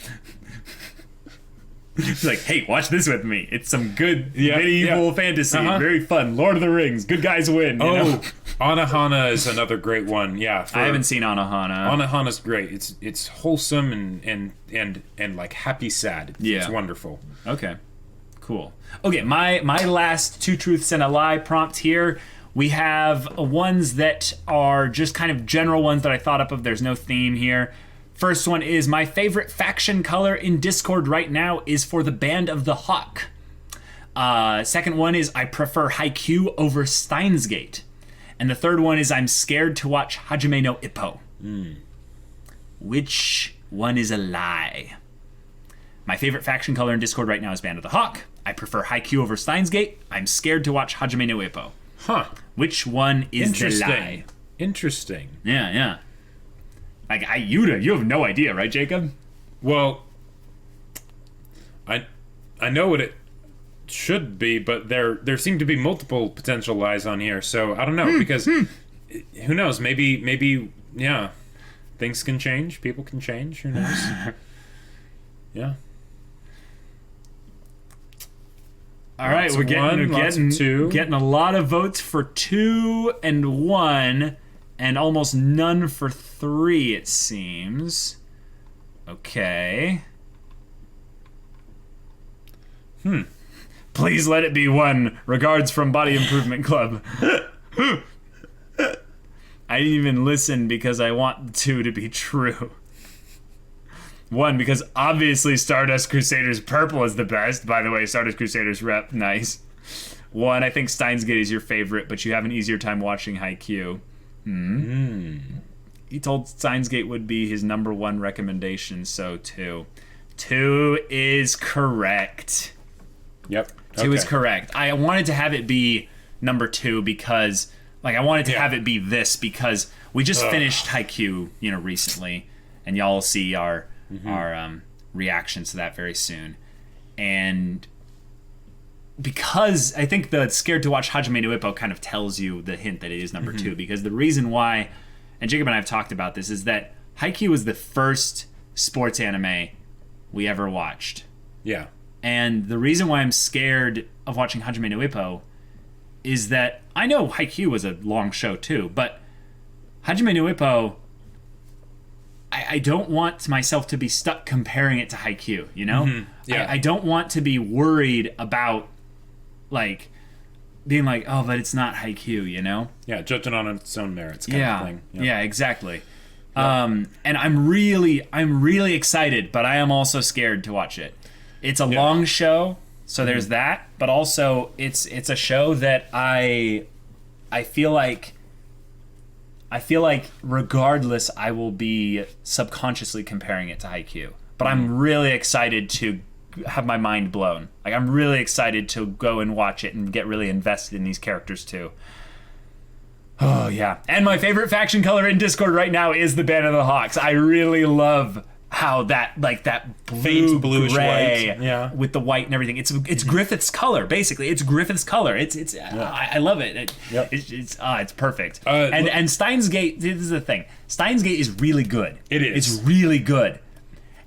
hey, watch this with me. It's some good medieval fantasy, very fun. Lord of the Rings, good guys win. You know? Anohana is another great one. Yeah, I haven't seen Anohana. Anohana's great. It's wholesome and like happy sad. It's wonderful. Okay. Cool. Okay, my last two truths and a lie prompt here. We have ones that are just kind of general ones that I thought up of. There's no theme here. First one is my favorite faction color in Discord right now is for the Band of the Hawk. Second one is I prefer Haikyuu over Steins Gate. And the third one is I'm scared to watch Hajime no Ippo. Which one is a lie? My favorite faction color in Discord right now is Band of the Hawk. I prefer Haikyuu over Steins Gate. I'm scared to watch Hajime no Ippo. Huh. Which one is the lie? Interesting. Yeah. Like, you have no idea, right, Jacob? Well, I know what it should be, but there seem to be multiple potential lies on here, so I don't know, because who knows? Maybe, yeah, things can change, people can change, who knows? Yeah. All right, we're getting a lot of votes for 2 and 1, and almost none for 3, it seems. Okay. Please let it be 1. Regards from Body Improvement Club. I didn't even listen because I want the 2 to be true. 1, because obviously Stardust Crusaders Purple is the best. By the way, Stardust Crusaders rep, nice. 1, I think Steins Gate is your favorite, but you have an easier time watching Haikyuu. He told Steins Gate would be his number 1 recommendation, so 2. 2 is correct. Yep. 2 is correct. I wanted to have it be number 2 because, I wanted to have it be this because we just finished Haikyuu, recently, and y'all will see our reactions to that very soon. And because I think the scared to watch Hajime no Ippo kind of tells you the hint that it is number 2, because the reason why, and Jacob and I have talked about this, is that Haikyuu was the first sports anime we ever watched. Yeah. And the reason why I'm scared of watching Hajime no Ippo is that I know Haikyuu was a long show too, but Hajime no Ippo, I don't want myself to be stuck comparing it to Haikyuu, Yeah. I don't want to be worried about, being like, oh, but it's not Haikyuu, you know? Yeah, judging on its own merits kind of thing. Yeah, exactly. And I'm really excited, but I am also scared to watch it. It's a long show, so there's that, but also it's a show that I feel like regardless I will be subconsciously comparing it to Haikyuu. But I'm really excited to have my mind blown. Like, I'm really excited to go and watch it and get really invested in these characters too. Oh, yeah. And my favorite faction color in Discord right now is the Band of the Hawks. I really love how that blue, bluish gray white. with the white and everything. It's Griffith's color, basically. It's Griffith's color. I love it. It's perfect. And Steins Gate, this is the thing. Steins Gate is really good. It is. It's really good.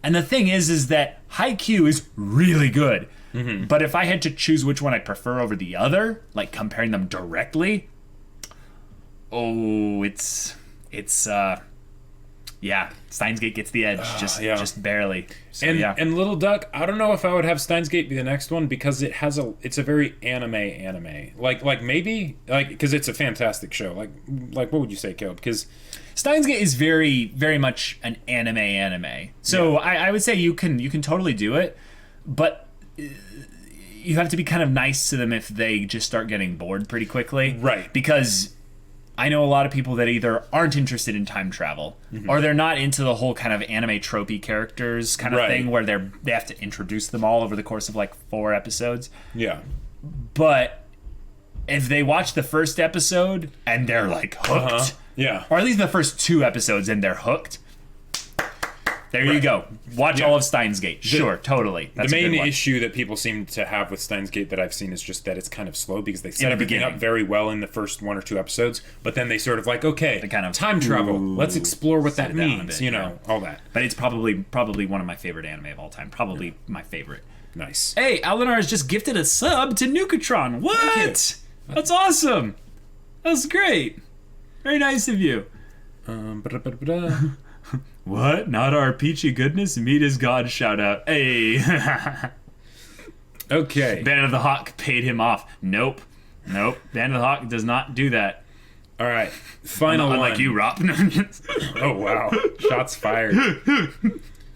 And the thing is that Haikyuu is really good. But if I had to choose which one I prefer over the other, like comparing them directly, it's Steins Gate gets the edge, just barely. So, and Little Duck, I don't know if I would have Steins Gate be the next one because it's a very anime. Like maybe because it's a fantastic show. Like what would you say, Caleb? Because Steins Gate is very, very much an anime. So I would say you can totally do it, but you have to be kind of nice to them if they just start getting bored pretty quickly. Right. Because I know a lot of people that either aren't interested in time travel or they're not into the whole kind of anime tropey characters kind of thing where they have to introduce them all over the course of like 4 episodes. Yeah. But if they watch the first episode and they're like hooked, yeah, or at least the first 2 episodes and they're hooked, there you go. Watch all of Steins Gate. Sure, totally. That's the a main good one. issue that people seem to have with Steins Gate that I've seen is just that it's kind of slow because they set everything up very well in the first 1 or 2 episodes, but then they sort of like, okay, they kind of time travel. Let's explore what that means, bit, all that. But it's probably one of my favorite anime of all time. Probably my favorite. Nice. Hey, Alinar has just gifted a sub to Nukatron. What? That's awesome. That's great. Very nice of you. What? Not our peachy goodness? Meat is God shout out. Hey. Okay. Band of the Hawk paid him off. Nope. Band of the Hawk does not do that. All right. Final one. Unlike you, Rob. Oh, wow. Shots fired.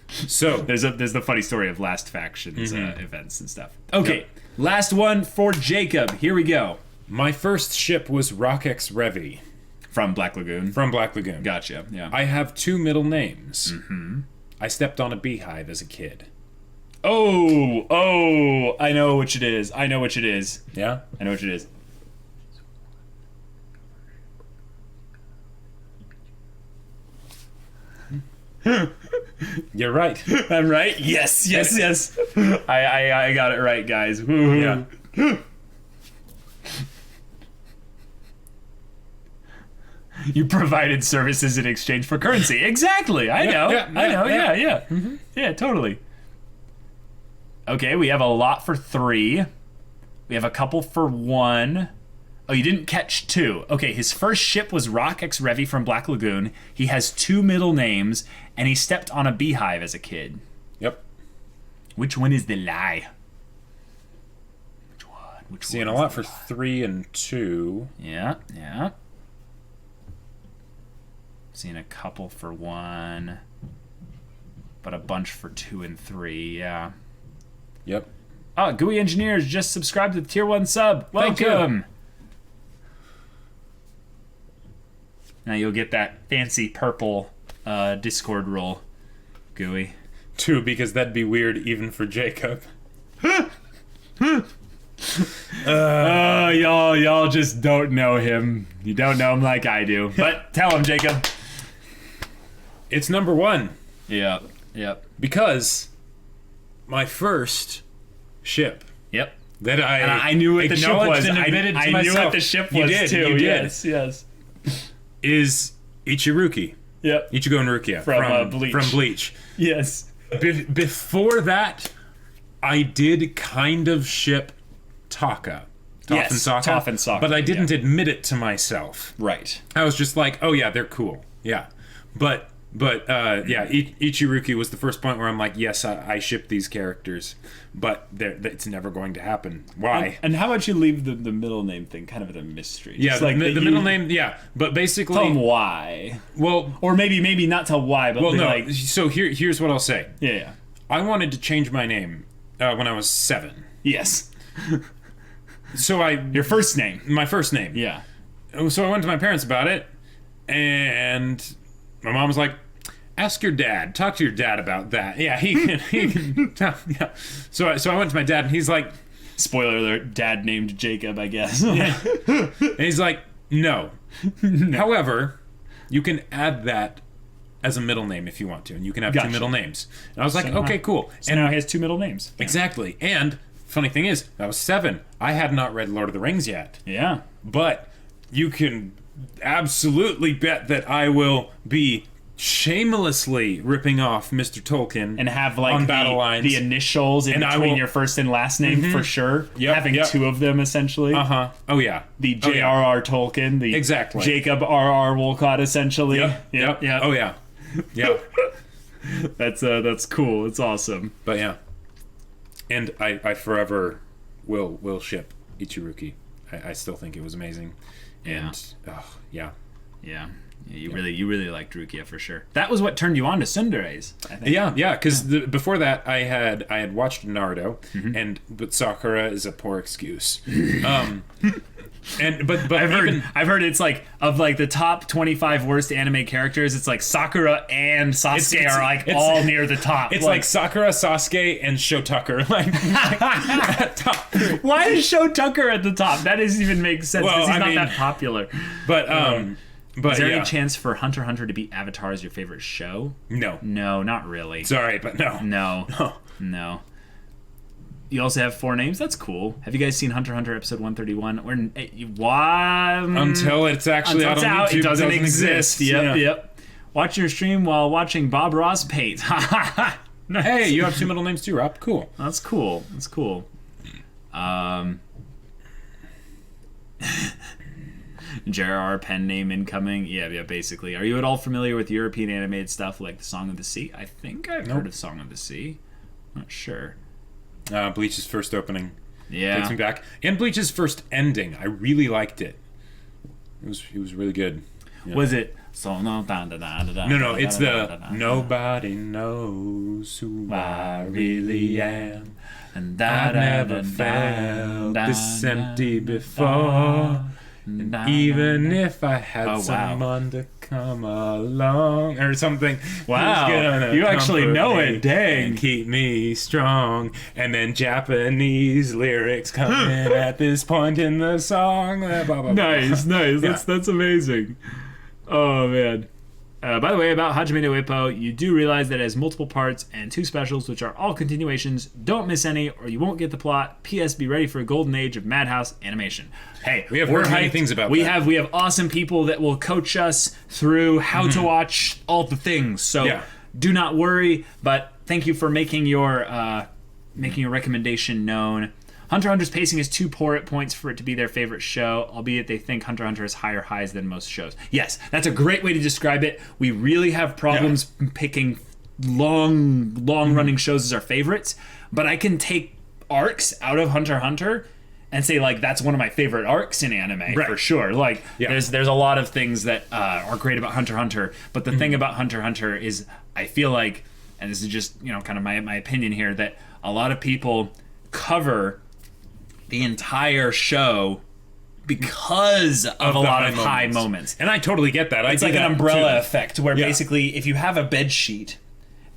So there's the funny story of last factions events and stuff. Okay. Last one for Jacob. Here we go. My first ship was Rockex Revi. From Black Lagoon. Gotcha, yeah. I have 2 middle names. I stepped on a beehive as a kid. Oh, I know which it is. Yeah? I know which it is. You're right. I'm right? Yes. I got it right, guys. Woo-hoo. Yeah. You provided services in exchange for currency. Exactly. I know. Yeah. Yeah, totally. Okay, we have a lot for 3. We have a couple for 1. Oh, you didn't catch 2. Okay, his first ship was Rockex Revi from Black Lagoon. He has 2 middle names, and he stepped on a beehive as a kid. Yep. Which one is the lie? Which Seeing a lot for 3 and 2. Yeah. Seeing a couple for 1, but a bunch for 2 and 3. Yeah. Yep. Oh, GUI Engineers just subscribed to the Tier 1 sub. Welcome. Now you'll get that fancy purple Discord role, GUI. 2, because that'd be weird even for Jacob. Y'all just don't know him. You don't know him like I do. But tell him, Jacob. It's number 1. Yep. Because my first ship. Yep. That I knew what the ship was. I knew what the ship was too. You did. Yes. Is Ichiruki. Yep. Ichigo and Rukia from Bleach. From Bleach. Yes. Before that, I did kind of ship Taka. Toph and Sokka. But I didn't admit it to myself. Right. I was just like, oh yeah, they're cool. Yeah. But But Ichiruki was the first point where I'm like, yes, I ship these characters, but it's never going to happen. Why? And how about you leave the middle name thing kind of a mystery? Yeah, Just like the middle name, yeah. But basically... Tell them why. Well... Or maybe not tell why, but... Well, no, like, so here's what I'll say. Yeah. I wanted to change my name when I was 7. Yes. So Your first name. My first name. Yeah. So I went to my parents about it, and my mom was like, ask your dad. Talk to your dad about that. Yeah, he can talk, yeah. So I went to my dad, and he's like... Spoiler alert, dad named Jacob, I guess. Yeah. And he's like, no. However, you can add that as a middle name if you want to, and you can have Gotcha. 2 middle names. And I was like, okay, cool. So now he has 2 middle names. Exactly. And funny thing is, I was 7. I had not read Lord of the Rings yet. Yeah. But you can absolutely bet that I will be shamelessly ripping off Mr. Tolkien And have like on battle lines. the initials in And I between will- your first and last name for sure. Yep, Having yep. 2 of them essentially. Uh-huh. Oh, yeah. The Oh, yeah. J.R.R. Tolkien, the Exactly. Jacob R.R. Wolcott essentially. Yep. Yep. Oh, yeah. Yeah. That's cool. It's awesome. But, yeah. And I forever will ship Ichiruki. I still think it was amazing. And, yeah. Yeah. You really liked Rukia for sure. That was what turned you on to tsunderes, I think. Yeah, because before that I had watched Naruto, but Sakura is a poor excuse. But I've heard it's like of like the top 25 worst anime characters. It's like Sakura and Sasuke are like all near the top. It's like Sakura, Sasuke, and Shotucker. Like at top. Why is Sho Tucker at the top? That doesn't even make sense because Well, he's I not mean- that popular. But Is there yeah. any chance for Hunter x Hunter to beat Avatar as your favorite show? No. No, not really. Sorry, but no. No. You also have 4 names? That's cool. Have you guys seen Hunter x Hunter episode 131? Until it's actually Until out it's on YouTube, it doesn't exist. Yep, Yeah. yep. Watch your stream while watching Bob Ross paint. Nice. Hey, you have 2 middle names too, Rob. Cool. That's cool. That's cool. J.R.R. pen name incoming. Yeah, basically. Are you at all familiar with European animated stuff like The Song of the Sea? I think I've heard of Song of the Sea. Not sure. Bleach's first opening Yeah. takes me back, and Bleach's first ending. I really liked it. It was really good. Yeah. Was it? So no, no, No, it's the nobody knows who I really am. And I've never felt this empty before. And even if I had someone to come along or something, Wow, who's gonna you actually comfort know me it. Dang. and keep me strong. And then Japanese lyrics come in at this point in the song. Blah, blah, blah. Nice. Yeah. That's amazing. Oh man. By the way, about Hajime no Ippo, you do realize that it has multiple parts and 2 specials, which are all continuations. Don't miss any, or you won't get the plot. P.S. Be ready for a golden age of Madhouse animation. Hey, We have we're heard many hyped. things about we that. have awesome people that will coach us through how to watch all the things. So Yeah. do not worry. But thank you for making your recommendation known. Hunter x Hunter's pacing is too poor at points for it to be their favorite show, albeit they think Hunter x Hunter has higher highs than most shows. Yes, that's a great way to describe it. We really have problems picking long-running shows as our favorites, but I can take arcs out of Hunter x Hunter and say, like, that's one of my favorite arcs in anime, for sure. Like, there's a lot of things that are great about Hunter x Hunter, but the thing about Hunter x Hunter is I feel like, and this is just, kind of my opinion here, that a lot of people cover the entire show because of a lot of high moments. And I totally get that. It's like an umbrella effect where basically if you have a bed sheet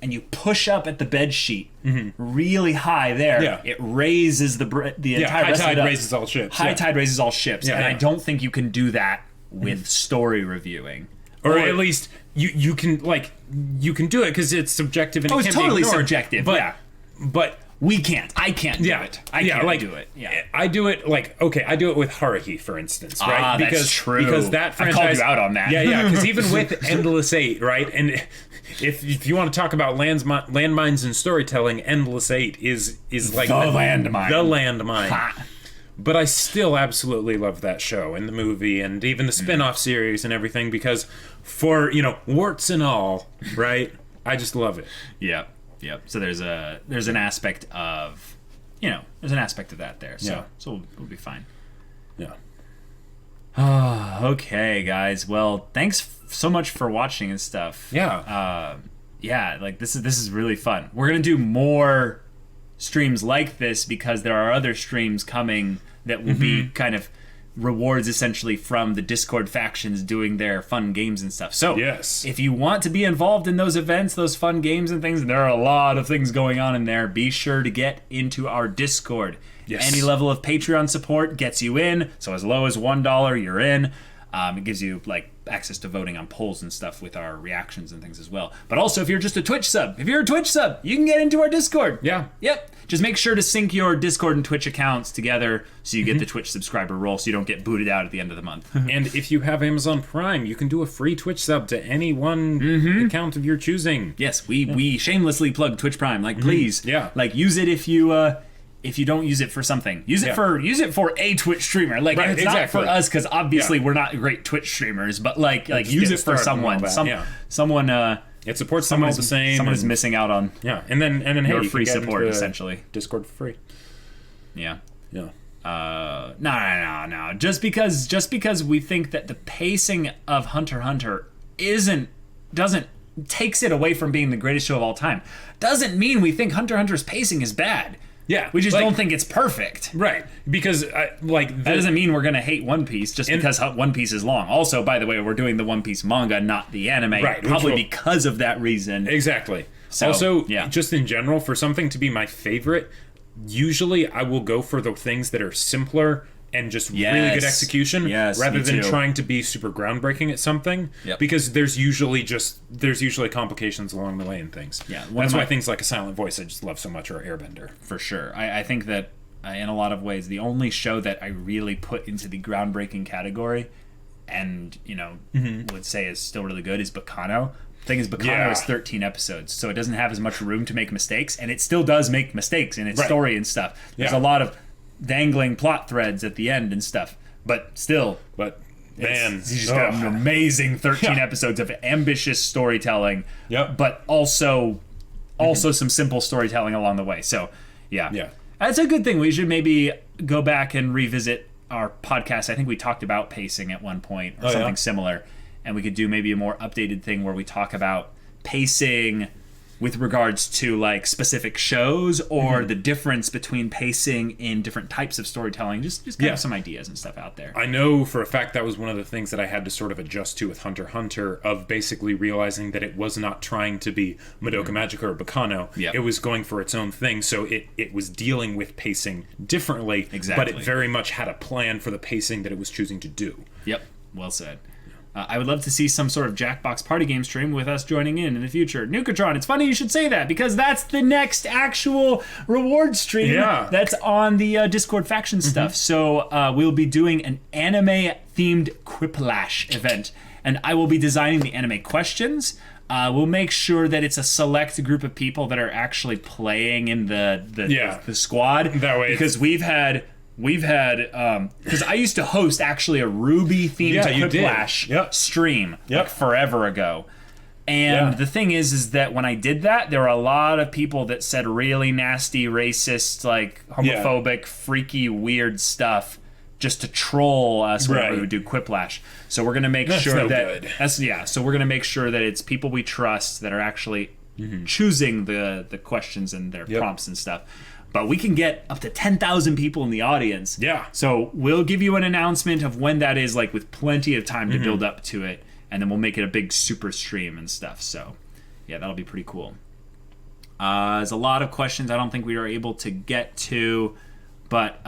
and you push up at the bed sheet really high there, it raises the entire rest high of it tide up. raises all ships. High tide raises all ships. Yeah, and I yeah. don't think you can do that with story reviewing. Or at least you can do it because it's subjective and it it's can totally be ignored, subjective, but we can't. I can't do it. I can't do it. Yeah. I do it I do it with Haruhi, for instance, right? Ah, that's true. Because that I franchise, called you out on that. Yeah, because even with Endless 8, right? And if you want to talk about landmines and storytelling, Endless 8 is like The landmine. The landmine. Ha. but I still absolutely love that show and the movie and even the spin-off series and everything because for, warts and all, right? I just love it. Yep. So there's an aspect of, there's an aspect of that there. So we'll be fine. Yeah. Okay, guys. Well, thanks so much for watching and stuff. Yeah. This is really fun. We're gonna do more streams like this because there are other streams coming that will be kind of rewards essentially from the Discord factions doing their fun games and stuff. So yes, if you want to be involved in those events, those fun games and things, and there are a lot of things going on in there, be sure to get into our Discord. Yes. Any level of Patreon support gets you in. So as low as $1, you're in. It gives you access to voting on polls and stuff with our reactions and things as well. But also, if you're just a Twitch sub, you can get into our Discord. Yeah. Yep. Just make sure to sync your Discord and Twitch accounts together so you get the Twitch subscriber roll so you don't get booted out at the end of the month. And if you have Amazon Prime, you can do a free Twitch sub to any one account of your choosing. Yes, we shamelessly plug Twitch Prime. Please. Yeah. Use it if you don't use it for something. Use it for a Twitch streamer. It's not for us because obviously we're not great Twitch streamers, but use it for someone. Someone it supports someone the same. Someone is missing out on and then hey, your you free can get support into essentially. Discord for free. Yeah. Yeah. No. Just because we think that the pacing of Hunter x Hunter doesn't takes it away from being the greatest show of all time, doesn't mean we think Hunter x Hunter's pacing is bad. Yeah, we just don't think it's perfect. Right, because that doesn't mean we're gonna hate One Piece just because One Piece is long. Also, by the way, we're doing the One Piece manga, not the anime, right? Probably because of that reason. Exactly. So, also, just in general, for something to be my favorite, usually I will go for the things that are simpler and just really good execution, rather than trying to be super groundbreaking at something. Yep. Because there's usually complications along the way and things. Yeah, that's why things like A Silent Voice I just love so much, or Airbender. For sure, I think that in a lot of ways the only show that I really put into the groundbreaking category, and would say is still really good, is Bacano. The thing is, Bacano is 13 episodes, so it doesn't have as much room to make mistakes, and it still does make mistakes in its story and stuff. There's a lot of dangling plot threads at the end and stuff, but still, man, he's just got an amazing 13 episodes of ambitious storytelling, but also some simple storytelling along the way. So that's a good thing. We should maybe go back and revisit our podcast. I think we talked about pacing at one point or something similar, and we could do maybe a more updated thing where we talk about pacing with regards to specific shows or the difference between pacing in different types of storytelling, just kind of some ideas and stuff out there. I know for a fact that was one of the things that I had to sort of adjust to with Hunter x Hunter, of basically realizing that it was not trying to be Madoka Magica or Bacano. It was going for its own thing, so it was dealing with pacing differently, but it very much had a plan for the pacing that it was choosing to do. Yep, well said. I would love to see some sort of Jackbox party game stream with us joining in the future. Nukatron, it's funny you should say that because that's the next actual reward stream that's on the Discord faction stuff. So we'll be doing an anime-themed Quiplash event, and I will be designing the anime questions. We'll make sure that it's a select group of people that are actually playing in the squad. That way, because we've had because I used to host actually a Ruby themed Quiplash stream forever ago, and the thing is that when I did that, there were a lot of people that said really nasty, racist, homophobic, freaky, weird stuff just to troll us when we would do Quiplash. So we're gonna make sure So we're gonna make sure that it's people we trust that are actually choosing the questions and their prompts and stuff. But we can get up to 10,000 people in the audience. Yeah. So we'll give you an announcement of when that is, with plenty of time to build up to it, and then we'll make it a big super stream and stuff. So, that'll be pretty cool. There's a lot of questions I don't think we were able to get to, but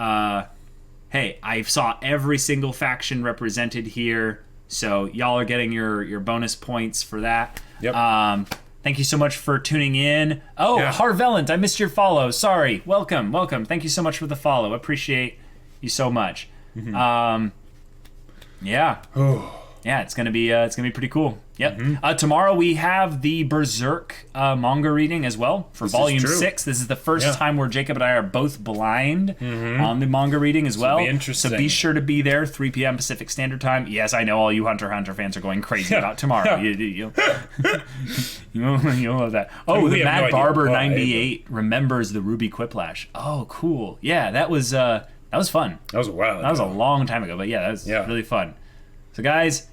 hey, I saw every single faction represented here, so y'all are getting your bonus points for that. Yep. Thank you so much for tuning in. Oh, Harvellant, I missed your follow. Sorry. Welcome. Thank you so much for the follow. Appreciate you so much. yeah, it's gonna be pretty cool. Yep. Tomorrow we have the Berserk manga reading as well for Volume 6. This is the first time where Jacob and I are both blind on the manga reading as well. Be interesting. So be sure to be there, 3 p.m. Pacific Standard Time. Yes, I know all you Hunter x Hunter fans are going crazy about tomorrow. You'll love that. Oh, the Mad Barber 98 remembers the Ruby Quiplash. Oh, cool. Yeah, that was fun. That was a while ago. That was a long time ago, but yeah, that was really fun. So guys,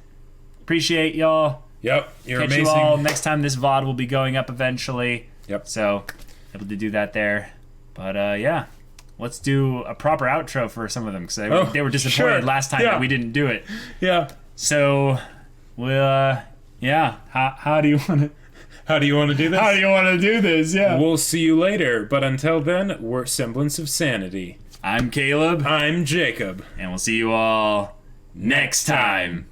appreciate y'all. Yep, you're Catch amazing. you all next time. This VOD will be going up eventually. Yep. So able to do that there. But yeah, let's do a proper outro for some of them because they were disappointed last time that we didn't do it. Yeah. So we'll how do you want to? How do you want to do this? How do you want to do this? Yeah. We'll see you later, but until then, we're Semblance of Sanity. I'm Caleb. I'm Jacob. And we'll see you all next time.